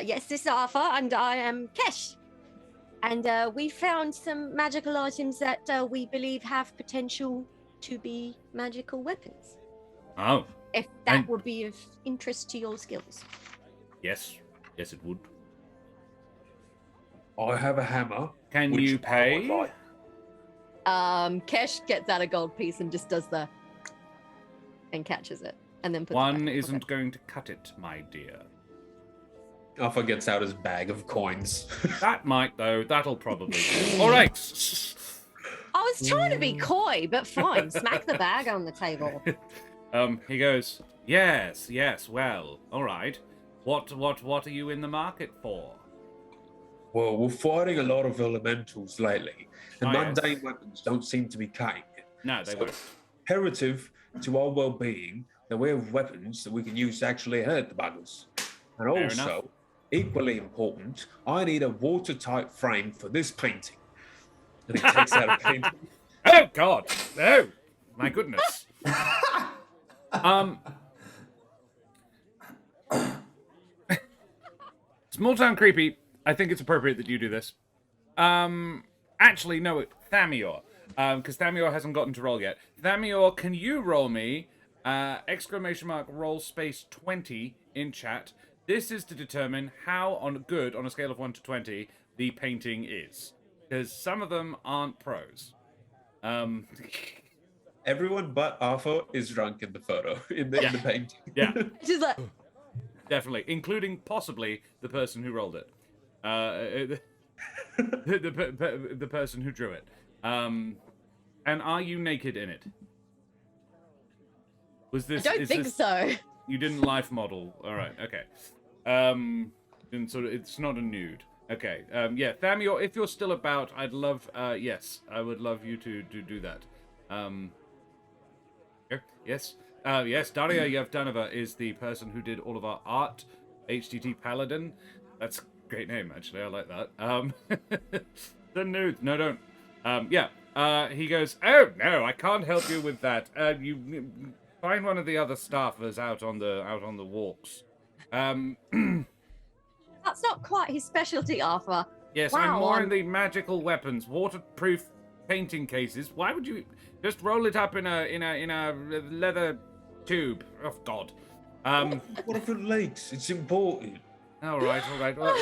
Yes, this is Arthur, and I am Kesh. And we found some magical items that we believe have potential to be magical weapons. Oh, If that And- would be of interest to your skills. yes. Yes, it would. I have a hammer. Can which you I would pay? like. Kesh gets out a gold piece and just does the and catches it, and then puts it back in One the pocket. isn't going to cut it, my dear. Alpha gets out his bag of coins. That might, though. That'll probably do. All right. I was trying to be coy, but fine. Smack the bag on the table. He goes, yes, well, all right. What are you in the market for? Well, we're fighting a lot of elementals lately, and Oh, yes. mundane weapons don't seem to be cutting it. No, they So, won't. imperative to our well-being that we have weapons that we can use to actually hurt the buggers. And Fair also, enough. equally important, I need a watertight frame for this painting. And he takes out a painting. Oh, God. No. My goodness. Small town creepy. I think it's appropriate that you do this. Actually, no, Thamior. Because Thamior hasn't gotten to roll yet. Thamior, can you roll me !roll space 20 in chat? This is to determine how good on a scale of 1 to 20 the painting is. Because some of them aren't pros. Everyone but Alpha is drunk in the photo, in the painting. Yeah, Just like, definitely. Including possibly the person who rolled it. The person who drew it. And are you naked in it? Was this? I don't think so. You didn't life model. All right. Okay. And sort of, it's not a nude. Okay. Yeah, Thamior, if you're still about, I'd love. Yes, I would love you to do that. Yes. Yes. Daria Yevdanova is the person who did all of our art. HTT Paladin. That's a great name, actually. I like that. The nude. No, don't. Yeah. He goes, oh no, I can't help you with that. You find one of the other staffers out on the walks. That's not quite his specialty, Arthur. Yes, Wow, I'm more in the magical weapons, waterproof painting cases. Why would you just roll it up in a leather tube? Oh God. What if it leaks? It's important. All right. Well,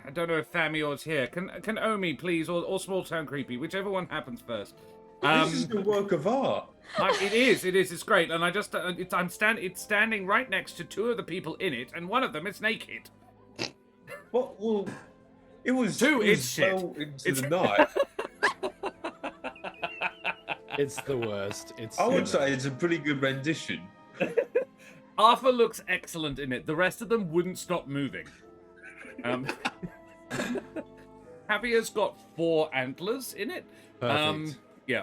I don't know if Thamior's here. Can Omi please, or Small Town Creepy, whichever one happens first. This is a work of art. It is. It's great, and I just it's standing right next to two of the people in it, and one of them is naked. Well, it was Two it is was shit. well into the night. It's the worst. I would say it's a pretty good rendition. Arthur looks excellent in it. The rest of them wouldn't stop moving. Javier's got 4 antlers in it. Perfect. Yeah.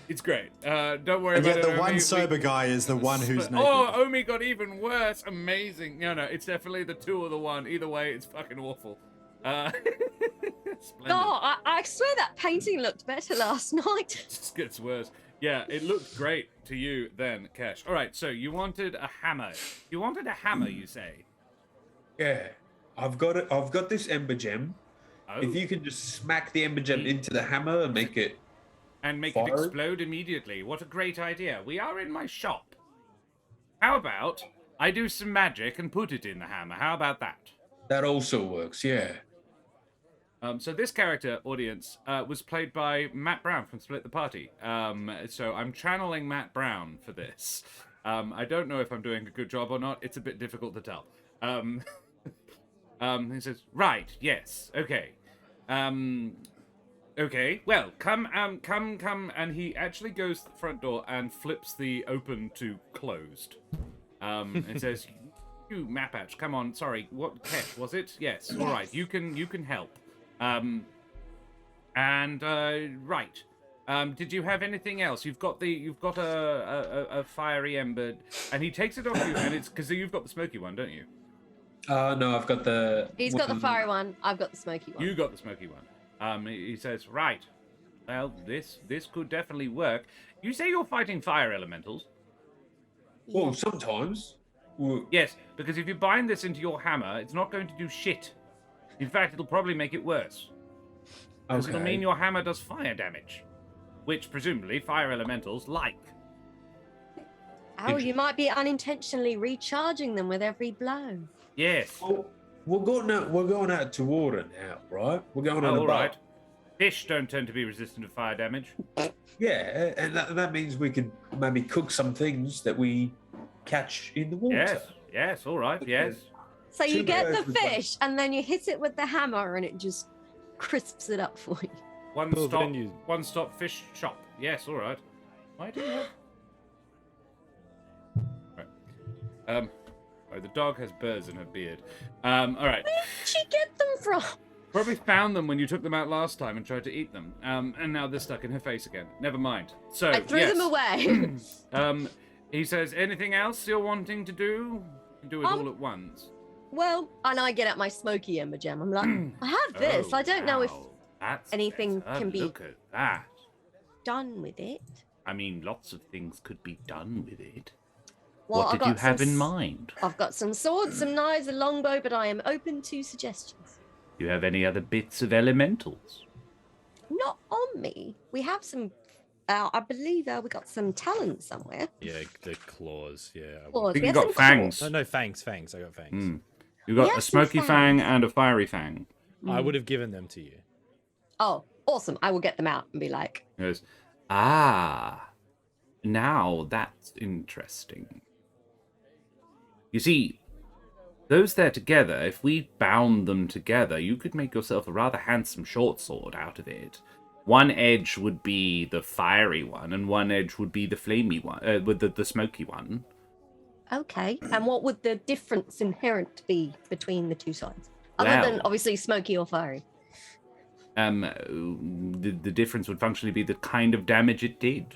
It's great. Don't worry And about yet it. the one Omi. sober guy is the one who's naked. Oh, Omi got even worse. Amazing. No, it's definitely the 2 or the 1. Either way, it's fucking awful. Splendid. Oh, I swear that painting looked better last night. It just gets worse. Yeah, it looked great to you then, Kesh. All right, so you wanted a hammer. You wanted a hammer, you say? Yeah, I've got it. I've got this ember gem. Oh. If you can just smack the ember gem into the hammer and make it And make fire? it explode immediately. What a great idea. We are in my shop. How about I do some magic and put it in the hammer? How about that? That also works. Yeah. So this character, audience, was played by Matt Brown from Split the Party. So I'm channeling Matt Brown for this. I don't know if I'm doing a good job or not. It's a bit difficult to tell. He says, right, yes, okay. Okay, well, come, and he actually goes to the front door and flips the open to closed. And says, you Mapatch, come on, sorry, what Kesh, was it? Yes, all right, you can help. Right. Did you have anything else? You've got a fiery ember, and he takes it off you, and it's because you've got the smoky one, don't you? No, I've got the. He's got the fiery one. I've got the smoky one. You got the smoky one. He says, right. Well, this could definitely work. You say you're fighting fire elementals. Well, sometimes. Yes, because if you bind this into your hammer, it's not going to do shit. In fact, it'll probably make it worse. Because it'll mean your hammer does fire damage, which presumably fire elementals like. Oh, you might be unintentionally recharging them with every blow. Yes. Oh, we're going out to water now, right? We're going on a all boat. right. Fish don't tend to be resistant to fire damage. Yeah, and that means we could maybe cook some things that we catch in the water. Yes, all right, yes. So you Two get birds the with one- fish, and then you hit it with the hammer, and it just crisps it up for you. One stop fish shop. Yes, all right. Why do you have? Right. The dog has burrs in her beard. All right. Where did she get them from? Probably found them when you took them out last time and tried to eat them. And now they're stuck in her face again. Never mind. So I threw them away. He says, anything else you're wanting to do? Do it all at once. Well, and I get out my smoky ember gem. I'm like, I have this. I don't know if That's anything better. can be Look at that. done with it. I mean, lots of things could be done with it. Well, What did you have in mind? I've got some swords, some knives, a longbow, but I am open to suggestions. Do you have any other bits of elementals? Not on me. We have some. I believe we got some talent somewhere. Yeah, the claws. Yeah. Claws. think We you have got some fangs. claws. No, fangs. I got fangs. You got a Yes, some smoky fang fangs. and a fiery fang. I would have given them to you. Oh, awesome. I will get them out and be like, He goes, now that's interesting. You see, those there together, if we bound them together, you could make yourself a rather handsome short sword out of it. One edge would be the fiery one, and one edge would be the flamey one, with the smoky one. okay. And what would the difference inherent be between the two sides? Other than Well- obviously smoky or fiery. The difference would functionally be the kind of damage it did.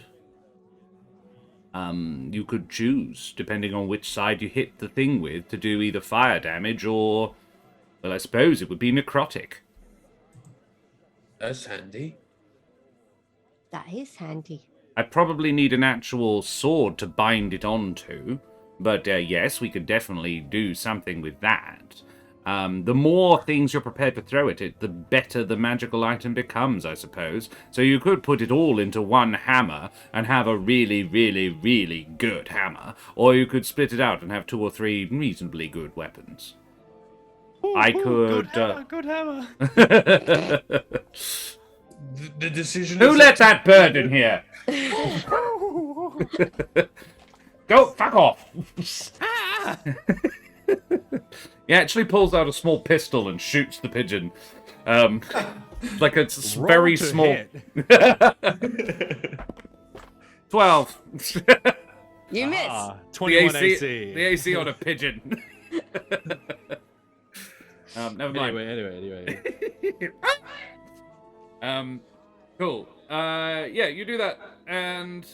You could choose, depending on which side you hit the thing with, to do either fire damage or, well, I suppose it would be necrotic. That's handy. That is handy. I probably need an actual sword to bind it onto, but yes, we could definitely do something with that. The more things you're prepared to throw at it, the better the magical item becomes, I suppose. So you could put it all into one hammer and have a really, really, really good hammer, or you could split it out and have 2 or 3 reasonably good weapons. I could. Good hammer. The decision. Who is let that bird in here? Go, fuck off! He actually pulls out a small pistol and shoots the pigeon. Like it's very to small. hit. 12. You missed. Ah, The 21 AC, AC. the AC on a pigeon. Never mind. Anyway. Cool. Yeah, you do that, and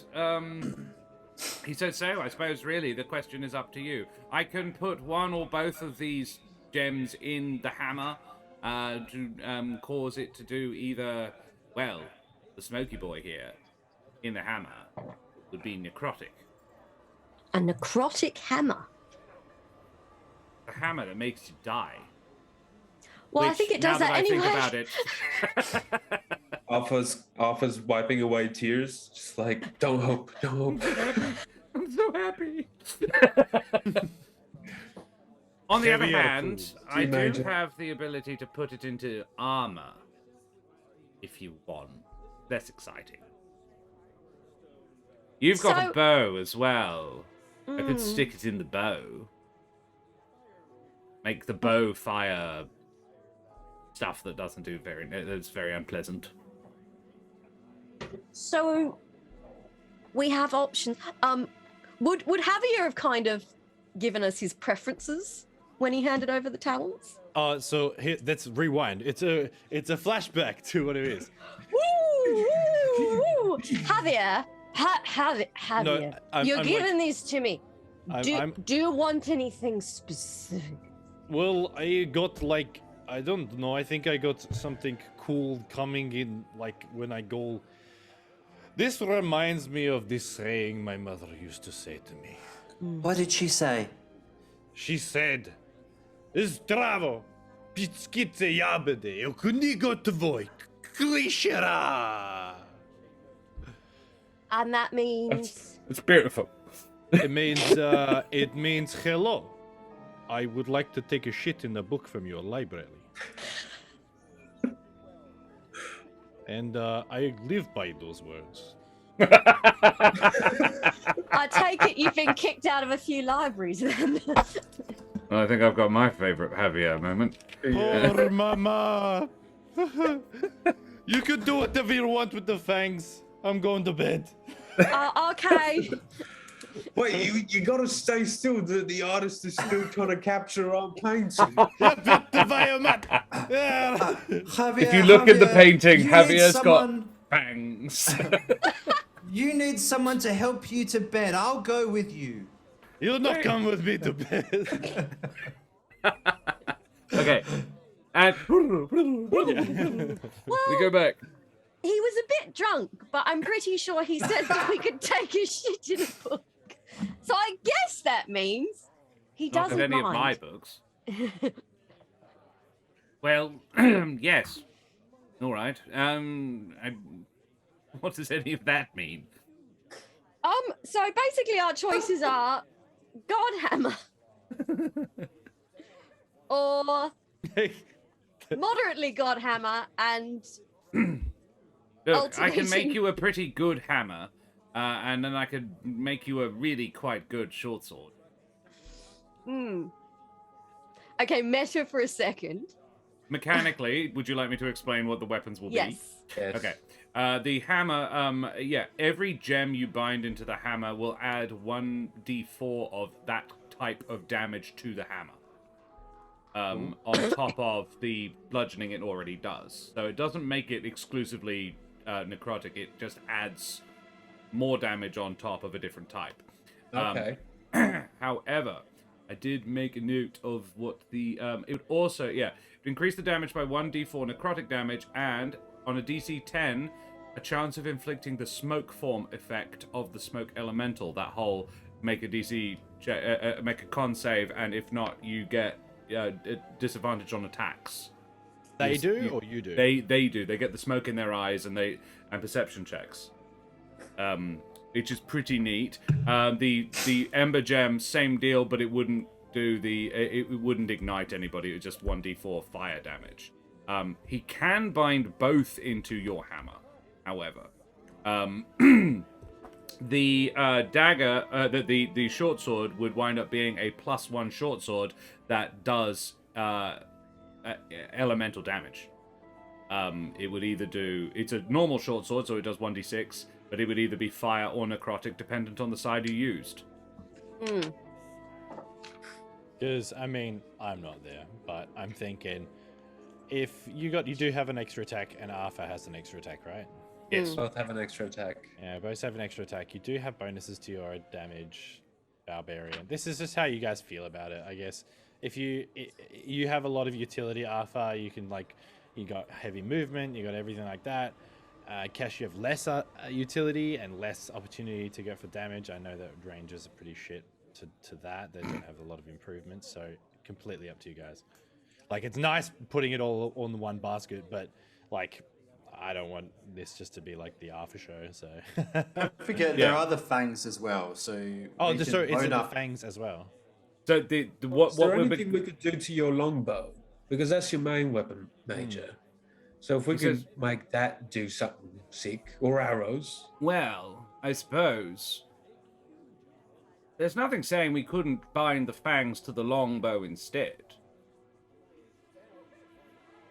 he says so. I suppose really the question is up to you. I can put one or both of these gems in the hammer to cause it to do either. Well, the smoky boy here in the hammer would be necrotic. A necrotic hammer. The hammer that makes you die. Well, I Which, think it does now that I anyway. think about it. Alpha's wiping away tears, just like, don't hope. I'm so happy. On the other Caviar hand, food. I do Imagine. have the ability to put it into armor. If you want. Less exciting. You've got So- a bow as well. I could Mm. stick it in the bow. Make the bow fire stuff that doesn't do that's very unpleasant. So we have options. Would Javier have kind of given us his preferences when he handed over the talents? So here, let's rewind. It's a flashback to what it is. Woo, woo, woo. Javier, Javier, I'm you're like- giving these to me. I'm- Do you want anything specific? Well, I got like, I don't know. I think I got something cool coming in, like when I go. This reminds me of this saying my mother used to say to me. What did she say? She said, Zdravo, pitskice jabede, okunigo tvoj, klishera. And that means It's beautiful. It means hello. I would like to take a shit in the book from your library. And I live by those words. I take it you've been kicked out of a few libraries then. I think I've got my favorite Javier moment. Poor mama. You can do whatever you want with the fangs. I'm going to bed. Okay. Wait, you gotta stay still. The artist is still trying to capture our painting. Javier, If you look at the Javier, painting, you need Javier's someone- got fangs. You need someone to help you to bed. I'll go with you. You'll not come with me to bed. Okay. And we go back. He was a bit drunk, but I'm pretty sure he said that we could take a shit in a book. So I guess that means he Not doesn't with any mind. of my books. Well, yes. All right. What does any of that mean? So basically our choices are Godhammer or moderately Godhammer and Look, I can make Alternating. you a pretty good hammer, and then I could make you a really quite good short sword. Okay, meta for a second. Mechanically, would you like me to explain what the weapons will be? Yes. Yes. Okay. The hammer, every gem you bind into the hammer will add 1d4 of that type of damage to the hammer. On top of the bludgeoning it already does. So it doesn't make it exclusively necrotic, it just adds more damage on top of a different type. Okay. However, I did make a note of what the... it would also, increase the damage by 1d4 necrotic damage, and on a DC 10, a chance of inflicting the smoke form effect of the smoke elemental. That whole make a DC, make a con save, and if not, you get a disadvantage on attacks. They do, or you do? They do. They get the smoke in their eyes and perception checks. Which is pretty neat. The Ember Gem, same deal, but it wouldn't do it wouldn't ignite anybody. It was just 1d4 fire damage. He can bind both into your hammer, however. The dagger, the short sword would wind up being a +1 short sword that does elemental damage. It would either do... It's a normal short sword, so it does 1d6, but it would either be fire or necrotic, dependent on the side you used. Because, I mean, I'm not there, but I'm thinking, if you do have an extra attack, and Arthur has an extra attack, right? Yes. Both have an extra attack. Yeah, both have an extra attack. You do have bonuses to your damage, Barbarian. This is just how you guys feel about it, I guess. If you have a lot of utility, Arthur, you can, like, you got heavy movement, you got everything like that. Cash, you have less utility and less opportunity to go for damage. I know that rangers are pretty shit to that. They don't have a lot of improvements, so completely up to you guys. Like, it's nice putting it all on the one basket, but, like, I don't want this just to be like the Arthur show, so... Don't forget, there are the fangs as well, so... Oh, we so can is it load the up. fangs as well? So Is there anything we could do to your longbow? Because that's your main weapon, Major. So if we could make that do something sick, or arrows. Well, I suppose... There's nothing saying we couldn't bind the fangs to the longbow instead.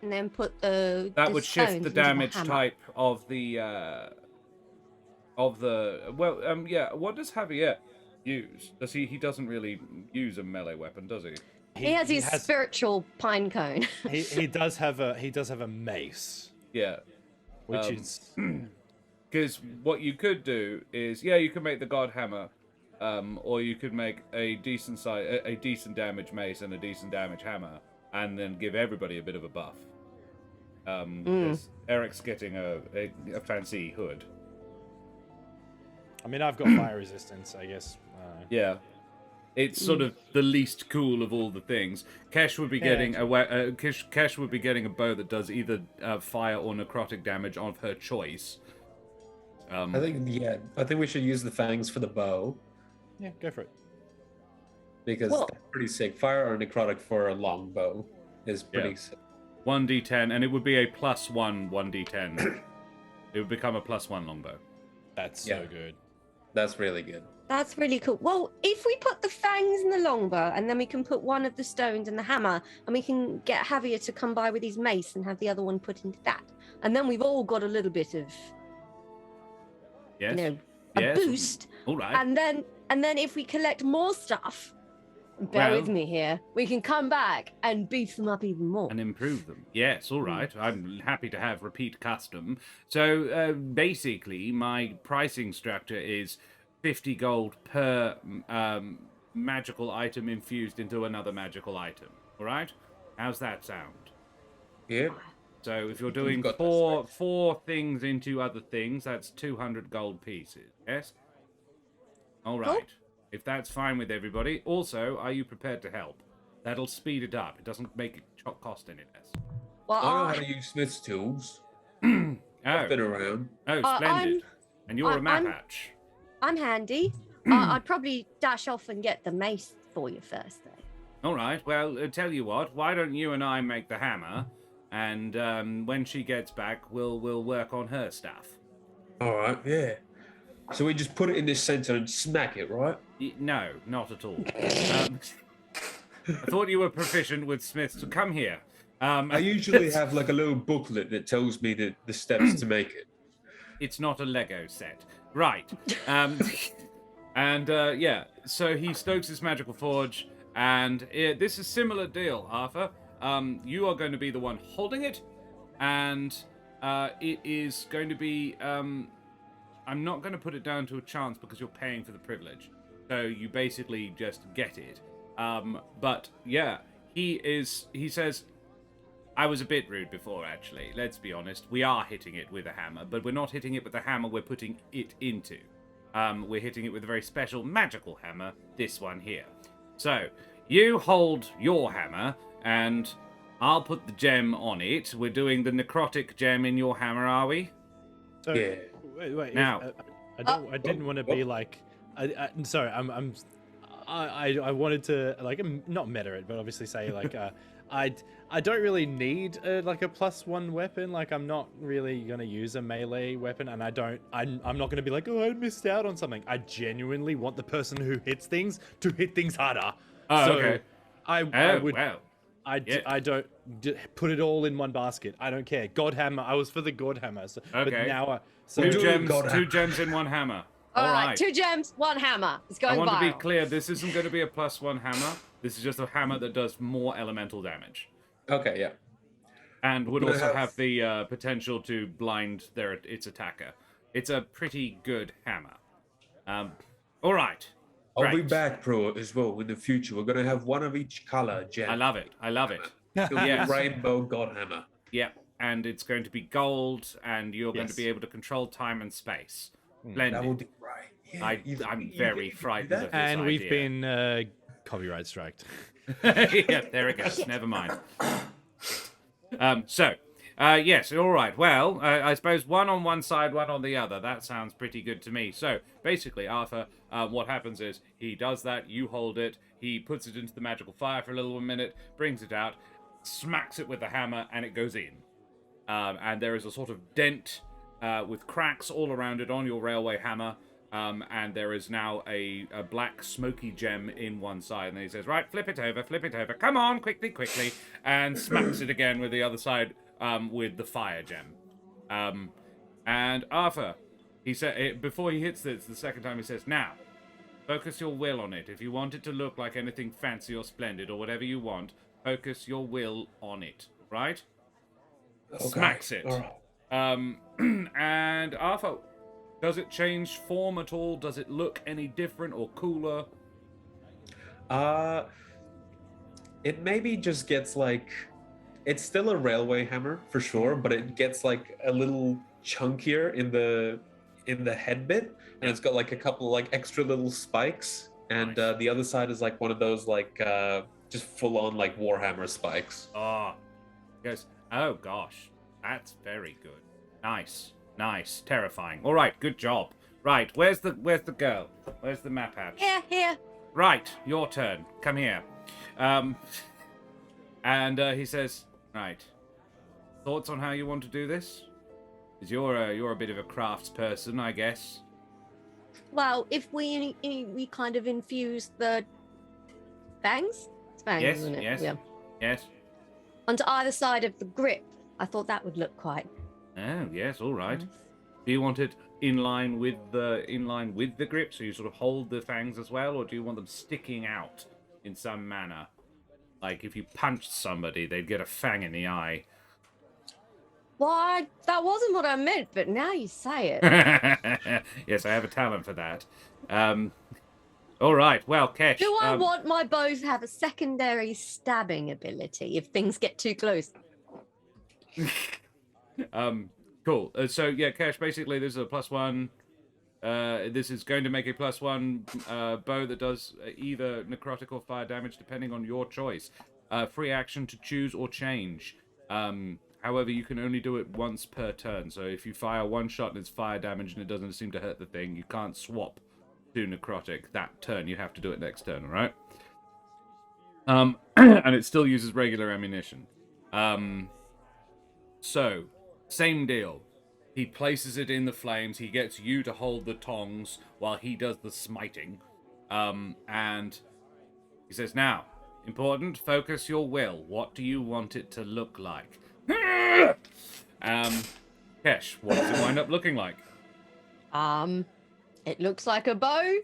And then put the That would shift stones the into damage hammer. type of the what does Javier use? Does he doesn't really use a melee weapon, does he? He has his spiritual pine cone. He does have a mace, Yeah. which is Because what you could do is, you could make the god hammer, or you could make a decent damage mace and a decent damage hammer, and then give everybody a bit of a buff. 'Cause Eric's getting a fancy hood. I mean, I've got fire resistance, I guess. Yeah. It's sort of the least cool of all the things. Kesh would be getting Kesh would be getting a bow that does either fire or necrotic damage of her choice. I think we should use the fangs for the bow Yeah, go for it. because Well- that's pretty sick. Fire or necrotic for a long bow is pretty Yeah. sick. 1d10, and it would be a +1 1d10. It would become a +1 longbow. That's Yeah. so good. That's really good. That's really cool. Well, if we put the fangs in the longbow, and then we can put one of the stones in the hammer, and we can get Javier to come by with his mace and have the other one put into that, and then we've all got a little bit of, Yes. you know, a Yes. boost. All right. And then if we collect more stuff, bear with Well- me here, we can come back and beef them up even more. And improve them. Yes, all right. I'm happy to have repeat custom. So basically, my pricing structure is 50 gold per magical item infused into another magical item. All right? How's that sound? Yeah. So if you're doing got that four things into other things, that's 200 gold pieces. Yes? All right. If that's fine with everybody. Also, are you prepared to help? That'll speed it up. It doesn't make it cost any less. Well, I know how to use Smith's tools. Oh, I've been around. splendid. And you're a map I'm- hatch. I'm handy. I'd probably dash off and get the mace for you first, though. All right. Well, tell you what. Why don't you and I make the hammer, and when she gets back, we'll work on her stuff. All right, yeah. So we just put it in this center and smack it, right? No, not at all. I thought you were proficient with Smiths. So come here. I usually have like a little booklet that tells me the steps to make it. It's not a Lego set. Right. Yeah, so he stokes his magical forge, and this is similar deal, Arthur. You are going to be the one holding it, and it is going to be... I'm not going to put it down to a chance because you're paying for the privilege. So you basically just get it. But yeah, he says, I was a bit rude before, actually. Let's be honest. We are hitting it with a hammer, but we're not hitting it with the hammer we're putting it into. We're hitting it with a very special magical hammer, this one here. So, you hold your hammer, and I'll put the gem on it. We're doing the necrotic gem in your hammer, are we? So, Yeah. wait. Now- I didn't want to be like. Sorry. I wanted to like not meta it, but obviously say like I don't really need like a +1 weapon. Like I'm not really gonna use a melee weapon, and I'm not gonna be like, oh, I missed out on something. I genuinely want the person who hits things to hit things harder. Oh, so okay. I would. Well. Yeah. I don't put it all in one basket. I don't care. God hammer. I was for the God hammer. So, Okay. But now so Two gems in one hammer. All All right, right. 2 gems, 1 hammer. It's going I want to be viral. clear, this isn't going to be a +1 hammer. This is just a hammer that does more elemental damage. Okay, yeah. And would But I also have- have the potential to blind its attacker. It's a pretty good hammer. All right. I'll be Right. back, Pro, as well in the future. We're gonna have one of each color gem. I love it. It'll be Yes. Rainbow Godhammer. Yep. And it's going to be gold, and you're going to Yes. be able to control time and space. That Splendid. will be right. Yeah, I'm very frightened of this and we've idea. been copyright striked. Yeah, there it goes. Never mind. Yes, all right. Well, I suppose one on one side, one on the other. That sounds pretty good to me. So, basically, Arthur, what happens is he does that, you hold it, he puts it into the magical fire for a little minute, brings it out, smacks it with the hammer, and it goes in. And there is a sort of dent with cracks all around it on your railway hammer. And there is now a black smoky gem in one side. And then he says, right, flip it over, come on, quickly, and smacks it again with the other side with the fire gem. And Arthur, he said, before he hits this the second time, he says, now, focus your will on it. If you want it to look like anything fancy or splendid or whatever you want, focus your will on it, right? Okay. Smacks it. All right. And Arthur, does it change form at all? Does it look any different or cooler? It maybe just gets like, it's still a railway hammer for sure, but it gets like a little chunkier in the head bit, and it's got like a couple like extra little spikes and Nice. the other side is like one of those like just full on like Warhammer spikes. Oh, he goes, oh gosh, that's very good. Nice, nice, terrifying. All right, good job. Right, where's the girl? Where's the map hatch? Here. Right, your turn. Come here. And he says, right, thoughts on how you want to do this? Because you're a bit of a crafts person, I guess. Well, if we kind of infuse the fangs? It's fangs, Yes, isn't it? yes. Yeah. Yes. Onto either side of the grip. I thought that would look quite Oh, yes, all right. nice. Do you want it in line with the grip, so you sort of hold the fangs as well, or do you want them sticking out in some manner? Like if you punched somebody, they'd get a fang in the eye. Why, that wasn't what I meant, but now you say it. Yes, I have a talent for that. All right, well, Kesh. Do I want my bow to have a secondary stabbing ability if things get too close? Cool. So yeah, Kesh. Basically, this is a +1. This is going to make a +1 bow that does either necrotic or fire damage, depending on your choice. Free action to choose or change. However, you can only do it once per turn. So if you fire one shot and it's fire damage and it doesn't seem to hurt the thing, you can't swap to necrotic that turn. You have to do it next turn, all right? And it still uses regular ammunition. So, same deal. He places it in the flames. He gets you to hold the tongs while he does the smiting. And he says, now, important, focus your will. What do you want it to look like? Kesh, what does it wind up looking like? It looks like a bow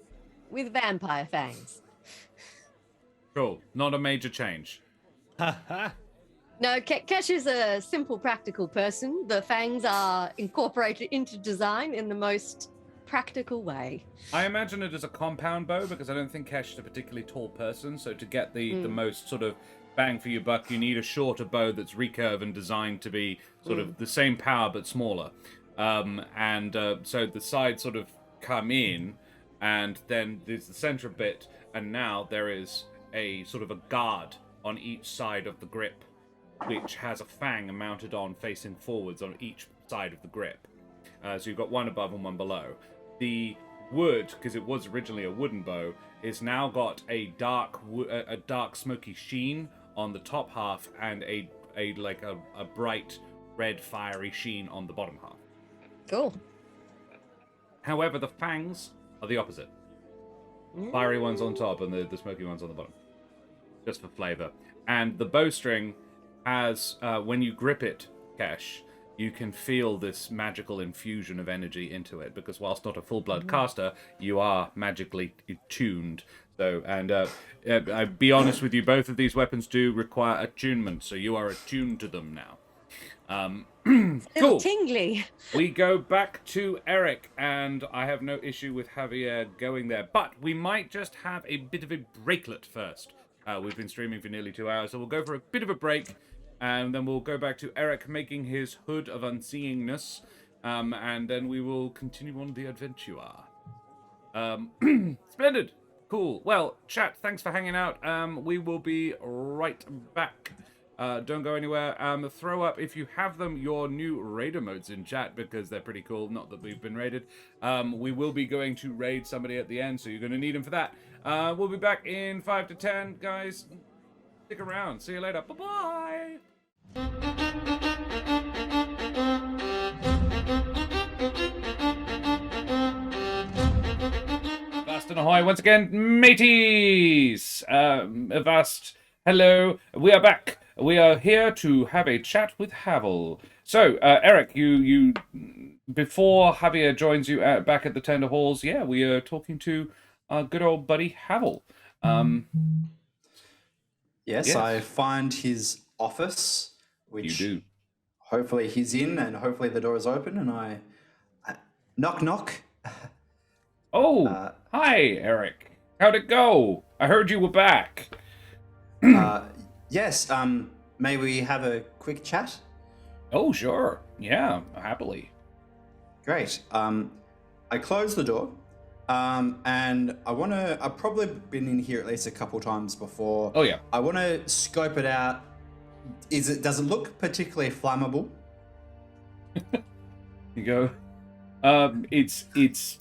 with vampire fangs. Cool. Not a major change. No, Kesh is a simple, practical person. The fangs are incorporated into design in the most practical way. I imagine it as a compound bow because I don't think Kesh is a particularly tall person. So to get the most sort of bang for your buck, you need a shorter bow that's recurve and designed to be sort of the same power but smaller. So the sides sort of come in, and then there's the center bit, and now there is a sort of a guard on each side of the grip, which has a fang mounted on facing forwards on each side of the grip. So you've got one above and one below. The wood, because it was originally a wooden bow, is now got a dark smoky sheen on the top half and a bright red fiery sheen on the bottom half. Cool. However, the fangs are the opposite. Fiery ones on top and the smoky ones on the bottom. Just for flavor. And the bowstring has, when you grip it, Kesh, you can feel this magical infusion of energy into it, because whilst not a full-blood caster, you are magically tuned. So, and I'll be honest with you, both of these weapons do require attunement, so you are attuned to them now. Cool. Tingly. We go back to Eric, and I have no issue with Javier going there, but we might just have a bit of a breaklet first. We've been streaming for nearly 2 hours, so we'll go for a bit of a break, and then we'll go back to Eric making his hood of unseeingness, and then we will continue on the adventure. Splendid. Cool. Well, chat, thanks for hanging out. We will be right back. Don't go anywhere. Throw up, if you have them, your new raider modes in chat, because they're pretty cool. Not that we've been raided. We will be going to raid somebody at the end, so you're going to need them for that. We'll be back in 5 to 10, guys. Stick around. See you later. Bye-bye. Vast and ahoy once again, mateys. Avast. Hello. We are back. We are here to have a chat with Havel. So, Eric, you before Javier joins you back at the Tender Halls, yeah, we are talking to our good old buddy Havel. Yes, I find his office, which You do. hopefully he's in, and hopefully the door is open, and I knock, knock. Oh, hi, Eric. How'd it go? I heard you were back. Yes, may we have a quick chat? Oh, sure. Yeah, happily. Great. I close the door, And I've probably been in here at least a couple times before. Oh yeah. I want to scope it out. Does it look particularly flammable? You go. It's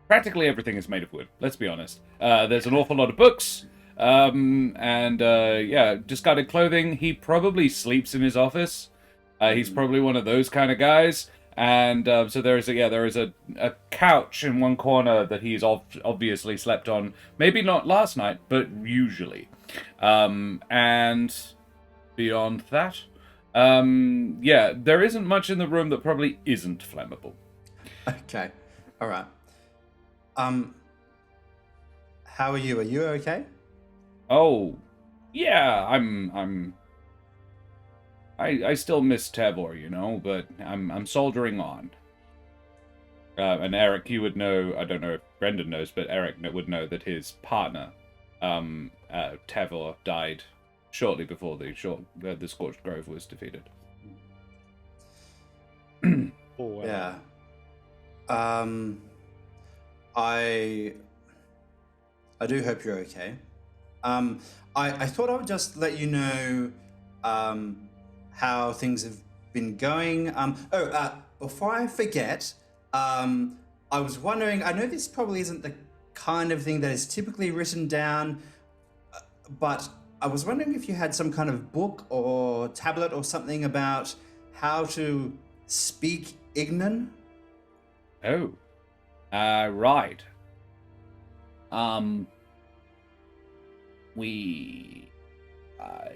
practically everything is made of wood. Let's be honest. There's an awful lot of books. Yeah, discarded clothing. He probably sleeps in his office. He's probably one of those kind of guys. And so there is a couch in one corner that he's obviously slept on. Maybe not last night, but usually. And beyond that, yeah, there isn't much in the room that probably isn't flammable. Okay, all right. How are you? Are you okay? Oh, yeah, I still miss Tavor, you know, but I'm soldiering on. And Eric, you would know, I don't know if Brendan knows, but Eric would know that his partner, Tavor, died shortly before the Scorched Grove was defeated. Oh, wow. Yeah. I do hope you're okay. I thought I would just let you know how things have been going. Before I forget, I was wondering, I know this probably isn't the kind of thing that is typically written down, but I was wondering if you had some kind of book or tablet or something about how to speak Ignan. Oh. Right.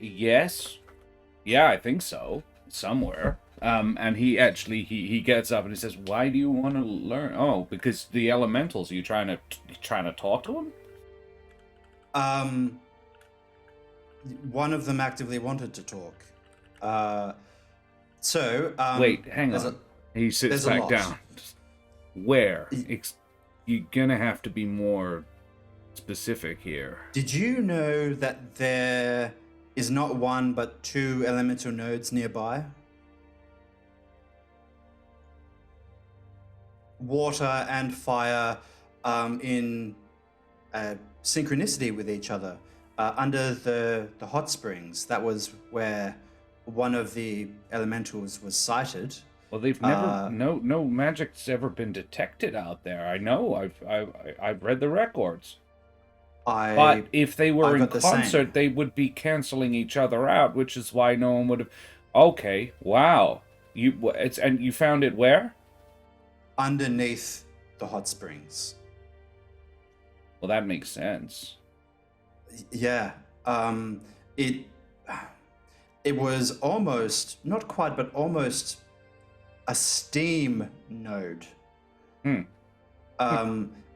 Yes. Yeah, I think so. Somewhere. And he actually, he gets up and he says, why do you want to learn? Oh, because the elementals, are you trying to talk to them? One of them actively wanted to talk. Wait, hang on. He sits back down. Where? You're gonna have to be more specific here. Did you know that there is not one but two elemental nodes nearby? Water and fire in synchronicity with each other. Under the hot springs, that was where one of the elementals was sighted. Well, they've never no magic's ever been detected out there. I know. I've read the records. But if they were in concert, they would be canceling each other out, which is why no one would have. Okay, wow. You found it where? Underneath the hot springs. Well, that makes sense. Yeah. It was almost, not quite, but almost a steam node.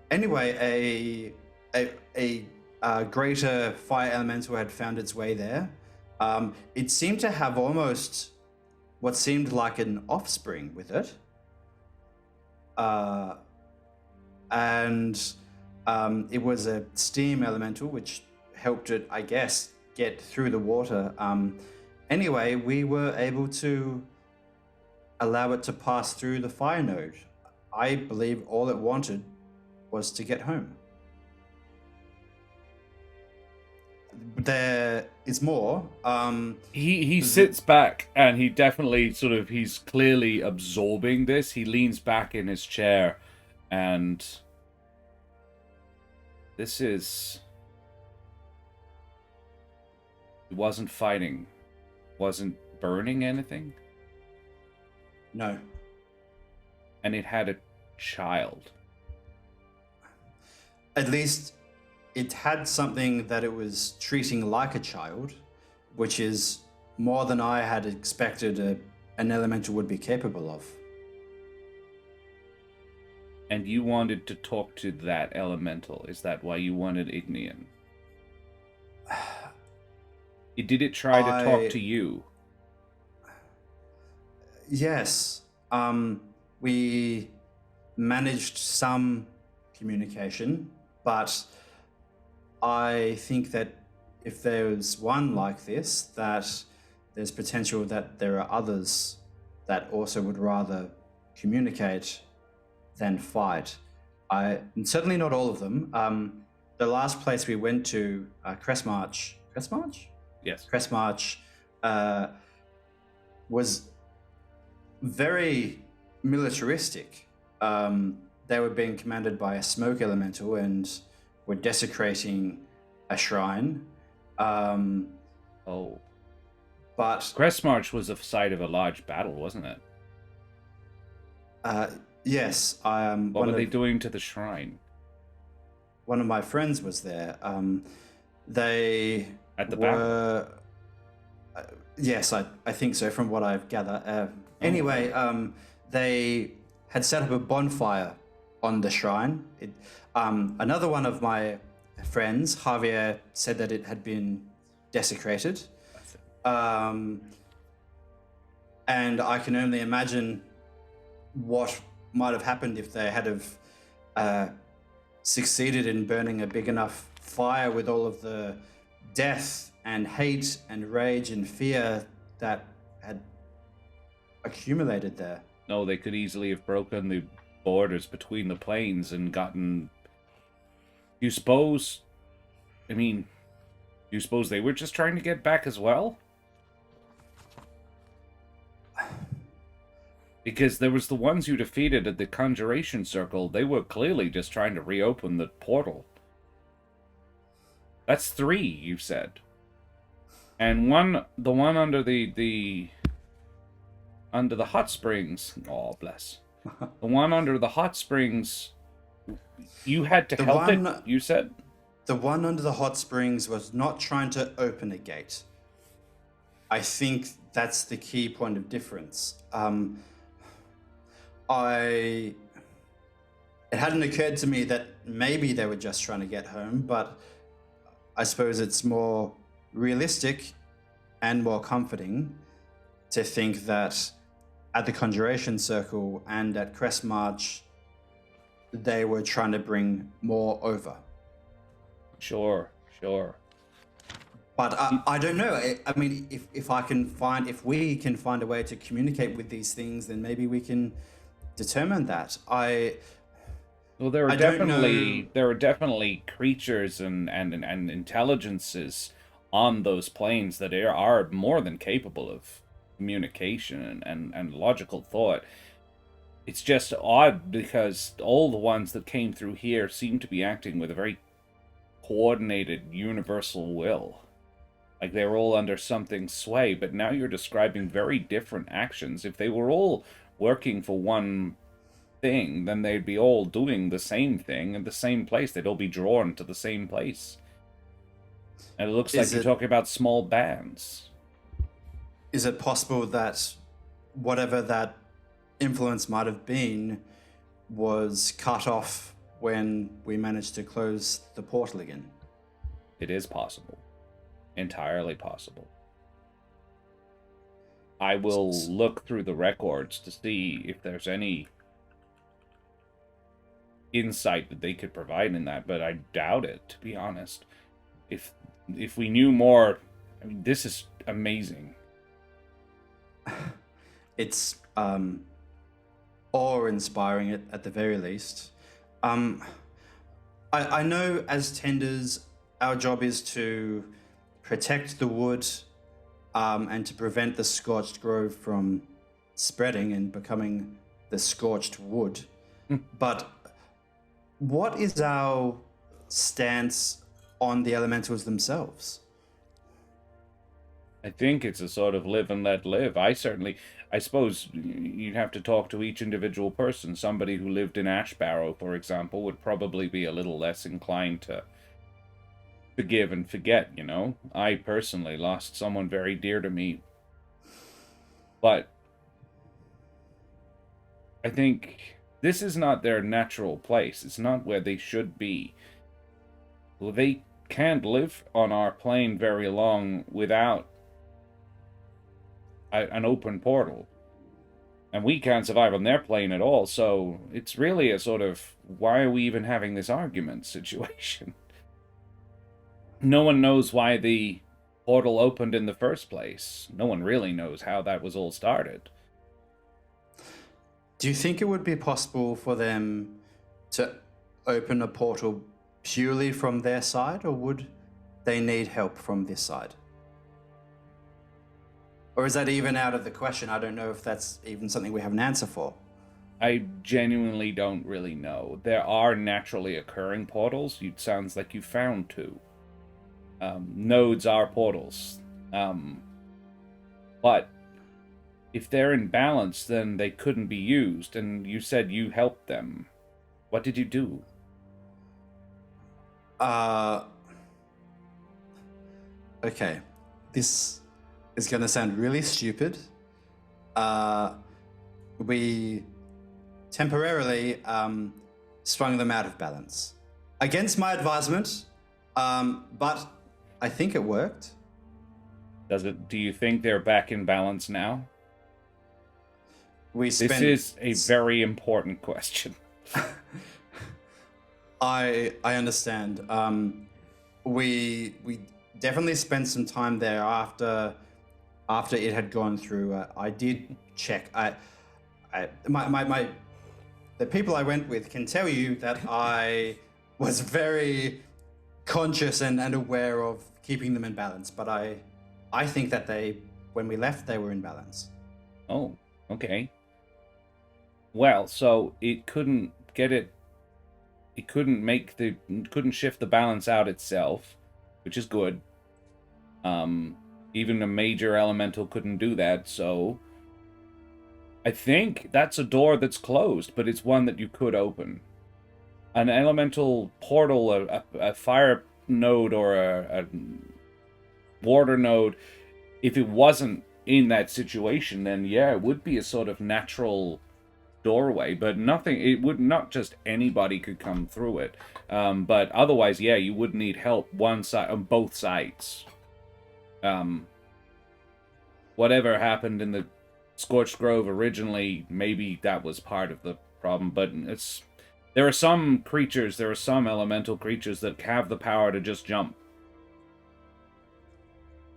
Anyway, a greater fire elemental had found its way there. It seemed to have almost what seemed like an offspring with it. It was a steam elemental which helped it, I guess, get through the water. Anyway, we were able to allow it to pass through the fire node. I believe all it wanted was to get home. There is more. He sits back and he definitely he's clearly absorbing this. He leans back in his chair and it wasn't fighting, wasn't burning anything. No. And it had a child. At least it had something that it was treating like a child, which is more than I had expected an elemental would be capable of. And you wanted to talk to that elemental. Is that why you wanted Ignian? Did it try to talk to you? Yes. We managed some communication, but I think that if there's one like this, that there's potential that there are others that also would rather communicate than fight. Certainly not all of them. The last place we went to, Crestmarch, Yes. Crestmarch, was very militaristic. They were being commanded by a smoke elemental and were desecrating a shrine. Oh. But Crestmarch was the site of a large battle, wasn't it? yes, What were they doing to the shrine? one of my friends was there. They At the were. Yes, I think so. From what I've gathered. Anyway, they had set up a bonfire on the shrine. Another one of my friends, Javier, said that it had been desecrated. And I can only imagine what might have happened if they had have succeeded in burning a big enough fire with all of the death and hate and rage and fear that had accumulated there. No, they could easily have broken the borders between the planes and gotten... You suppose they were just trying to get back as well? Because there was the ones you defeated at the Conjuration Circle. They were clearly just trying to reopen the portal. That's 3, you said. And the one under the hot springs. Oh, bless. The one under the hot springs, you had to help it, you said? The one under the hot springs was not trying to open a gate. I think that's the key point of difference. It hadn't occurred to me that maybe they were just trying to get home, but I suppose it's more realistic and more comforting to think that at the Conjuration Circle and at Crestmarch, they were trying to bring more over. Sure. But I don't know. I mean, if we can find a way to communicate with these things, then maybe we can determine that. Well, there are definitely creatures and intelligences on those planes that are more than capable of communication and logical thought. It's just odd because all the ones that came through here seem to be acting with a very coordinated universal will. Like they were all under something's sway, but now you're describing very different actions. If they were all working for one thing, then they'd be all doing the same thing in the same place. They'd all be drawn to the same place. And it looks like you're talking about small bands. Is it possible that whatever that influence might have been was cut off when we managed to close the portal again? It is possible. Entirely possible. I will look through the records to see if there's any insight that they could provide in that, but I doubt it, to be honest. If we knew more, I mean, this is amazing. It's awe-inspiring at the very least. I know as tenders, our job is to protect the wood and to prevent the scorched grove from spreading and becoming the scorched wood. But what is our stance on the elementals themselves? I think it's a sort of live and let live. I suppose you'd have to talk to each individual person. Somebody who lived in Ashbarrow, for example, would probably be a little less inclined to forgive and forget, you know? I personally lost someone very dear to me. But I think this is not their natural place. It's not where they should be. Well, they can't live on our plane very long without an open portal. And we can't survive on their plane at all, so it's really a sort of, why are we even having this argument situation? No one knows why the portal opened in the first place. No one really knows how that was all started. Do you think it would be possible for them to open a portal purely from their side, or would they need help from this side? Or is that even out of the question? I don't know if that's even something we have an answer for. I genuinely don't really know. There are naturally occurring portals. It sounds like you found two. Nodes are portals. But if they're in balance, then they couldn't be used. And you said you helped them. What did you do? Okay. This is going to sound really stupid. We temporarily swung them out of balance. Against my advisement, but I think it worked. Do you think they're back in balance now? This is a very important question. I understand. We definitely spent some time there after it had gone through. I did check. The people I went with can tell you that I was very conscious and aware of keeping them in balance. But I think that when we left, they were in balance. Oh, okay. Well, so it couldn't couldn't shift the balance out itself, which is good. Even a major elemental couldn't do that, so I think that's a door that's closed, but it's one that you could open. An elemental portal, a fire node or a water node, if it wasn't in that situation, then yeah, it would be a sort of natural doorway, but not just anybody could come through it. But otherwise, yeah, you would need help on both sides. Whatever happened in the Scorched Grove originally, maybe that was part of the problem, but there are some elemental creatures that have the power to just jump.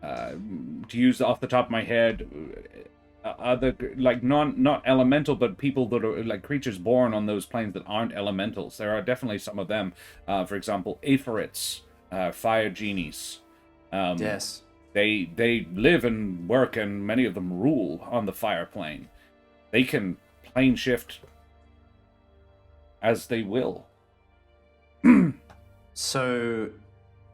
To use off the top of my head, other like not elemental, but people that are like creatures born on those planes that aren't elementals. There are definitely some of them. For example, Aphorites, fire genies. Yes. They live and work, and many of them rule on the fire plane. They can plane shift as they will. So,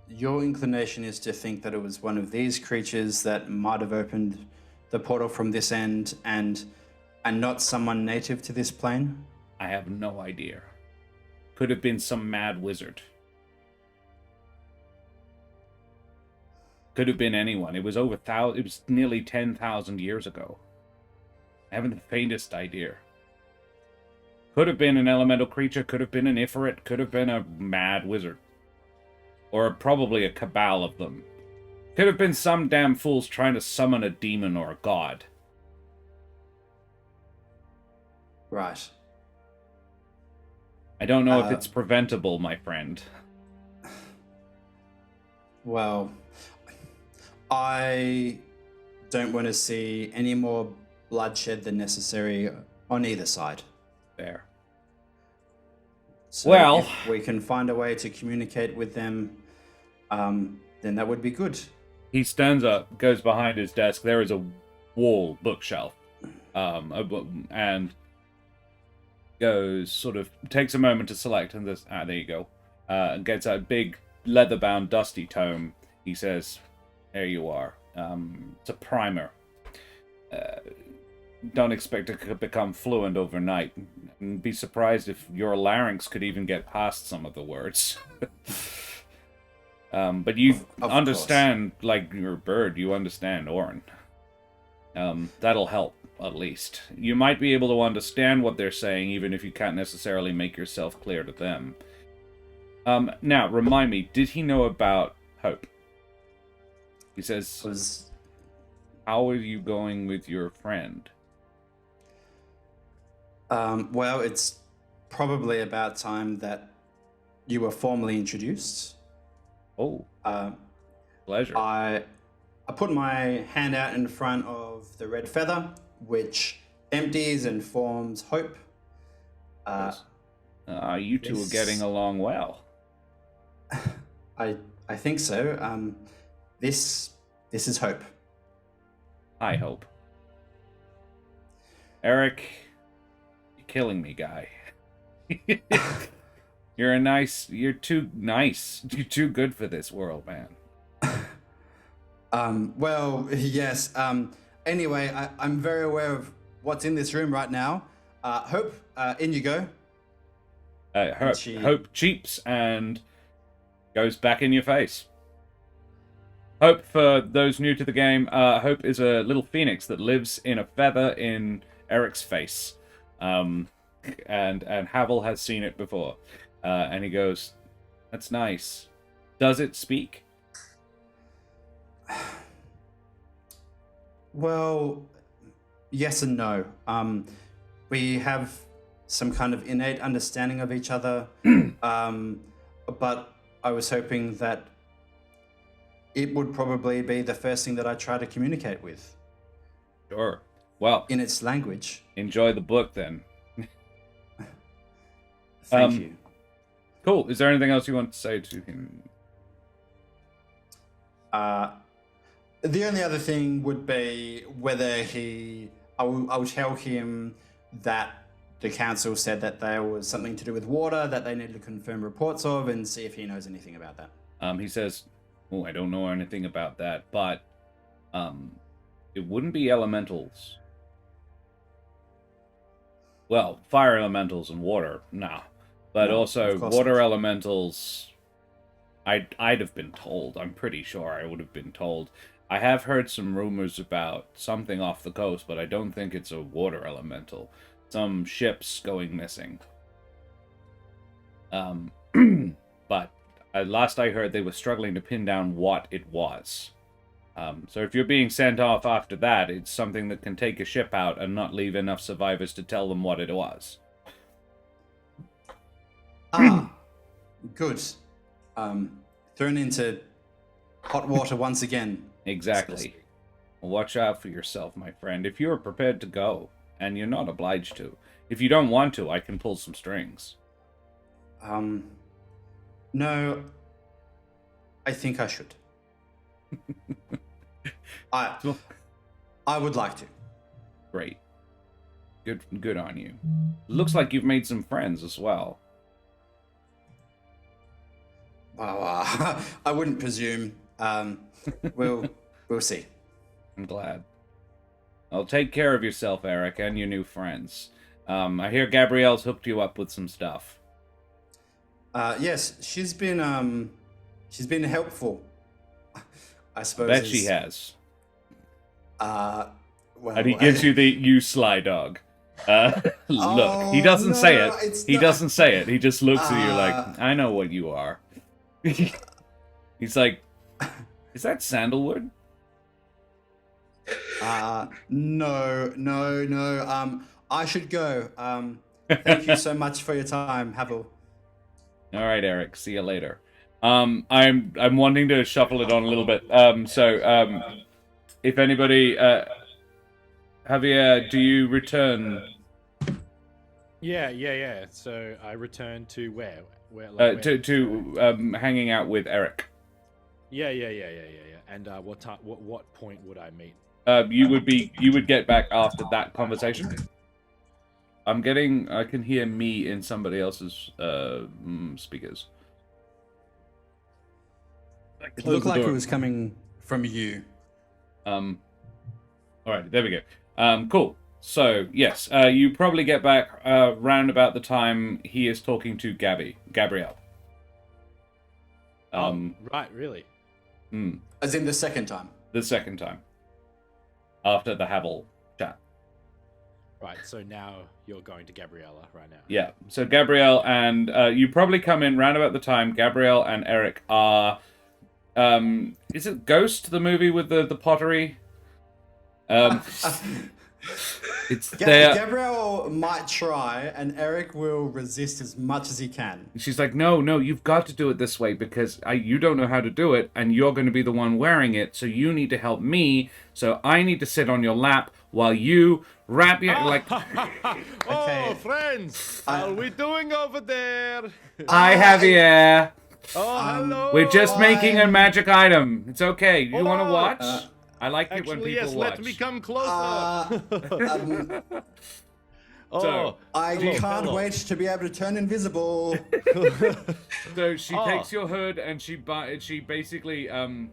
your inclination is to think that it was one of these creatures that might have opened the portal from this end, and not someone native to this plane? I have no idea. Could have been some mad wizard. Could have been anyone. It was it was nearly 10,000 years ago. I haven't the faintest idea. Could have been an elemental creature, could have been an Ifrit, could have been a mad wizard. Or probably a cabal of them. Could have been some damn fools trying to summon a demon or a god. Right. I don't know if it's preventable, my friend. Well, I don't want to see any more bloodshed than necessary on either side. There. So well, if we can find a way to communicate with them, then that would be good. He stands up, goes behind his desk. There is a wall bookshelf, and goes takes a moment to select, and this there you go, and gets a big leather-bound dusty tome. He says, "There you are. It's a primer. Don't expect it to become fluent overnight. And be surprised if your larynx could even get past some of the words." But you understand, like you're a bird, you understand Orin. That'll help, at least. You might be able to understand what they're saying, even if you can't necessarily make yourself clear to them. Now, remind me, did he know about Hope? He says, how are you going with your friend? Well, it's probably about time that you were formally introduced. Oh, pleasure. I put my hand out in front of the red feather, which empties and forms Hope. Yes. You two are getting Yes. along well. I think so. This is hope. I hope. Eric, you're killing me, guy. You're too nice. You're too good for this world, man. Well, yes. Anyway, I'm very aware of what's in this room right now. Hope, in you go. Hope cheeps and goes back in your face. Hope, for those new to the game, Hope is a little phoenix that lives in a feather in Eric's face. And Havel has seen it before. And he goes, "That's nice. Does it speak?" Well, yes and no. We have some kind of innate understanding of each other, but I was hoping that it would probably be the first thing that I try to communicate with. Sure. Well, in its language. Enjoy the book then. Thank you. Cool. Is there anything else you want to say to him? The only other thing would be whether I will tell him that the council said that there was something to do with water that they needed to confirm reports of, and see if he knows anything about that. He says, "Oh, I don't know anything about that, but it wouldn't be elementals. Well, fire elementals and water, nah. But No, also of course water not. elementals, I'd have been told. I'm pretty sure I would have been told. I have heard some rumors about something off the coast, but I don't think it's a water elemental. Some ships going missing. But last I heard, they were struggling to pin down what it was. So if you're being sent off after that, it's something that can take a ship out and not leave enough survivors to tell them what it was." Good. Thrown into hot water once again. Exactly. Watch out for yourself, my friend. If you're prepared to go, and you're not obliged to. If you don't want to, I can pull some strings. No, I think I should. I would like to. Great. Good on you. Looks like you've made some friends as well. I wouldn't presume. We'll see. I'm glad. Well, take care of yourself, Eric, and your new friends. I hear Gabrielle's hooked you up with some stuff. Yes, she's been helpful. I suppose. Bet she has. Well, And he gives you the "you sly dog." Look, he doesn't say it. He doesn't say it. He just looks at you like, "I know what you are." He's like, "Is that sandalwood?" No. I should go. Thank you so much for your time, Havel. All right, Eric. See you later. I'm wanting to shuffle it on a little bit. If anybody, Javier, do you return? Yeah. So I return to where? To hanging out with Eric. Yeah. And what point would I meet? You would get back after that conversation. I can hear me in somebody else's speakers. It Close looked the like door. it was coming from you. All right, there we go. Cool. So yes, you probably get back round about the time he is talking to Gabrielle. Right, really? As in the second time. The second time. After the Havel chat. Right, so now you're going to Gabriella right now. Yeah, so Gabrielle and you probably come in round about the time Gabrielle and Eric are... is it Ghost, the movie with the pottery? It's there. Gabrielle might try, and Eric will resist as much as he can. She's like, no, you've got to do it this way because you don't know how to do it, and you're going to be the one wearing it, so you need to help me, so I need to sit on your lap while you wrap your like. Oh, friends, how are we doing over there? Hi, Javier. Oh, hello. We're just making a magic item. It's okay. You want to Oh, watch? I like it when Actually, people yes, watch. let me come closer. So, I hello, can't hello. wait to be able to turn invisible. So she Oh. takes your hood and she basically it's gonna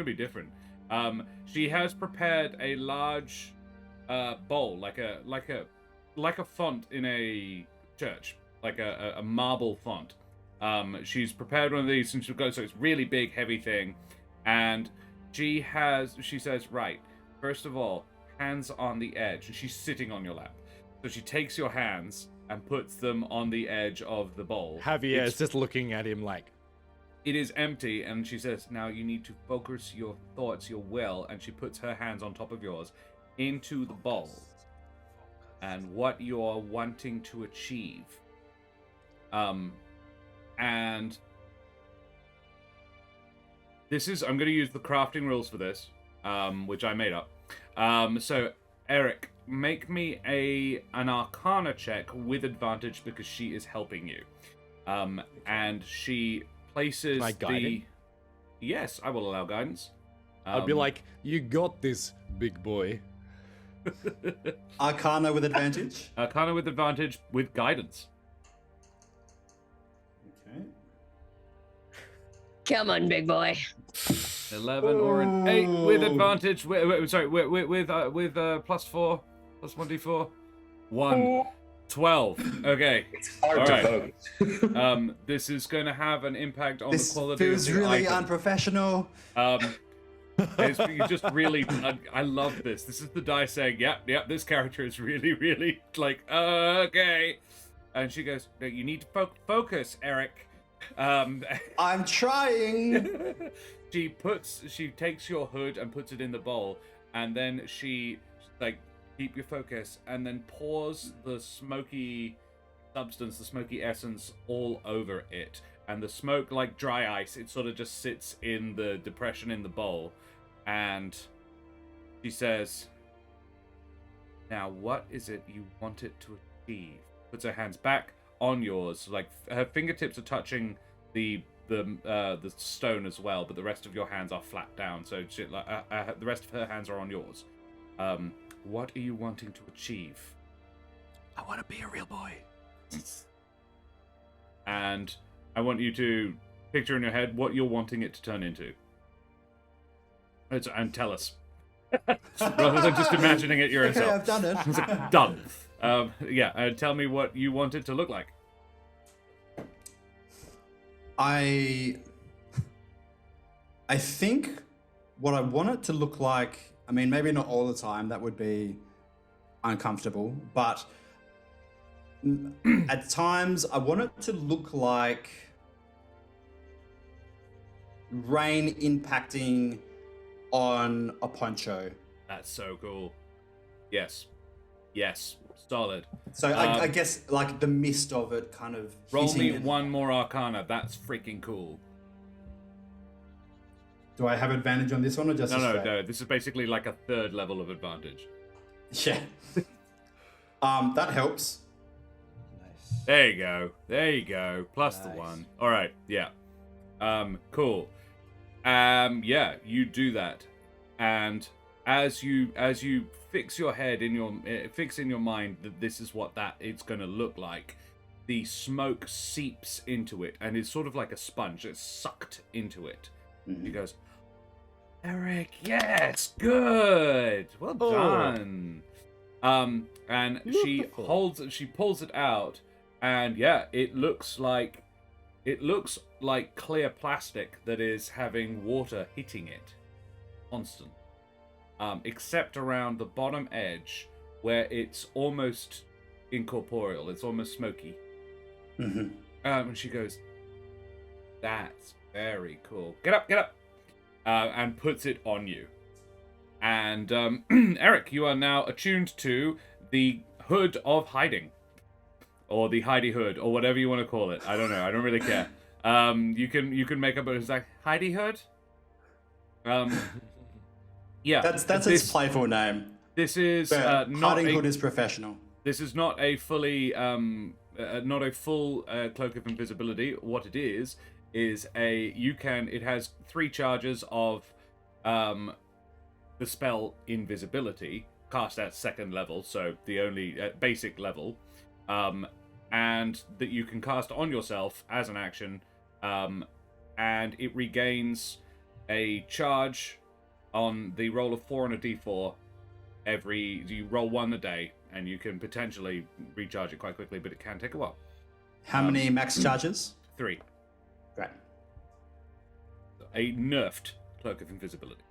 be different. She has prepared a large bowl, like a font in a church, like a marble font. She's prepared one of these and she'll go, so it's really big, heavy thing, and she says, right, first of all, hands on the edge, and she's sitting on your lap. So she takes your hands and puts them on the edge of the bowl. Javier is just looking at him like, It is empty, and she says, now you need to focus your thoughts, your will, and she puts her hands on top of yours into the bowl. And what you're wanting to achieve. And this is, I'm going to use the crafting rules for this, which I made up. So, Eric, make me an Arcana check with advantage because she is helping you. And she places Can I guide him? Yes, I will allow guidance. I'd be like, you got this, big boy. Arcana with advantage. Arcana with advantage with guidance. Okay. Come on, big boy. 11 or an 8 with advantage. With +4, plus 1d4. 1. 12. Okay. It's hard All to right. focus. This is going to have an impact on This the quality feels of the really item. unprofessional. You just really, I love this. This is the die saying, yep, this character is really, really like, okay. And she goes, no, you need to focus, Eric. I'm trying. She takes your hood and puts it in the bowl, and then she, like, keep your focus, and then pours the smoky substance, the smoky essence all over it. And the smoke, like dry ice, it sort of just sits in the depression in the bowl. And she says, now what is it you want it to achieve? Puts her hands back on yours, like her fingertips are touching the stone as well, but the rest of your hands are flat down, so she, the rest of her hands are on yours. What are you wanting to achieve? I want to be a real boy. And I want you to picture in your head what you're wanting it to turn into. And tell us. Rather than just imagining it Okay, yourself. I've done it. Done. Tell me what you want it to look like. I think what I want it to look like, I mean, maybe not all the time, that would be uncomfortable, but at times I want it to look like rain impacting on a poncho. That's so cool. Yes. Solid. So I guess like the mist of it kind of Roll hitting me it. one more Arcana. That's freaking cool. Do I have advantage on this one or just a straight? No. This is basically like a third level of advantage. Yeah. That helps. There you go. Plus the Nice. 1. All right. Yeah. Cool. Yeah, you do that, and as you fix your head in your mind that this is what it's going to look like, the smoke seeps into it and is sort of like a sponge. It's sucked into it. He goes, Eric, yes, good, well done. And she pulls it out, and yeah, it looks like clear plastic that is having water hitting it constant. Except around the bottom edge where it's almost incorporeal, it's almost smoky. And she goes, that's very cool. Get up. And puts it on you. And Eric, you are now attuned to the Hood of Hiding. Or the Heidi Hood, or whatever you want to call it. I don't know. I don't really care. You can make up it's like Heidi Hood. Yeah. That's its playful name. This is But not hiding a, hood is professional. this is not a fully not a full cloak of invisibility. What it is it has 3 charges of the spell invisibility cast at 2nd level, so the only basic level, and that you can cast on yourself as an action, and it regains a charge on the roll of 4 on a d4 you roll 1 a day, and you can potentially recharge it quite quickly, but it can take a while. How many max charges? 3. Great. A nerfed cloak of invisibility,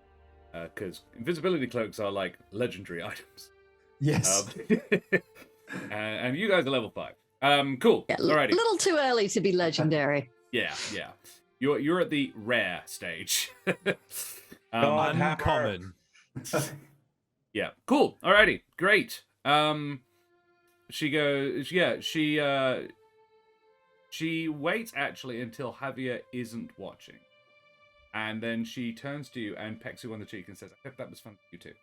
because invisibility cloaks are like legendary items. Yes. And you guys are level 5. Cool. Yeah, Alrighty. a little too early to be legendary. Yeah. You're at the rare stage. God, hammer. Uncommon. Yeah. Cool. Alrighty. Great. She goes. Yeah. She waits actually until Javier isn't watching, and then she turns to you and pecks you on the cheek and says, "I hope that was fun for you too."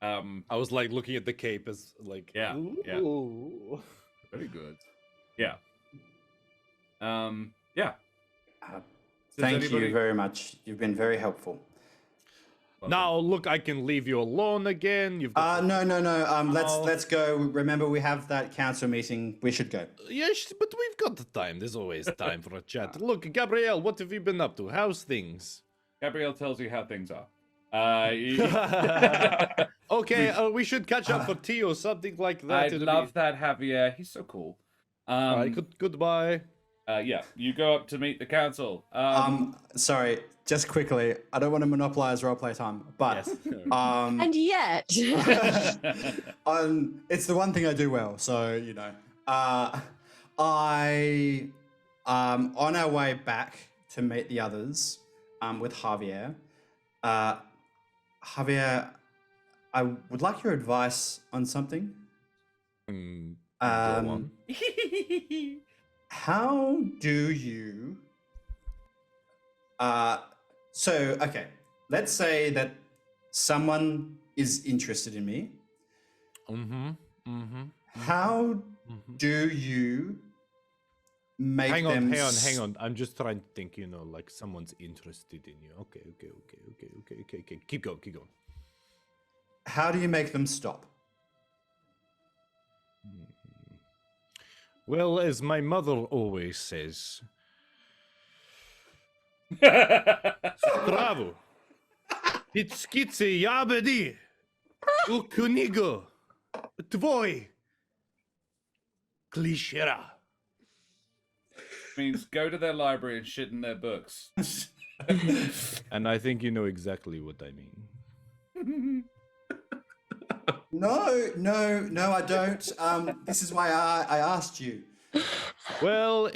I was like looking at the cape as like, Yeah, yeah. ooh. Very good. Yeah. Yeah. Thank anybody- you very much. You've been very helpful. Now look, I can leave you alone again. You've got No. Oh. Let's go. Remember, we have that council meeting. We should go. Yes, but we've got the time. There's always time for a chat. Look, Gabrielle, what have you been up to? How's things? Gabrielle tells you how things are. Okay, we should catch up for tea or something like that. I love that Javier. He's so cool. All right, goodbye. Yeah, you go up to meet the council. Sorry, just quickly. I don't want to monopolize roleplay time, but And yet, it's the one thing I do well. So you know, I on our way back to meet the others with Javier. Javier, I would like your advice on something. Go on. How do you okay, let's say that someone is interested in me. How do you make Hang them hang on. I'm just trying to think, like someone's interested in you. Okay. Keep going. How do you make them stop? Well, as my mother always says, Bravo. Pitskice yabedi. Ukunigo. Tvoj. Klishera. Means go to their library and shit in their books. And I think you know exactly what I mean. No, I don't. This is why I asked you. Well,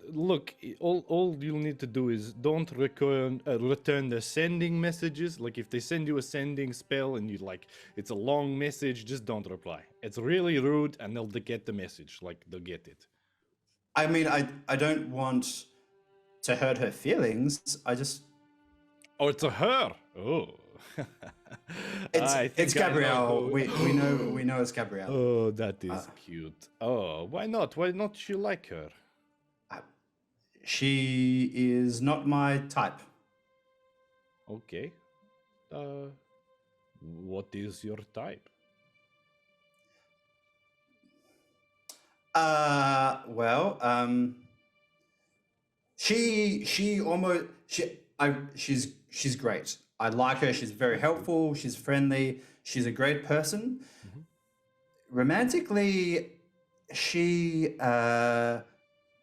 look, all you'll need to do is don't return the sending messages. Like if they send you a sending spell and you it's a long message, just don't reply. It's really rude, and they'll get the message. Like they'll get it. I mean, I don't want to hurt her feelings. I just. Oh, it's a her. Oh. It's Gabrielle. We know it's Gabrielle. Oh, that is cute. Oh, why not? Why not you like her? She is not my type. Okay. What is your type? She's great. I like her. She's very helpful. She's friendly. She's a great person. Mm-hmm. Romantically, she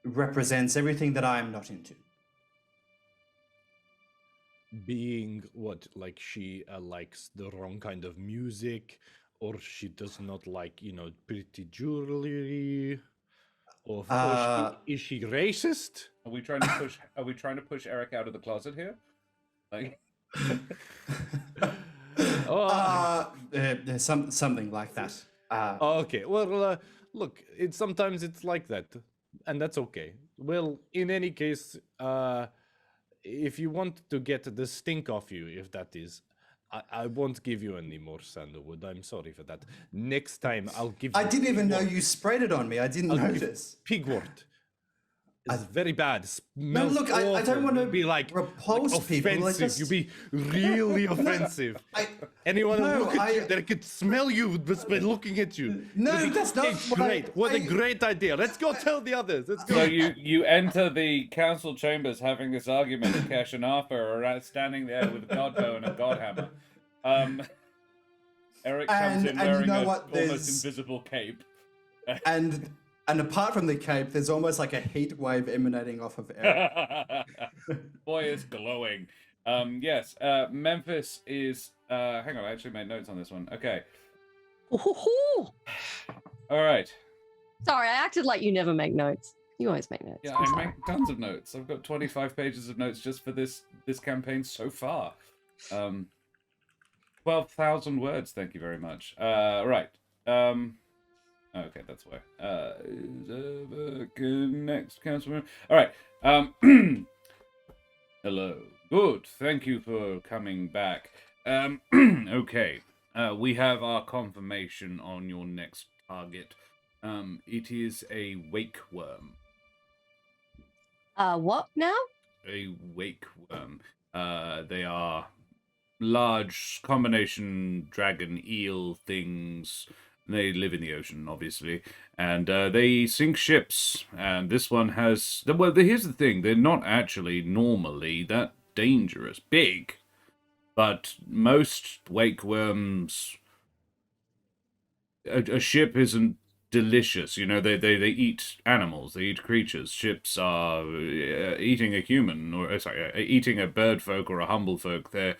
represents everything that I'm not into. Being what? Like she likes the wrong kind of music, or she does not like, pretty jewelry, or is she racist? Are we trying to push Eric out of the closet here? Like. Something like that. Okay. Well, look, sometimes it's like that, and that's okay. Well, in any case, if you want to get the stink off you, if that is, I won't give you any more sandalwood. I'm sorry for that. Next time, I'll give you I didn't even know pigwort. you sprayed it on me. I didn't I'll give notice. Pigwort. It's very bad. No, Smells look, I awful. don't want to You'd be like repulse people. I offensive. just... You'd be really offensive. Anyone no, look at I- you, they could smell you just by looking at you. No, You'd be, that's not "It's what I- great. What a I- great idea. Let's go tell the others. Let's go. So you enter the council chambers having this argument, and Kesh and Arthur are standing there with a godbow and a godhammer. Eric comes in And wearing you know an what? almost There's- invisible cape. And apart from the cape, there's almost like a heat wave emanating off of Eric. Boy is glowing. Yes, Memphis is. Hang on, I actually made notes on this one. Okay, Ooh. all right. Sorry, I acted like you never make notes. You always make notes. Yeah, I'm I sorry. make tons of notes. I've got 25 pages of notes just for this campaign so far. 12,000 words. Thank you very much. Right. Okay, that's why. Next councilman. All right. Hello. Good. Thank you for coming back. Okay. We have our confirmation on your next target. It is a wake worm. What now? A wake worm. They are large combination dragon eel things. They live in the ocean, obviously, and they sink ships. And this one has. Well, here's the thing: they're not actually normally that dangerous. Big, but most wake worms. A ship isn't delicious. You know, they eat animals. They eat creatures. Ships are eating a human, or eating a bird folk or a humble folk. They're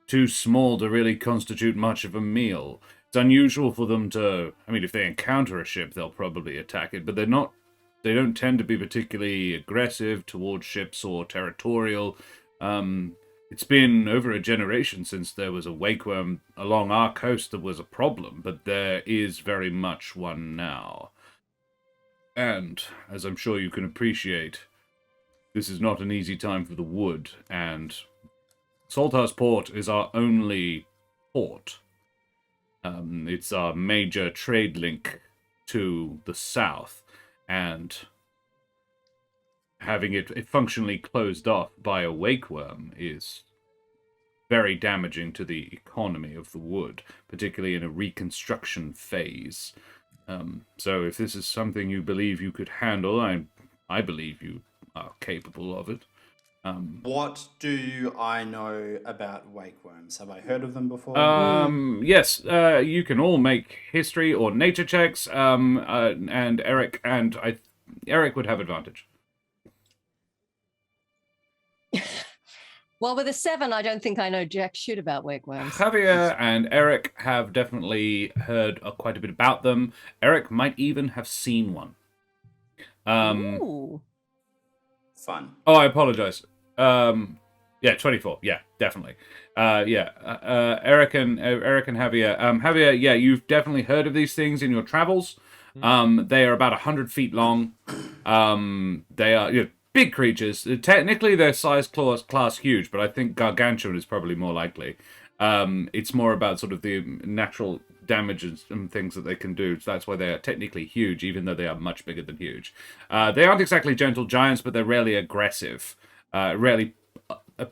too small to really constitute much of a meal. It's unusual for them to. I mean, if they encounter a ship, they'll probably attack it, but they're not. They don't tend to be particularly aggressive towards ships or territorial. It's been over a generation since there was a wakeworm along our coast that was a problem, but there is very much one now. And, as I'm sure you can appreciate, this is not an easy time for the wood, and Salthouse Port is our only port. It's our major trade link to the south, and having it functionally closed off by a wakeworm is very damaging to the economy of the wood, particularly in a reconstruction phase. So if this is something you believe you could handle, I believe you are capable of it. What do I know about wakeworms? Have I heard of them before? Yes, you can all make history or nature checks, and Eric would have advantage. Well, with a 7, I don't think I know jack shit about wakeworms. Javier and Eric have definitely heard quite a bit about them. Eric might even have seen one. Ooh. Fun. Oh, I apologize. Yeah, 24. Yeah, definitely. Eric and Javier. Javier, yeah, you've definitely heard of these things in your travels. They are about 100 feet long. They are big creatures. Technically, they're size class huge, but I think gargantuan is probably more likely. It's more about sort of the natural damages and things that they can do. So that's why they are technically huge, even though they are much bigger than huge. They aren't exactly gentle giants, but they're rarely aggressive. Rarely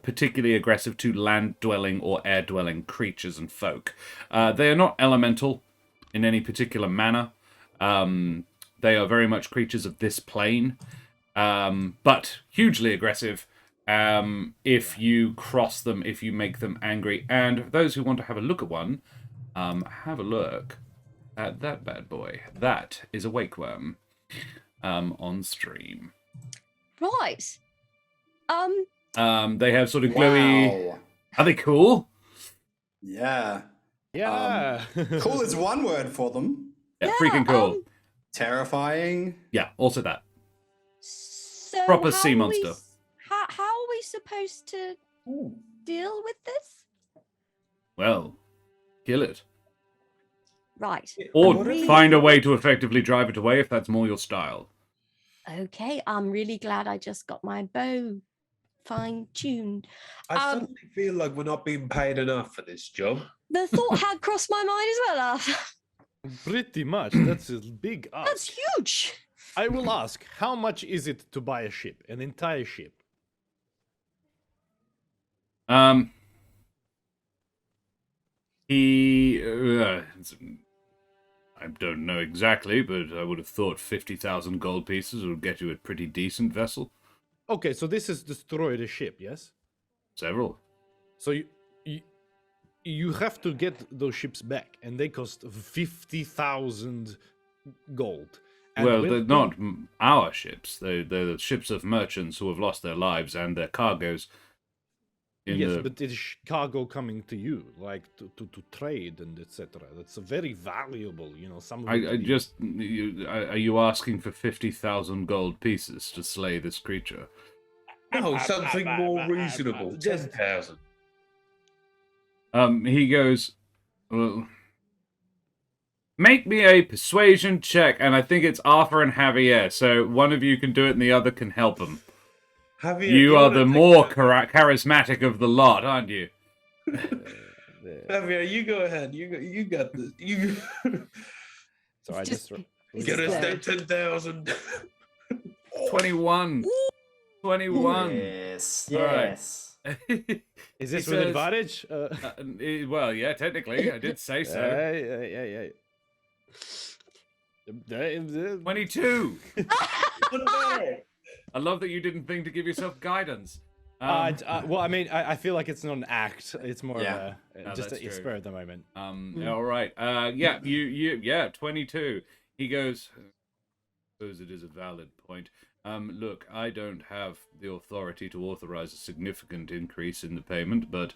particularly aggressive to land-dwelling or air-dwelling creatures and folk. They are not elemental in any particular manner. They are very much creatures of this plane, but hugely aggressive if you cross them, if you make them angry. And those who want to have a look at one, have a look at that bad boy. That is a wakeworm on stream. Right. They have sort of glowy... Wow. Are they cool? Yeah. Yeah. Cool is one word for them. Yeah, freaking cool. Terrifying. Yeah, also that. So Proper how sea are we monster. How are we supposed to deal with this? Well, kill it. Right. Or Really? find a way to effectively drive it away if that's more your style. Okay, I'm really glad I just got my bow fine-tuned. I suddenly feel like we're not being paid enough for this job. The thought had crossed my mind as well, Arthur. Pretty much. That's a big ask. That's huge. I will ask, how much is it to buy a ship, an entire ship? I don't know exactly, but I would have thought 50,000 gold pieces would get you a pretty decent vessel. Okay, so this is destroy the ship, yes? Several. So you have to get those ships back, and they cost 50,000 gold. And Well, they're not our ships. They're the ships of merchants who have lost their lives and their cargoes. Yes, but it is cargo coming to you, like to trade and etc. That's very valuable, you know. Some of it are you asking for 50,000 gold pieces to slay this creature? No, something more reasonable. 10,000. He goes, well, make me a persuasion check, and I think it's Arthur and Javier, so one of you can do it and the other can help him. Javier, You are the more charismatic of the lot, aren't you? Javier, you go ahead. You got this. You So I just get us that 10,000. 21. 21. Yes. All right. Yes. is this He with says- advantage? Well, yeah, technically, I did say so. Yeah. 22. I love that you didn't think to give yourself guidance. Well, I mean, I feel like it's not an act. It's more Yeah. of No, just that's a true. spur at the moment. All right. Yeah, yeah, 22. He goes, I suppose it is a valid point. Look, I don't have the authority to authorize a significant increase in the payment, but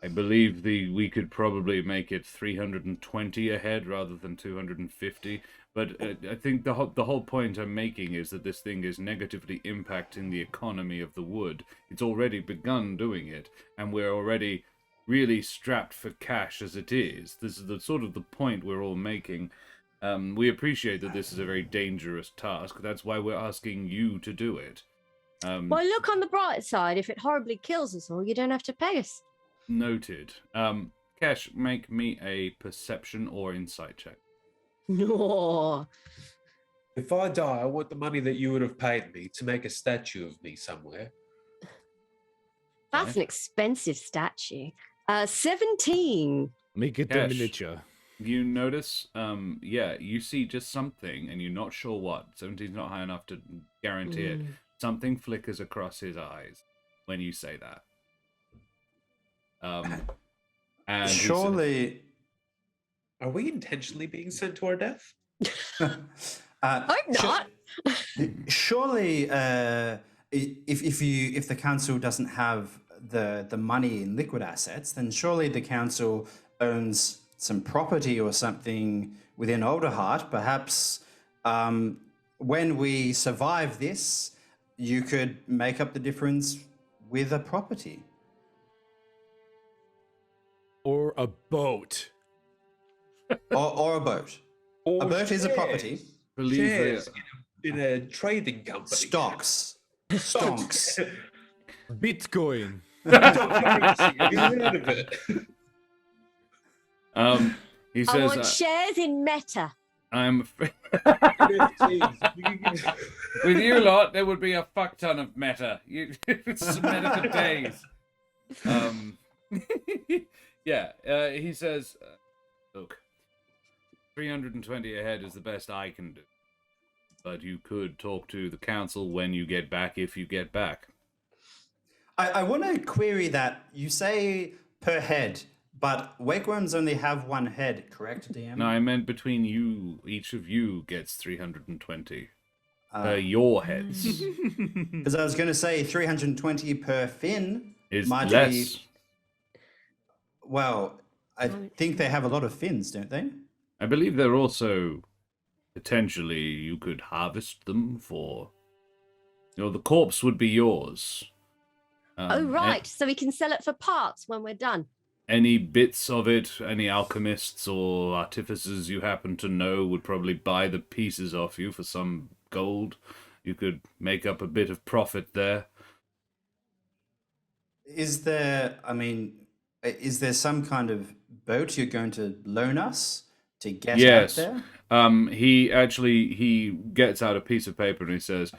I believe we could probably make it 320 a head rather than 250. But I think the whole point I'm making is that this thing is negatively impacting the economy of the wood. It's already begun doing it, and we're already really strapped for cash as it is. This is the sort of the point we're all making. We appreciate that this is a very dangerous task. That's why we're asking you to do it. Well, look on the bright side. If it horribly kills us all, you don't have to pay us. Noted. Kesh, make me a perception or insight check. No. If I die, I want the money that you would have paid me to make a statue of me somewhere. That's an expensive statue. 17. Make it a Cash. miniature. You notice, yeah, you see just something, and you're not sure what. 17's not high enough to guarantee it. Something flickers across his eyes when you say that. And he says, Surely. Are we intentionally being sent to our death? I'm not. Surely, if the council doesn't have the money in liquid assets, then surely the council owns some property or something within Alderheart. Perhaps when we survive this, you could make up the difference with a property. Or a boat. Or a boat. Or A boat is a shares. property. believe Shares in a trading company. Stocks. Stonks. Bitcoin. Have you heard of it? he I says, want shares in Meta. I'm afraid NFTs. with you lot, there would be a fuck ton of meta. It's meta for days. Yeah, he says, look, 320 a head is the best I can do. But you could talk to the council when you get back, if you get back. I want to query that. You say per head, but wakeworms only have one head, correct, DM? No, I meant between you, each of you gets 320. Your heads Because I was going to say 320 per fin is might less. be. Well, I think they have a lot of fins, don't they? I believe they're also potentially you could harvest them for. You know, the corpse would be yours. Oh, right. So we can sell it for parts when we're done. Any bits of it, any alchemists or artificers you happen to know would probably buy the pieces off you for some gold. you could make up a bit of profit there. Is there, I mean, is there some kind of boat you're going to loan us to get out Yes. there? He gets out a piece of paper and he says,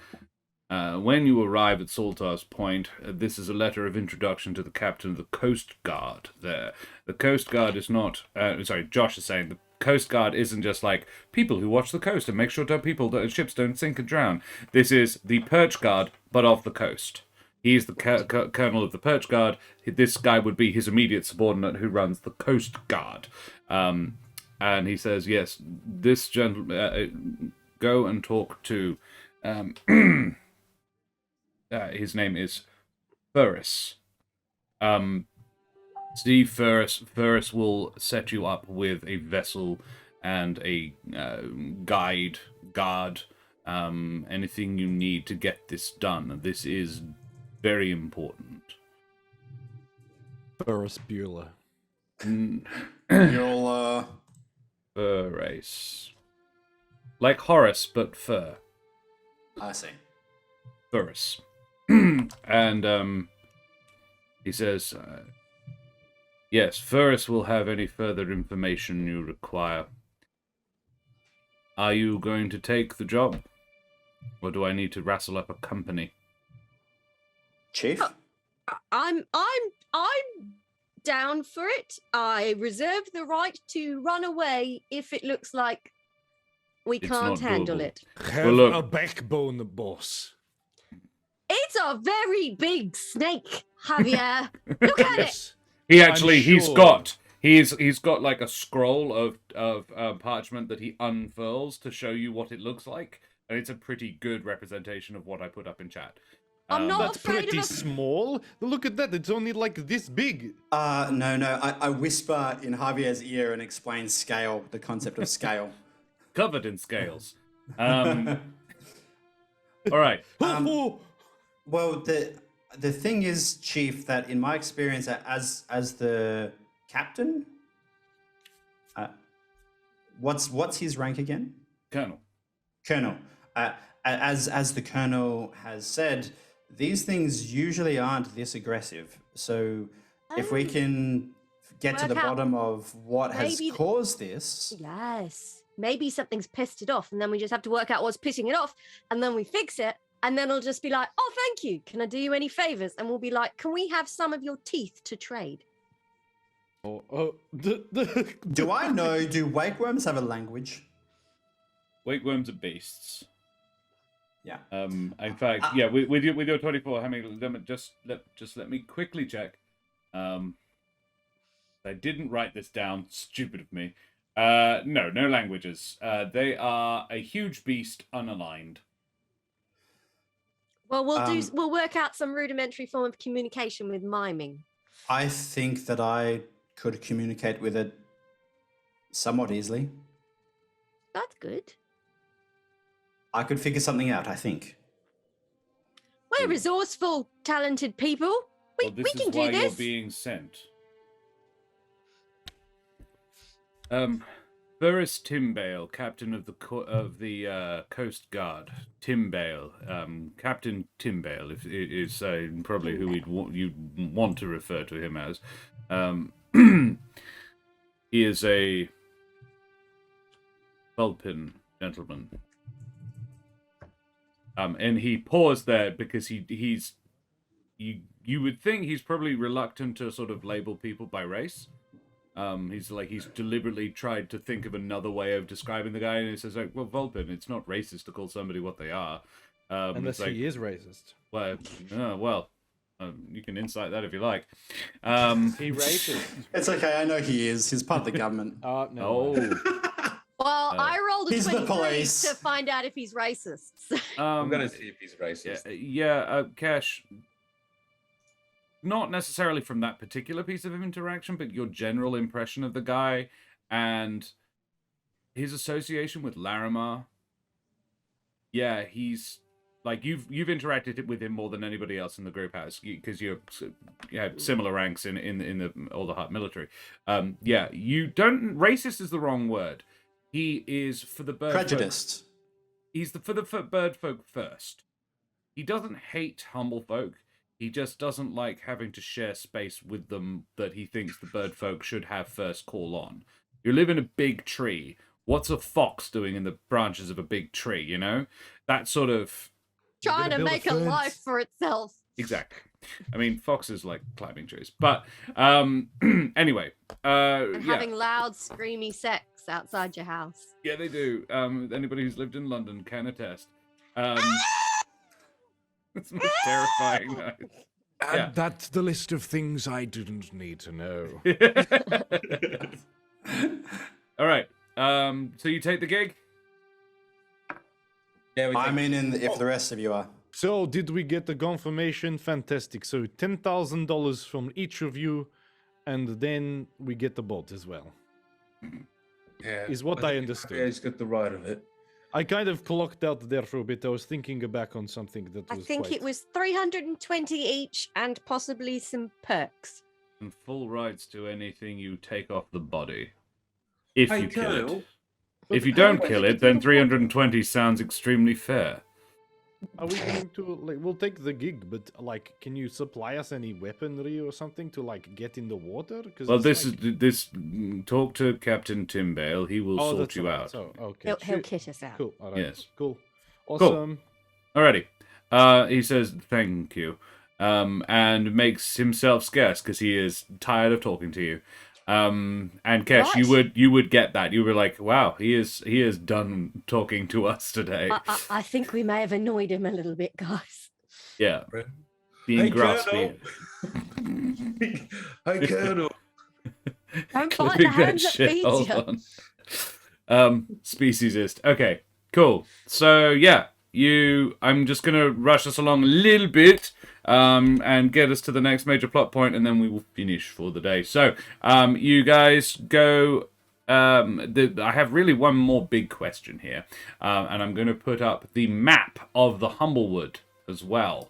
when you arrive at Saltar's Point, this is a letter of introduction to the captain of the Coast Guard there. The Coast Guard is not... Josh is saying the Coast Guard isn't just like people who watch the coast and make sure that ships don't sink and drown. This is the Perch Guard, but off the coast. He's the colonel of the Perch Guard. This guy would be his immediate subordinate who runs the Coast Guard. And he says, yes, this gentleman... go and talk to... his name is Ferris. Steve Ferris. Ferris will set you up with a vessel and a guard, anything you need to get this done. This is very important. Ferris Bueller. You'll, Fur race. Like Horace, but fur. I see. Ferris. And he says, yes, Ferris will have any further information you require. Are you going to take the job? Or do I need to wrestle up a company? Chief? I'm down for it. I reserve the right to run away if it looks like we It's can't not handle doable. it. Have look- a backbone, boss. It's a very big snake, Javier. Look at it. He actually, he's sure. got like a scroll of parchment that he unfurls to show you what it looks like, and it's a pretty good representation of what I put up in chat. I'm not That's afraid pretty of a... small. Look at that. It's only like this big. No. I whisper in Javier's ear and explain scale, the concept of scale. Covered in scales. All right. Well, the thing is, Chief, that in my experience as the captain, what's his rank again? Colonel. Colonel. As the colonel has said, these things usually aren't this aggressive. So if we can get to the Work out bottom of what has maybe caused this, Yes. Maybe something's pissed it off, and then we just have to work out what's pissing it off, and then we fix it, and then it'll just be like, oh, thank you. Can I do you any favors? And we'll be like, can we have some of your teeth to trade? do I know? Do wakeworms have a language? Wakeworms are beasts. Yeah. In fact, yeah, with your 24, just let me quickly check. I didn't write this down. Stupid of me. No languages. They are a huge beast, unaligned. Well, we'll work out some rudimentary form of communication with miming. I think that I could communicate with it somewhat easily. That's good. I could figure something out, I think. We're resourceful, talented people. Well, this We is can why do this. you're being sent. Burris Timbale, captain of the Coast Guard. Timbale, Captain Timbale is probably who you'd want to refer to him as. He is a Vulpin gentleman. And he paused there because you would think he's probably reluctant to sort of label people by race. He's deliberately tried to think of another way of describing the guy, and he says like, well, Vulpin, it's not racist to call somebody what they are. Unless it's like, he is racist. Well, you can insight that if you like. He racist. It's okay, I know he is. He's part of the government. No. Well, I rolled a He's the 23 police. to find out if he's racist. I'm gonna see if he's racist. Cash. Not necessarily from that particular piece of interaction, but your general impression of the guy and his association with Larimar. Yeah, he's like you've interacted with him more than anybody else in the group has because you have similar ranks in the Alderheart military. You don't. Racist is the wrong word. He is for the birth. Prejudiced. He's for the bird folk first. He doesn't hate humble folk. He just doesn't like having to share space with them that he thinks the bird folk should have first call on. You live in a big tree. What's a fox doing in the branches of a big tree, you know? That sort of... Trying to build a make a fence. life for itself. Exactly. I mean, foxes like climbing trees. But anyway. And Yeah. having loud, screamy sex outside your house. Yeah, they do. Anybody who's lived in London can attest. It's the most terrifying noise. And Yeah. that's the list of things I didn't need to know. All right. So you take the gig? Yeah, I'm in if the rest of you are. So, did we get the confirmation? Fantastic. So, $10,000 from each of you, and then we get the boat as well. Yeah, Is what I think understood. Javier's got the right of it. I kind of clocked out there for a bit. I was thinking back on something that I was think quite... it was 320 each and possibly some perks. And full rights to anything you take off the body. If Hey, you kill it. Colonel, If you how don't much kill did it, you then get 320 sounds extremely fair. Are we going to, like, we'll take the gig, but, like, can you supply us any weaponry or something to, like, get in the water? Cause Well, it's this like... talk to Captain Timbale. He will sort that's you right. out. So, okay. He'll Shoot. kit us out. Cool. All right. Yes. Cool. Awesome. Alrighty. He says thank you, and makes himself scarce because he is tired of talking to you. And Kesh, Right. you would get that. You were like, wow, he is done talking to us today. I think we may have annoyed him a little bit, guys. Yeah, Hey, being Colonel. graspy. Hey, Colonel. Don't bite the Clipping that hands that shit. feed Hold you. on. Speciesist. Okay, cool. So yeah, I'm just gonna rush us along a little bit, and get us to the next major plot point, and then we will finish for the day. So, you guys go. I have really one more big question here, and I'm going to put up the map of the Humblewood as well.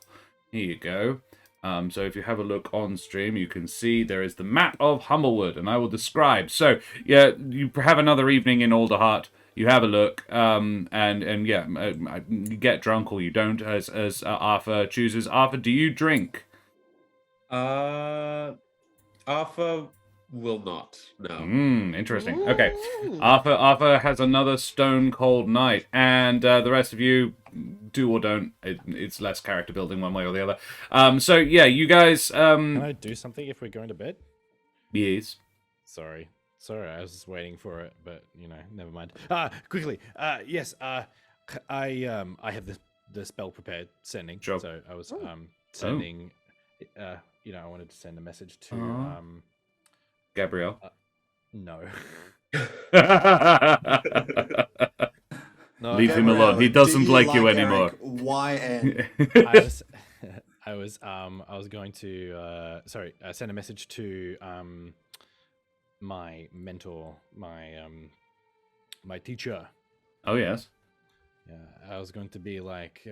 Here you go. So if you have a look on stream, you can see there is the map of Humblewood, and I will describe. So yeah, you have another evening in Alderheart. You have a look, and yeah, you get drunk or you don't, as Arthur chooses. Arthur, do you drink? Arthur will not. No. Interesting. Okay. Ooh. Arthur has another stone cold night, and the rest of you do or don't. It's less character building one way or the other. So yeah, you guys. Can I do something if we're going to bed? Yes. Sorry, I was just waiting for it, but you know, never mind. Quickly. Yes. I have the spell prepared. Sending. Sure. So I was sending. You know, I wanted to send a message to Gabrielle. No. Leave him alone. He doesn't like you anymore. YN. I was going to send a message to my mentor, my teacher. Oh yes. Yeah, I was going to be like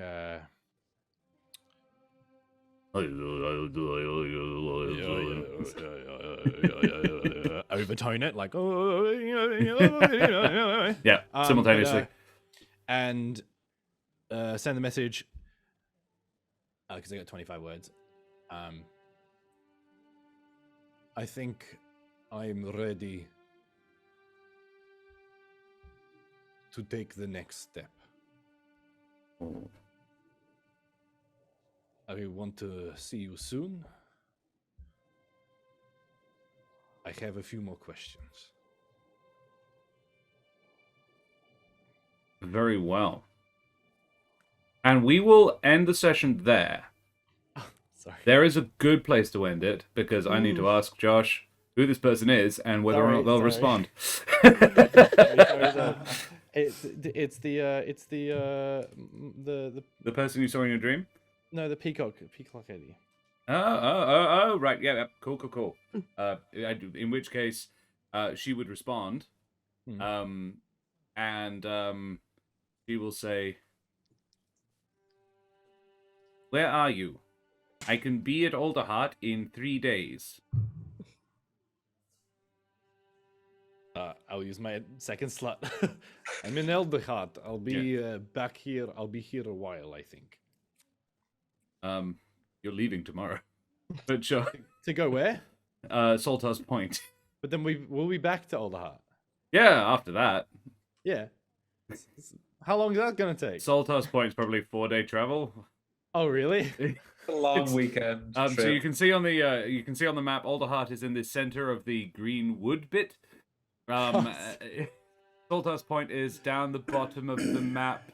overtone it like Yeah, simultaneously. And send the message because I got 25 words. I think I'm ready to take the next step. I want to see you soon. I have a few more questions. Very well. And we will end the session there. Sorry. There is a good place to end it because I need to ask Josh who this person is and whether or not they'll respond. It's the person you saw in your dream? No, the peacock lady. Oh, right. Yeah, cool. In which case, she would respond. And she will say, "Where are you? I can be at Alderheart in 3 days." I'll use my second slot. I'm in Alderheart. I'll be back here. I'll be here a while, I think. You're leaving tomorrow, but sure. To go where? Salthouse Point. But then we'll be back to Alderheart. Yeah, after that. Yeah. How long is that gonna take? Salthouse Point's probably 4-day travel. Oh, really? A long weekend. So trip. you can see on the map, Alderheart is in the center of the green wood bit. Salthouse Point is down the bottom of the map,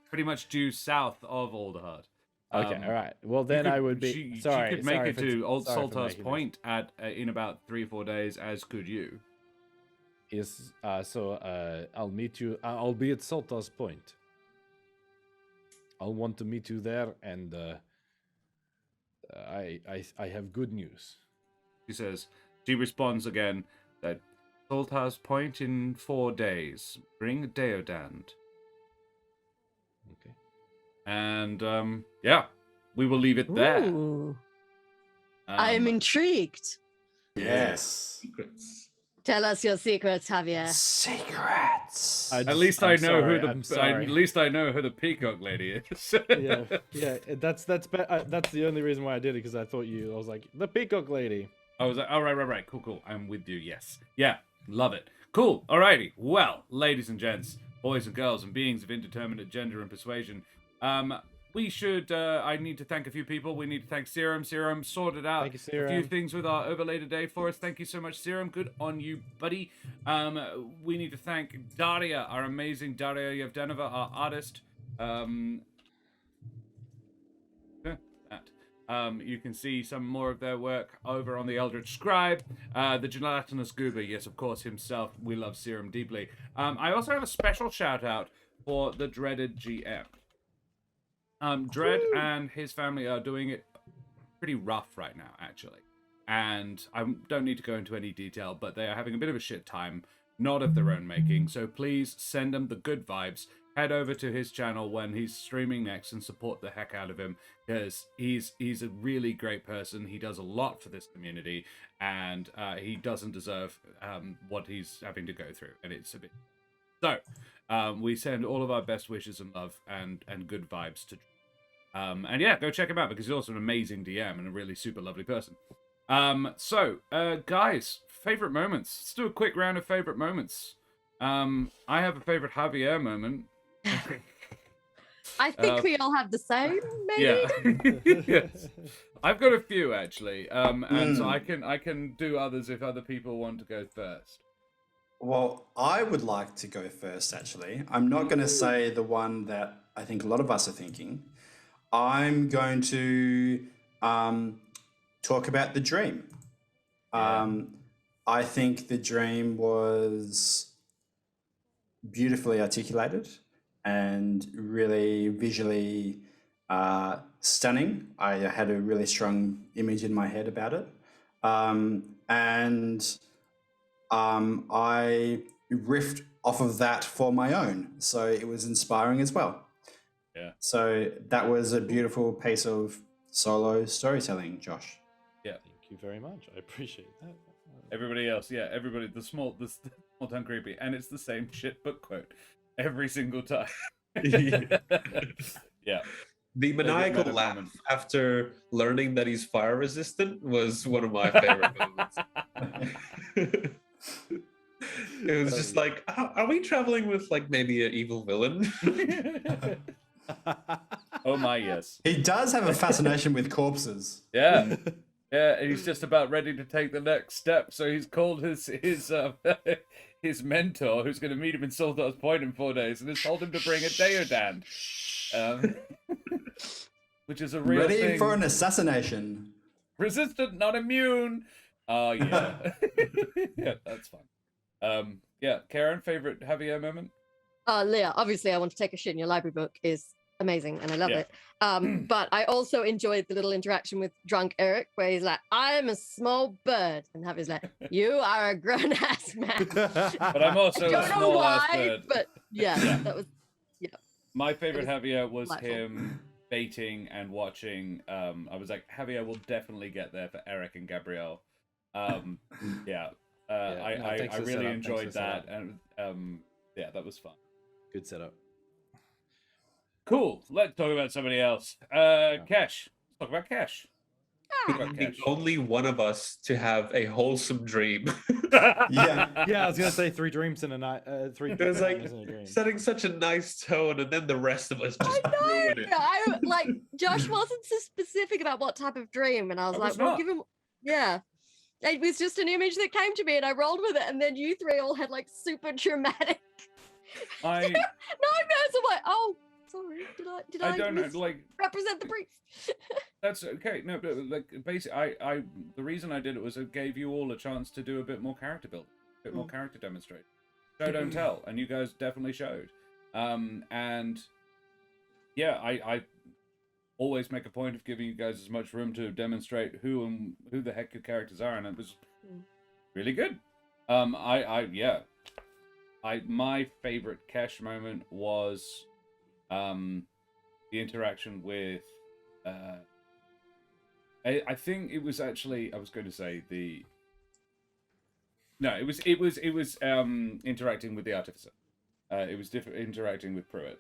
pretty much due south of Alderheart. Okay, all right. Well, then I would be. She sorry, could make sorry it if it's- to Old sorry for Salthouse making Point in about 3 or 4 days, as could you. this. I'll meet you. I'll be at Salthouse Point. I'll want to meet you there, and I have good news. She responds again that Salthouse Point in 4 days. Bring a deodand. Okay. And we will leave it there. Ooh, I am intrigued. Yes. Secrets. Tell us your secrets, Javier. Secrets. At least I know sorry, who I'm the sorry. at least I know who the peacock lady is. yeah. That's the only reason why I did it, because I thought I was like the peacock lady. I was like, oh, right. Cool. I'm with you. Yes. Yeah. Love it. Cool. Alrighty. Well, ladies and gents, boys and girls, and beings of indeterminate gender and persuasion, we should. I need to thank a few people. We need to thank Serum. Serum sorted out Thank you, a few Serum. things with our overlay today for us. Thank you so much, Serum. Good on you, buddy. We need to thank Daria, our amazing Daria Yevdenova, our artist. You can see some more of their work over on the Eldritch Scribe. The Gelatinous Goober, yes, of course, himself. We love Serum deeply. I also have a special shout out for the dreaded GM. Dread and his family are doing it pretty rough right now, actually. And I don't need to go into any detail, but they are having a bit of a shit time, not of their own making. So please send them the good vibes. Head over to his channel when he's streaming next and support the heck out of him, because he's a really great person. He does a lot for this community, and he doesn't deserve what he's having to go through, and it's a bit. So we send all of our best wishes and love and good vibes to. And yeah, go check him out, because he's also an amazing DM and a really super lovely person. Guys, favorite moments. Let's do a quick round of favorite moments. I have a favorite Javier moment. I think we all have the same, maybe? Yeah. Yes. I've got a few actually. And so I can do others if other people want to go first. Well, I would like to go first, actually. I'm not going to say the one that I think a lot of us are thinking. I'm going to talk about the dream. I think the dream was beautifully articulated and really visually stunning. I had a really strong image in my head about it. And I riffed off of that for my own. So it was inspiring as well. Yeah. So that was a beautiful piece of solo storytelling, Josh. Yeah. Thank you very much. I appreciate that. Everybody else, yeah, everybody, the small town creepy, and it's the same shit book quote every single time. Yeah. The maniacal meta laugh moment. after learning that he's fire resistant was one of my favorite moments. It was just like, are we traveling with like maybe an evil villain? Oh my, yes. He does have a fascination with corpses. Yeah. Yeah, he's just about ready to take the next step, so he's called his his mentor, who's going to meet him in Salthouse Point in 4 days, and has told him to bring a deodand, which is a real Ready thing. for an assassination. Resistant, not immune. Oh yeah, yeah, that's fun. Yeah, Karen, favorite Javier moment? Leah, obviously I Want to Take a Shit in Your Library book is amazing and I love it. But I also enjoyed the little interaction with drunk Eric where he's like, I am a small bird. And Javi's like, you are a grown ass man. But I'm also I a don't know small ass why, bird. but yeah, that was My favorite It was Javier was delightful. him baiting and watching. I was like, Javier will definitely get there for Eric and Gabrielle. Yeah, I really setup. enjoyed Thanks for that, setup. and yeah, that was fun. Good setup. Cool. Let's talk about somebody else. Kesh. Let's talk about Kesh. Being the only one of us to have a wholesome dream. Yeah. Yeah, I was gonna say 3 dreams in a night. 3 It was like nightmares in a dream. setting such a nice tone, and then the rest of us just I ruin know. it. I like Josh wasn't so specific about what type of dream, and I was I like, was well, not. give him. Yeah, it was just an image that came to me, and I rolled with it. And then you three all had like super dramatic I nightmares. I'm like, oh, sorry, did I don't know. Like represent the brief? that's okay. No, but like basically, I the reason I did it was it gave you all a chance to do a bit more character building, a bit more character demonstration. Show don't tell, and you guys definitely showed. And yeah, I always make a point of giving you guys as much room to demonstrate who the heck your characters are, and it was really good. My favorite Kesh moment was the interaction with I think it was actually I was going to say the no it was interacting with the artificer. It was interacting with Pruitt.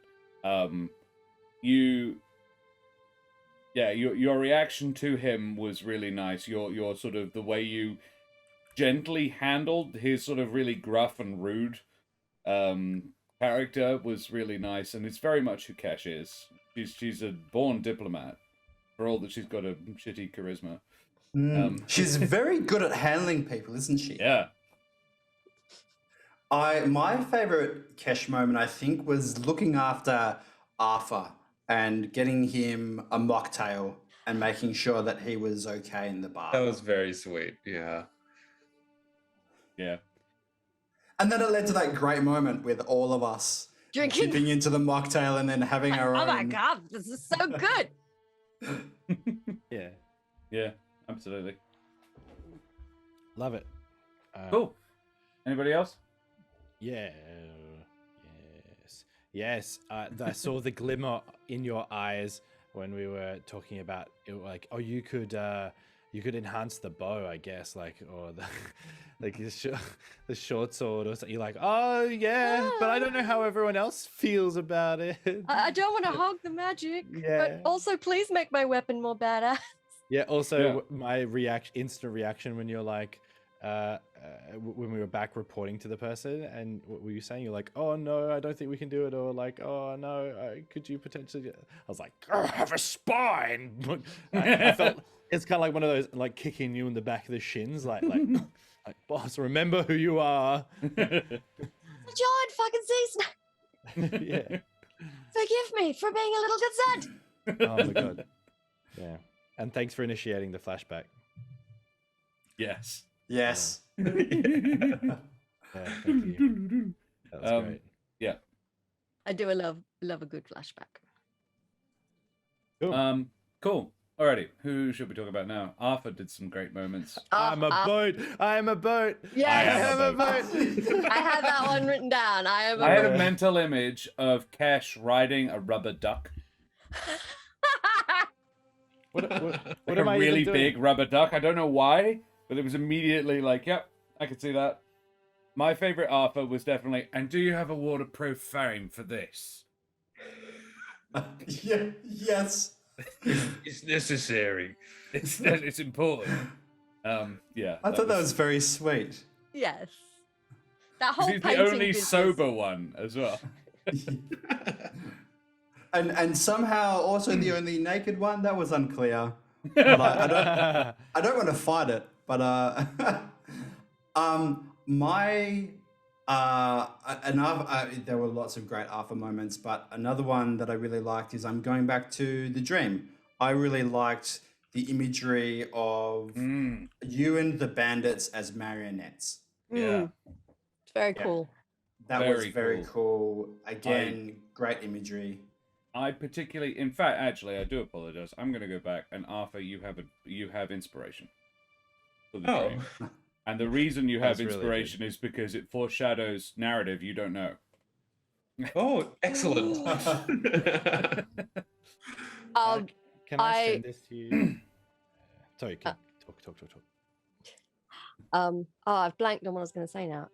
Your reaction to him was really nice. Your sort of the way you gently handled his sort of really gruff and rude character was really nice, and it's very much who Kesh is. She's a born diplomat, for all that she's got a shitty charisma. She's very good at handling people, isn't she? Yeah. My favorite Kesh moment, I think, was looking after Arthur and getting him a mocktail and making sure that he was okay in the bar. That was very sweet. Yeah. Yeah. And then it led to that great moment with all of us Drinking. dipping into the mocktail and then having our own. Oh my god, this is so good. Yeah, Yeah, absolutely. love it. Cool. Anybody else? Yeah. Yes. I saw the glimmer in your eyes when we were talking about it, like, oh, you could enhance the bow, I guess, like, or the like the short sword or something. You're like, oh yeah, but I don't know how everyone else feels about it. I don't want to hog the magic, Yeah. but also please make my weapon more badass. Yeah. Also, Yeah. my instant reaction when you're like, when we were back reporting to the person, and what were you saying? You're like, oh no, I don't think we can do it, or like, oh no, could you potentially? I was like, I have a spine. I felt it's kind of like one of those, like kicking you in the back of the shins, like, boss, remember who you are. John fucking Seasna, Yeah. forgive me for being a little concerned. Oh my god. Yeah. And thanks for initiating the flashback. Yes. Yes. Yeah, thank you. That was great. Yeah. I do love a good flashback. Cool. Cool. Alrighty. Who should we talk about now? Arthur did some great moments. I'm a boat. I am a boat. Yes. I am a boat. I have that one written down. I am. I had a mental image of Kesh riding a rubber duck. What Like am a I really even doing? big rubber duck. I don't know why, but it was immediately like, yep, I could see that. My favorite Arthur was definitely, and do you have a waterproof frame for this? Yeah. Yes. It's necessary. It's important. Yeah. I thought that was very sweet. Yes. That whole He's the painting only business. sober one as well. And somehow also the only naked one. That was unclear. But I don't want to fight it. But there were lots of great Arthur moments. But another one that I really liked is I'm going back to the dream. I really liked the imagery of you and the bandits as marionettes. Yeah. It's very cool. That was Very very cool. Again, great imagery. I particularly, in fact, actually, I do apologize. I'm going to go back, and Arthur, you have inspiration for the dream. And the reason you have That's really inspiration is because it foreshadows narrative you don't know. Oh, excellent. Can I I- send this to you? Sorry, talk. I've blanked on what I was going to say now.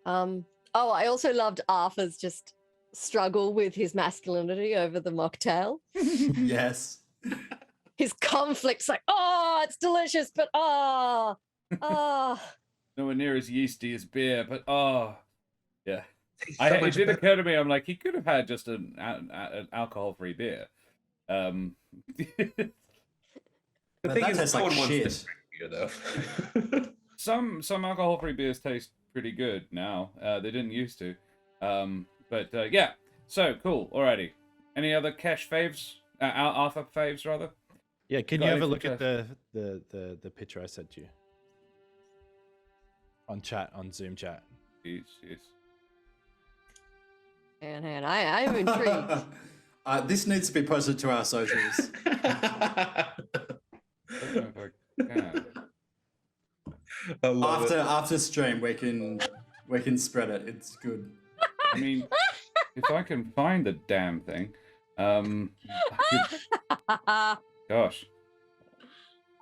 I also loved Arthur's just struggle with his masculinity over the mocktail. Yes. His conflicts, like, oh, it's delicious, but oh. Nowhere near as yeasty as beer, but yeah. Tastes so It much did better. occur to me, I'm like, he could have had just an alcohol-free beer. The But thing that is, tastes no like one wants shit. this beer, though. Some alcohol-free beers taste pretty good now. They didn't used to. But yeah. So cool. Alrighty. Any other cash faves? Alpha faves rather. Yeah, can Got you have a anything look at to- the picture I sent you on chat, on Zoom chat? Jeez. And I'm intrigued. This needs to be posted to our socials. I don't know if I can. I love it. After stream, we can spread it. It's good. I mean, if I can find the damn thing, I could- gosh,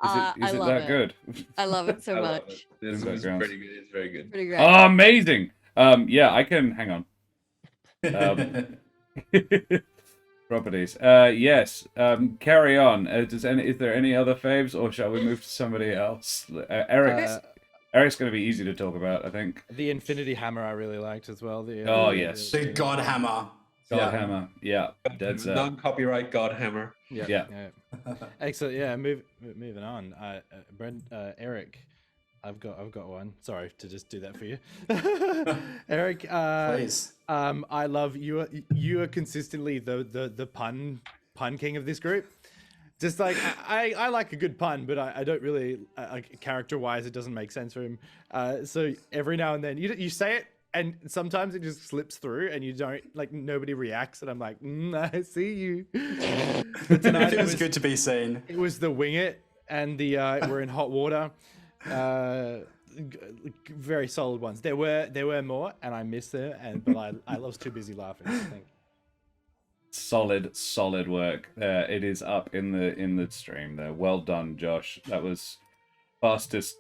is it love that it. good? I love it so I love much. it. This is Backgrounds. pretty good. It's very good. Pretty great. Oh, amazing. Yeah, I can. Hang on. Properties. Yes. Carry on. Is there any other faves, or shall we move to somebody else? Eric's going to be easy to talk about, I think. The Infinity Hammer I really liked as well. Oh, yes. The God Hammer. Godhammer. Yeah. That's Non-copyright Godhammer. Yeah. Excellent. Yeah. Moving on. Eric, I've got one. Sorry to just do that for you, Eric. Please. I love you. You are consistently the pun king of this group. Just like I like a good pun, but I don't really like character-wise. It doesn't make sense for him. So every now and then you say it, and sometimes it just slips through, and you don't like nobody reacts, and I'm like, I see you. But tonight It was good to be seen. It was the wing it and the we're in hot water. Very solid ones. There were more, and I missed them, but I was too busy laughing, I think. Solid work. It is up in the stream there. Well done, Josh. That was fastest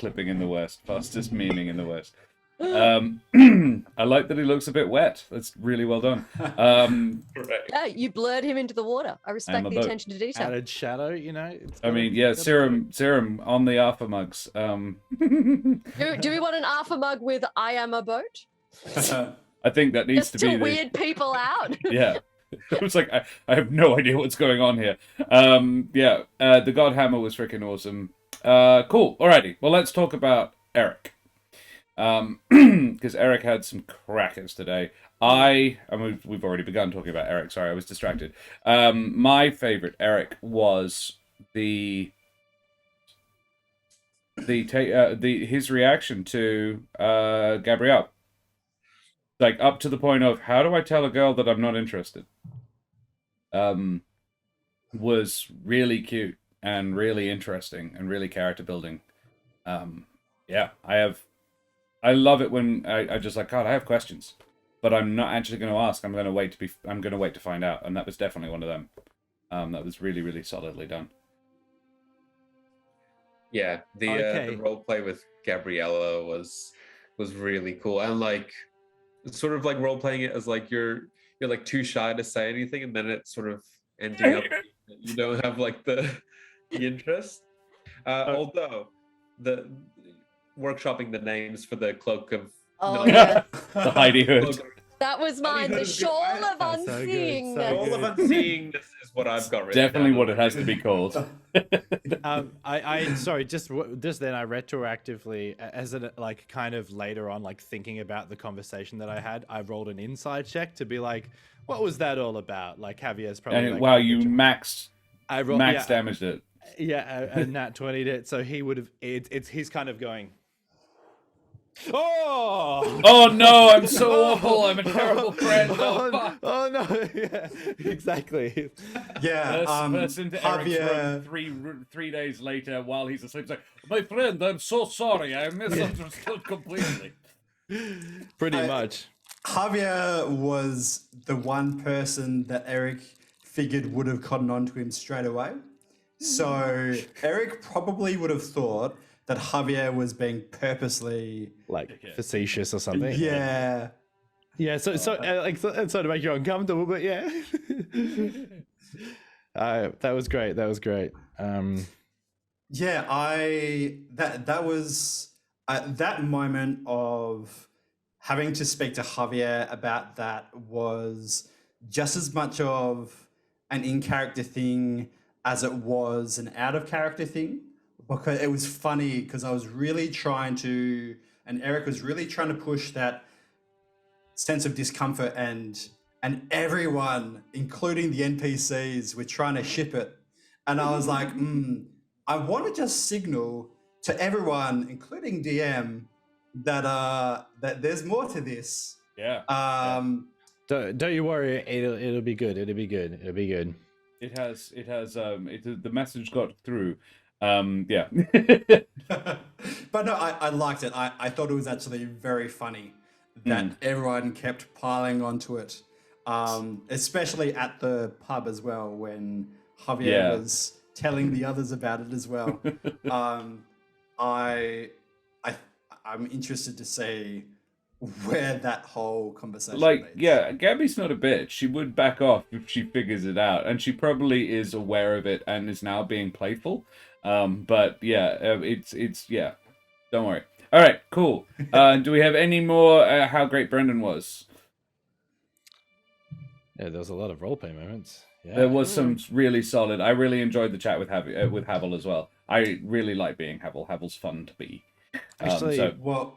clipping in the West, fastest memeing in the West. I like that he looks a bit wet. That's really well done. Yeah, you blurred him into the water. I respect a the boat. attention to detail. Added shadow, I mean, yeah, serum on the alpha mugs. Do we want an alpha mug with "I am a boat"? I think that needs Just to be to the weird people out. yeah. It was like I have no idea what's going on here. The God Hammer was freaking awesome. Cool. Alrighty. Well, let's talk about Eric. Because Eric had some crackers today. We've already begun talking about Eric. Sorry, I was distracted. My favorite Eric was his reaction to Gabrielle. Like up to the point of, how do I tell a girl that I'm not interested? Was really cute and really interesting and really character building. I love it when I just like, God, I have questions, but I'm not actually going to ask. I'm going to wait to find out, and that was definitely one of them. That was really, really solidly done. Yeah, the role play with Gabriella was really cool, and like sort of like role playing it as like you're like too shy to say anything, and then it's sort of ending up you don't have like the interest. Although the workshopping the names for the cloak of Yeah. The Heidi Hood. That was mine. The shawl of unseengness. All of Unseeingness is what I've got written Definitely down. what it has to be called. Sorry, just then I retroactively, as a like kind of later on, like thinking about the conversation that I had, I rolled an inside check to be like, what was that all about? Like Javier's probably And like, wow, you maxed max damaged it. Yeah, Nat 20'd it, so he would have. He's kind of going. Oh! Oh no, I'm so awful. I'm a terrible friend. Oh, fuck. Oh no! Yeah, exactly. Yeah. Burst into Eric's Javier, room 3 days later while he's asleep. He's like, my friend, I'm so sorry. I misunderstood completely. Pretty much. Javier was the one person that Eric figured would have cottoned on to him straight away. So Eric probably would have thought that Javier was being purposely like facetious or something. Yeah. Yeah, so like sort of make you uncomfortable, but yeah. That was great. That was great. Yeah, that was that moment of having to speak to Javier about that was just as much of an in-character thing as it was an out-of-character thing, because it was funny because I was really trying to, and Eric was really trying to push that sense of discomfort, and everyone, including the NPCs, were trying to ship it, and I was like, I want to just signal to everyone, including DM, that there's more to this. Yeah. Don't you worry, it'll be good. It'll be good. It'll be good. It has the message got through. Yeah. But no, I liked it. I thought it was actually very funny that everyone kept piling onto it, especially at the pub as well when Javier was telling the others about it as well. I'm interested to see where that whole conversation leads. Yeah, Gabby's not a bitch. She would back off if she figures it out, and she probably is aware of it and is now being playful. But yeah, it's yeah. Don't worry. All right, cool. Do we have any more how great Brendan was? Yeah, there was a lot of roleplay moments. Yeah. There was some really solid. I really enjoyed the chat with Havel as well. I really like being Havel. Havel's fun to be. Actually, well,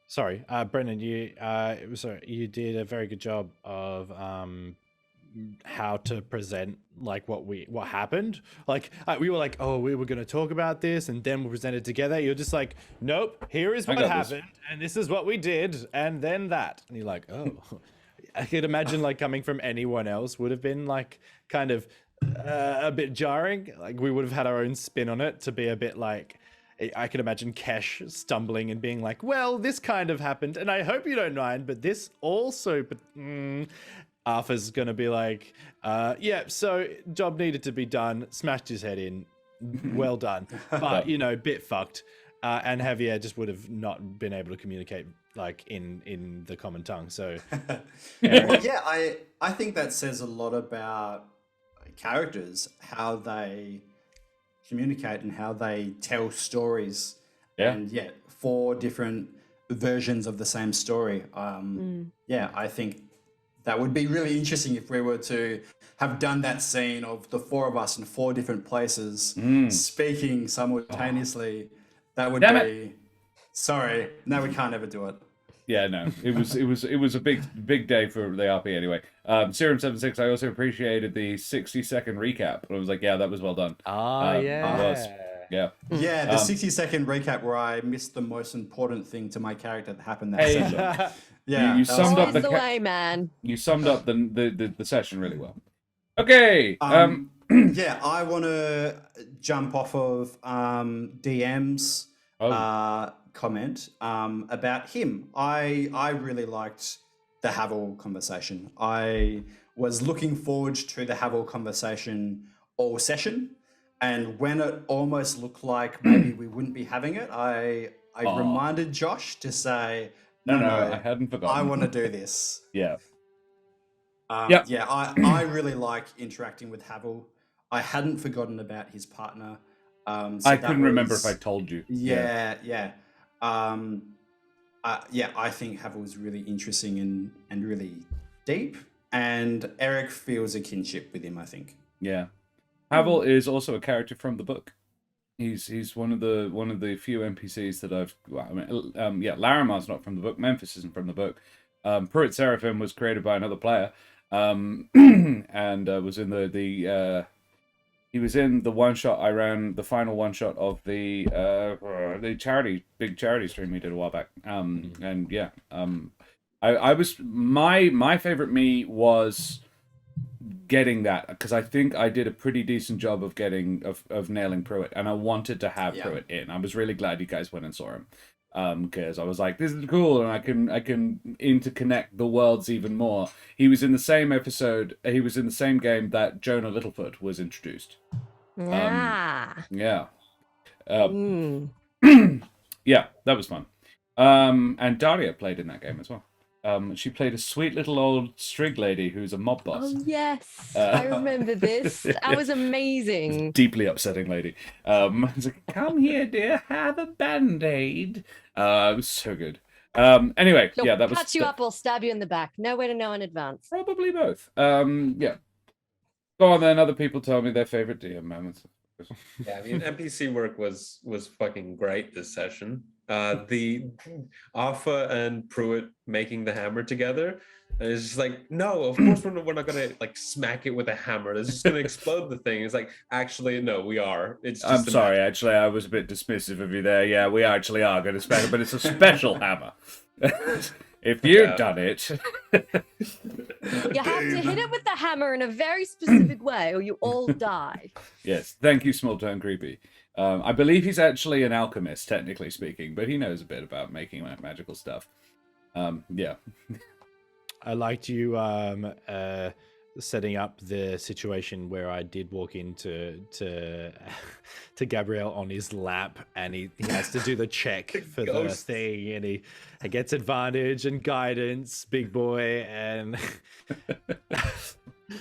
sorry, Brendan, you did a very good job of how to present like what happened. Like we were like, oh, we were going to talk about this and then we'll present it together. You're just like, nope, here is what happened and this is what we did and then that. And you're like, oh. I could imagine like coming from anyone else would have been like kind of a bit jarring. Like we would have had our own spin on it to be a bit like, I could imagine Kesh stumbling and being like, well, this kind of happened and I hope you don't mind, but this also, Arthur's going to be like, yeah, so job needed to be done, smashed his head in, well done. But, bit fucked. And Javier just would have not been able to communicate like in the common tongue. So yeah, I think that says a lot about characters, how they communicate and how they tell stories. Yeah. And yet 4 different versions of the same story. Yeah, I think that would be really interesting if we were to have done that scene of the 4 of us in 4 different places speaking simultaneously. That would be. Sorry, no, we can't ever do it. Yeah, no, it was a big day for the RP anyway. Serum76, I also appreciated the 60-second recap. I was like, yeah, that was well done. Yeah. It was. Yeah. Yeah, the 60-second recap where I missed the most important thing to my character that happened that session. Yeah, you summed up the way, man. You summed up the session really well. Okay. Yeah, I want to jump off of DM's comment about him. I really liked the Havel conversation. I was looking forward to the Havel conversation all session, and when it almost looked like maybe we wouldn't be having it, I reminded Josh to say, no, I hadn't forgotten. I want to do this. Yeah. Yeah, I really like interacting with Havel. I hadn't forgotten about his partner. So I couldn't remember if I told you. Yeah. I think Havel was really interesting and really deep. And Eric feels a kinship with him, I think. Yeah. Havel is also a character from the book. He's one of the few NPCs that I've. Well, I mean, Larimar's not from the book. Memphis isn't from the book. Pruitt Seraphim was created by another player, and was in the he was in the one shot I ran, the final one shot of the big charity stream we did a while back. And yeah, I was my favorite me was getting that, because I think I did a pretty decent job of nailing Pruitt, and I wanted to have Pruitt in. I was really glad you guys went and saw him, because I was like, this is cool, and I can interconnect the worlds even more. He was in the same episode. He was in the same game that Jonah Littlefoot was introduced. Yeah. Yeah. Yeah, that was fun. And Daria played in that game as well. She played a sweet little old strig lady who's a mob boss. Oh yes, I remember this. That was amazing. Deeply upsetting lady. It's like, come here, dear, have a band-aid. It was so good. Anyway, She'll yeah, that was cut you up or stab you in the back. No way to know in advance. probably both. Yeah. Go on then. Other people tell me their favorite DM moments. Yeah, I mean, NPC work was fucking great this session. The Arthur and Pruitt making the hammer together. And it's just like, no, of course we're not gonna like smack it with a hammer. It's just gonna explode the thing. It's like, actually, no, we are. It's just I'm sorry, actually, I was a bit dismissive of you there. Yeah, we actually are going to smack it, but it's a special hammer. If you'd done it. You have to hit it with the hammer in a very specific way, or you all die. Yes, thank you, Small Town Creepy. I believe he's actually an alchemist, technically speaking, but he knows a bit about making magical stuff. Yeah. I liked you setting up the situation where I did walk into to Gabriel on his lap, and he has to do the check for the thing, and he gets advantage and guidance, big boy, and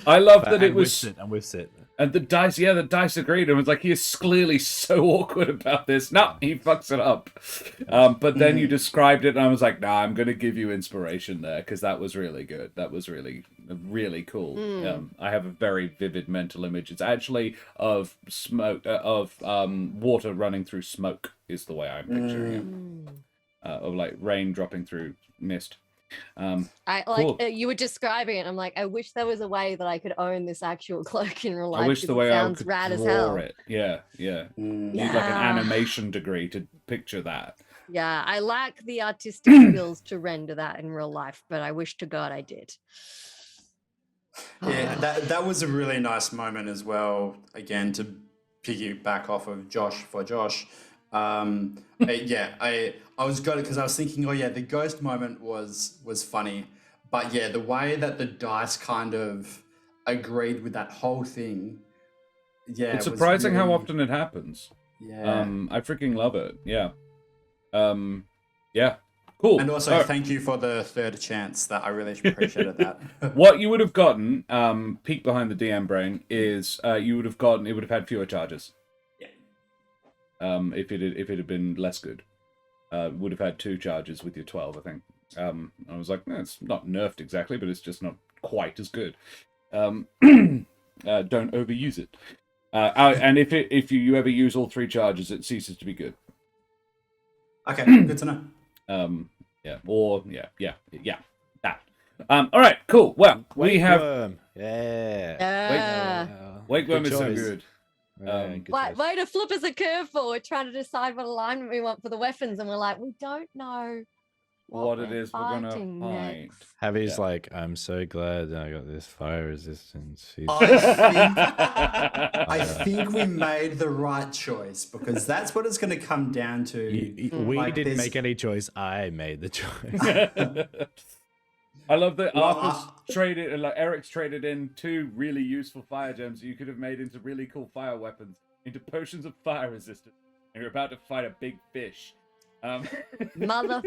I love that it was. I'm with it. And the dice agreed and was like, he is clearly so awkward about this. No, he fucks it up. But then you described it, and I was like, nah, I'm going to give you inspiration there, because that was really good. That was really, really cool. I have a very vivid mental image. It's actually of smoke, water running through smoke is the way I'm picturing it. Of like rain dropping through mist. I cool. You were describing it. I'm like, I wish there was a way that I could own this actual cloak in real life. I wish the way I could rad as draw hell. it. Yeah. Need like an animation degree to picture that. Yeah, I lack the artistic skills to render that in real life, but I wish to God I did. Yeah, that was a really nice moment as well. Again, to piggyback off of Josh. I was good because I was thinking, oh yeah, the ghost moment was funny, but yeah, the way that the dice kind of agreed with that whole thing, yeah, it's surprising how often it happens. Yeah, I freaking love it. Yeah, yeah, cool. And also, thank you for the third chance. That I really appreciated that. What you would have gotten, peek behind the DM brain, is it would have had fewer charges. If it had been less good, would have had 2 charges with your 12, I think. I was like, it's not nerfed exactly, but it's just not quite as good. Don't overuse it. And if you ever use all 3 charges, it ceases to be good. Okay, good to know. That. All right, cool. Well, we have Wakeworm is so good. Way to flip us a curveball. We're trying to decide what alignment we want for the weapons, and we're like, we don't know what it is we're gonna find. Javi's like, I'm so glad I got this fire resistance. I think we made the right choice, because that's what it's going to come down to. We didn't make any choice. I made the choice. I love that Eric's traded in 2 really useful fire gems that you could have made into really cool fire weapons, into potions of fire resistance, and you're about to fight a big fish. Mother.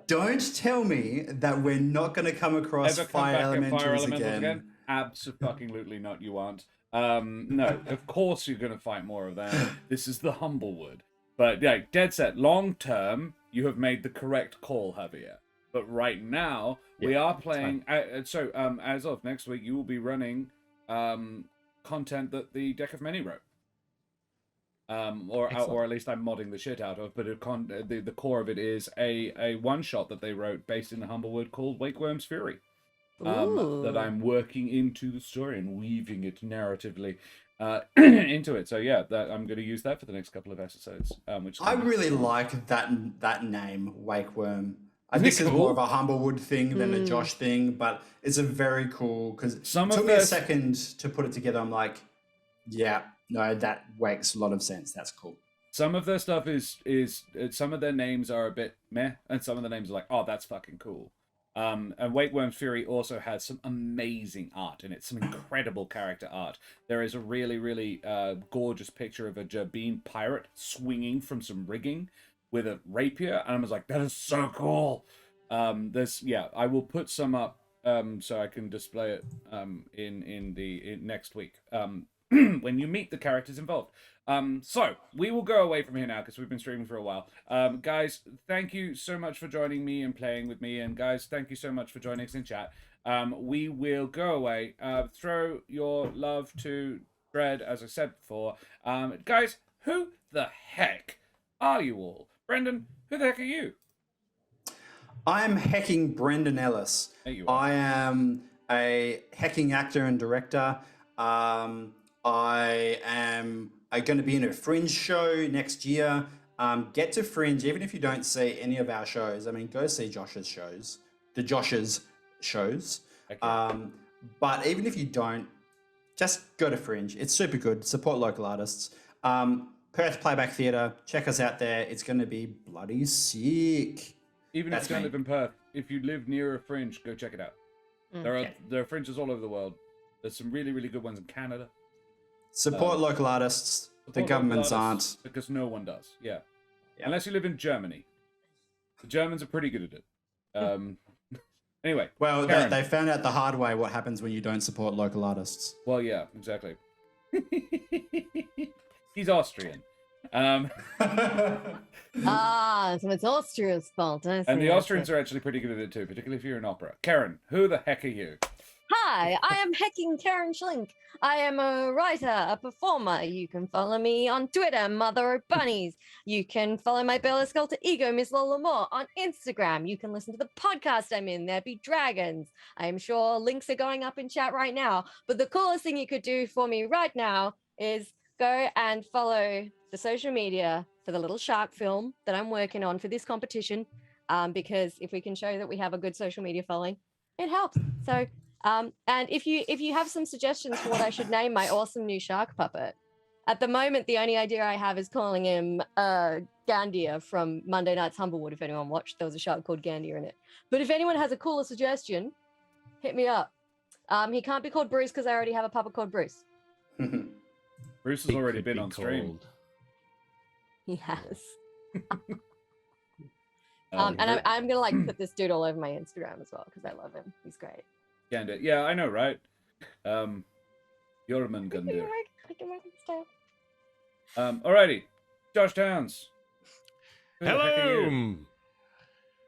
Don't tell me that we're not going to come across fire elementals again. Absolutely not, you aren't. No, of course you're going to fight more of them. This is the Humblewood. But yeah, dead set, long term, you have made the correct call, Javier. But right now, we are playing. So, as of next week, you will be running content that the Deck of Many wrote. Or at least I'm modding the shit out of. But the core of it is a one-shot that they wrote based in the Humblewood called Wakeworm's Fury. That I'm working into the story and weaving it narratively into it. So yeah, I'm going to use that for the next couple of episodes. Which I really like that name, Wakeworm. I think this is more of a Humblewood thing than a Josh thing, but it's a very cool, because it took me a second to put it together. I'm like, yeah, no, that makes a lot of sense. That's cool. Some of their stuff is some of their names are a bit meh, and some of the names are like, oh, that's fucking cool. And Wakeworm's Fury also has some amazing art in it, some incredible character art. There is a really, really gorgeous picture of a Jabin pirate swinging from some rigging with a rapier, and I was like, that is so cool. I will put some up so I can display it in next week when you meet the characters involved. So we will go away from here now because we've been streaming for a while. Guys, thank you so much for joining me and playing with me, and guys, thank you so much for joining us in chat. We will go away. Throw your love to Dread, as I said before. Guys, who the heck are you all? Brendan, who the heck are you? I'm hacking Brendan Ellis. There you are. I am a hacking actor and director. I am going to be in a Fringe show next year. Get to Fringe, even if you don't see any of our shows. I mean, go see Josh's shows, the Josh's shows. Okay. But even if you don't, just go to Fringe. It's super good. Support local artists. Perth Playback Theatre. Check us out there. It's going to be bloody sick. Even if you don't live in Perth, if you live near a Fringe, go check it out. There are Fringes all over the world. There's some really, really good ones in Canada. Support local artists. The governments aren't. Because no one does. Yeah. Unless you live in Germany. The Germans are pretty good at it. Anyway. Well, they found out the hard way what happens when you don't support local artists. Well, yeah, exactly. He's Austrian. So it's Austria's fault. And the Austrians are actually pretty good at it too, particularly if you're in opera. Karen, who the heck are you? Hi, I am hacking Karen Schlink. I am a writer, a performer. You can follow me on Twitter, Mother of Bunnies. You can follow my Bella Skelter ego, Miss Lola Moore, on Instagram. You can listen to the podcast I'm in, There Be Dragons. I am sure links are going up in chat right now. But the coolest thing you could do for me right now is go and follow the social media for the little shark film that I'm working on for this competition. Because if we can show that we have a good social media following, it helps. So, and if you have some suggestions for what I should name my awesome new shark puppet, at the moment the only idea I have is calling him Gandia from Monday Night's Humblewood. If anyone watched, there was a shark called Gandia in it. But if anyone has a cooler suggestion, hit me up. He can't be called Bruce because I already have a puppet called Bruce. Bruce has already been on stream. He has. And I'm gonna like put this dude all over my Instagram as well because I love him. He's great. Yeah, I know, right? Jorman Gundir. I can work his style. Alrighty, Josh Towns. Who the heck are Hello! you?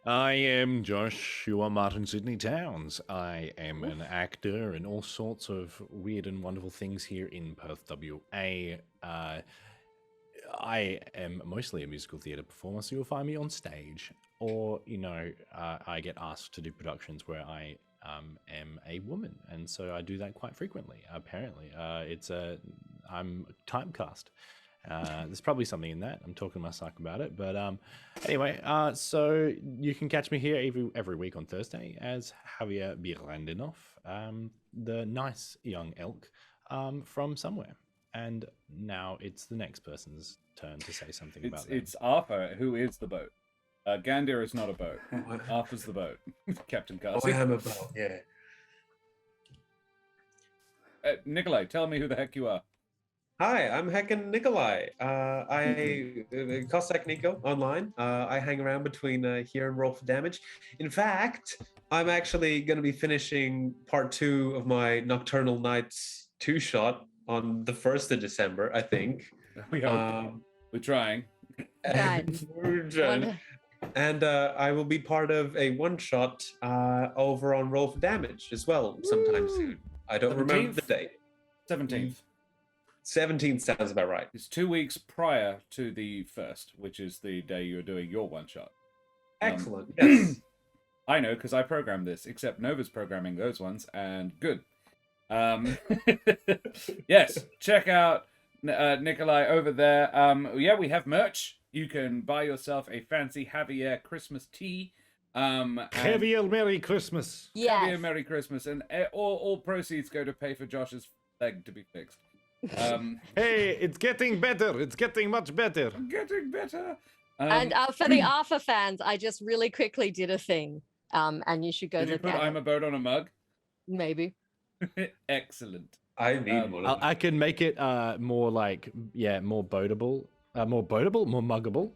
I am Joshua Martin Sidney Towns. I am an actor and all sorts of weird and wonderful things here in Perth, WA. I am mostly a musical theatre performer, so you'll find me on stage. Or, I get asked to do productions where I am a woman, and so I do that quite frequently, apparently. I'm typecast. There's probably something in that. I'm talking to my psych about it. But anyway, so you can catch me here every week on Thursday as Javier Birandinov, the nice young elk from somewhere. And now it's the next person's turn to say something about that. It's Arthur, who is the boat. Gandir is not a boat. Arthur's the boat. Captain Carson. I am a boat, yeah. Nikolai, tell me who the heck you are. Hi, I'm Heckin Nikolai. I Cossack Nico online. I hang around between here and Roll for Damage. In fact, I'm actually going to be finishing part 2 of my Nocturnal Nights 2-shot on the 1st of December, I think. We hope. We're trying. And I will be part of a one-shot over on Roll for Damage as well sometime soon. I don't remember the date. 17th. 17th sounds about right. It's 2 weeks prior to the 1st, which is the day you're doing your one-shot. Excellent, yes. I know, because I programmed this, except Nova's programming those ones, and good. Yes, check out Nikolai over there. Yeah, we have merch. You can buy yourself a fancy Javier Christmas tee. Javier Merry Christmas. Yes. Javier Merry Christmas. And all proceeds go to pay for Josh's leg to be fixed. Hey, it's getting better. It's getting much better. Getting better. And for the Arthur fans, I just really quickly did a thing. And you should go Did you look put at I'm it. a boat on a mug? Maybe. Excellent. I need one of I those. can make it more like more boatable, more muggable.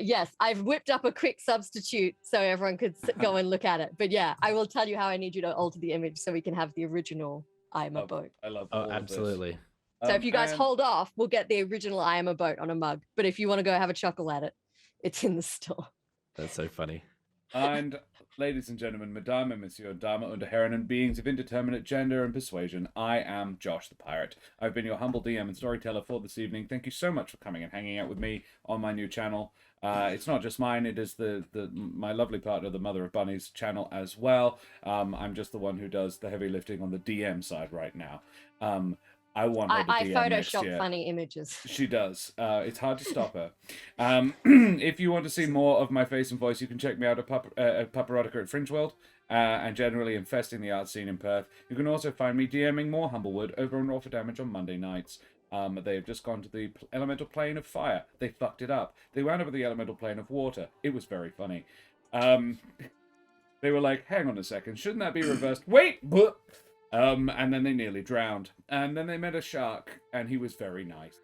Yes, I've whipped up a quick substitute so everyone could go and look at it. But yeah, I will tell you how I need you to alter the image so we can have the original I am a boat. I love Oh, all of this. absolutely. So if you guys And- hold off, we'll get the original I am a boat on a mug. But if you want to go have a chuckle at it, it's in the store. That's so funny. And ladies and gentlemen, Madame and Monsieur, Dame und Herren, and beings of indeterminate gender and persuasion, I am Josh the Pirate. I've been your humble DM and storyteller for this evening. Thank you so much for coming and hanging out with me on my new channel. It's not just mine; it is my lovely partner, the Mother of Bunnies channel as well. I'm just the one who does the heavy lifting on the DM side right now. I want her to I DM next Photoshop year. funny images. She does. It's hard to stop her. If you want to see more of my face and voice, you can check me out at Paparotica at Fringe World, and generally infesting the art scene in Perth. You can also find me DMing more Humblewood over on Raw for Damage on Monday nights. They've just gone to the elemental plane of fire. They fucked it up. They wound up with the elemental plane of water. It was very funny. They were like, hang on a second, shouldn't that be reversed? Wait! Bleh! And then they nearly drowned. And then they met a shark, and he was very nice.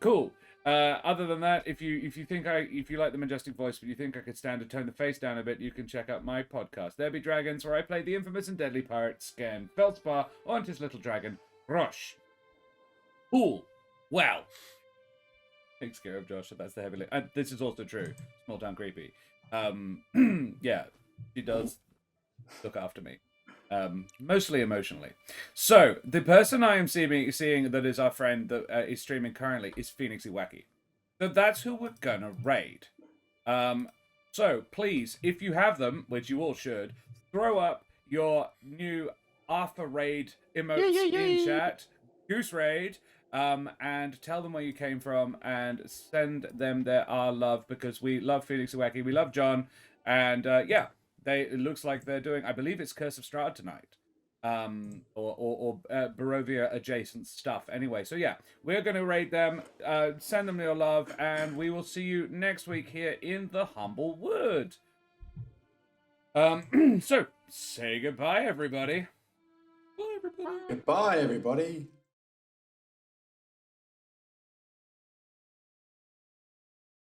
Cool. Other than that, if you like the majestic voice, but you think I could stand to turn the face down a bit, you can check out my podcast, There Be Dragons, where I play the infamous and deadly pirate Scan Feldspar on his little dragon, Rush. Cool. Wow. Takes care of Josh, so that's the heavy lift. This is also true. Small town creepy. Yeah, she does look after me. Mostly emotionally. So the person I am seeing that is our friend that is streaming currently is Phoenixy Wacky. So that's who we're gonna raid. So please, if you have them, which you all should, throw up your new Arthur raid emotes in chat, Goose raid, and tell them where you came from and send them their our love, because we love Phoenixy Wacky, we love John, and yeah. It looks like they're doing, I believe it's Curse of Strahd tonight. Or Barovia adjacent stuff. Anyway, so yeah, we're going to raid them, send them your love, and we will see you next week here in the Humblewood. So, say goodbye, everybody. Bye, everybody. Goodbye, everybody.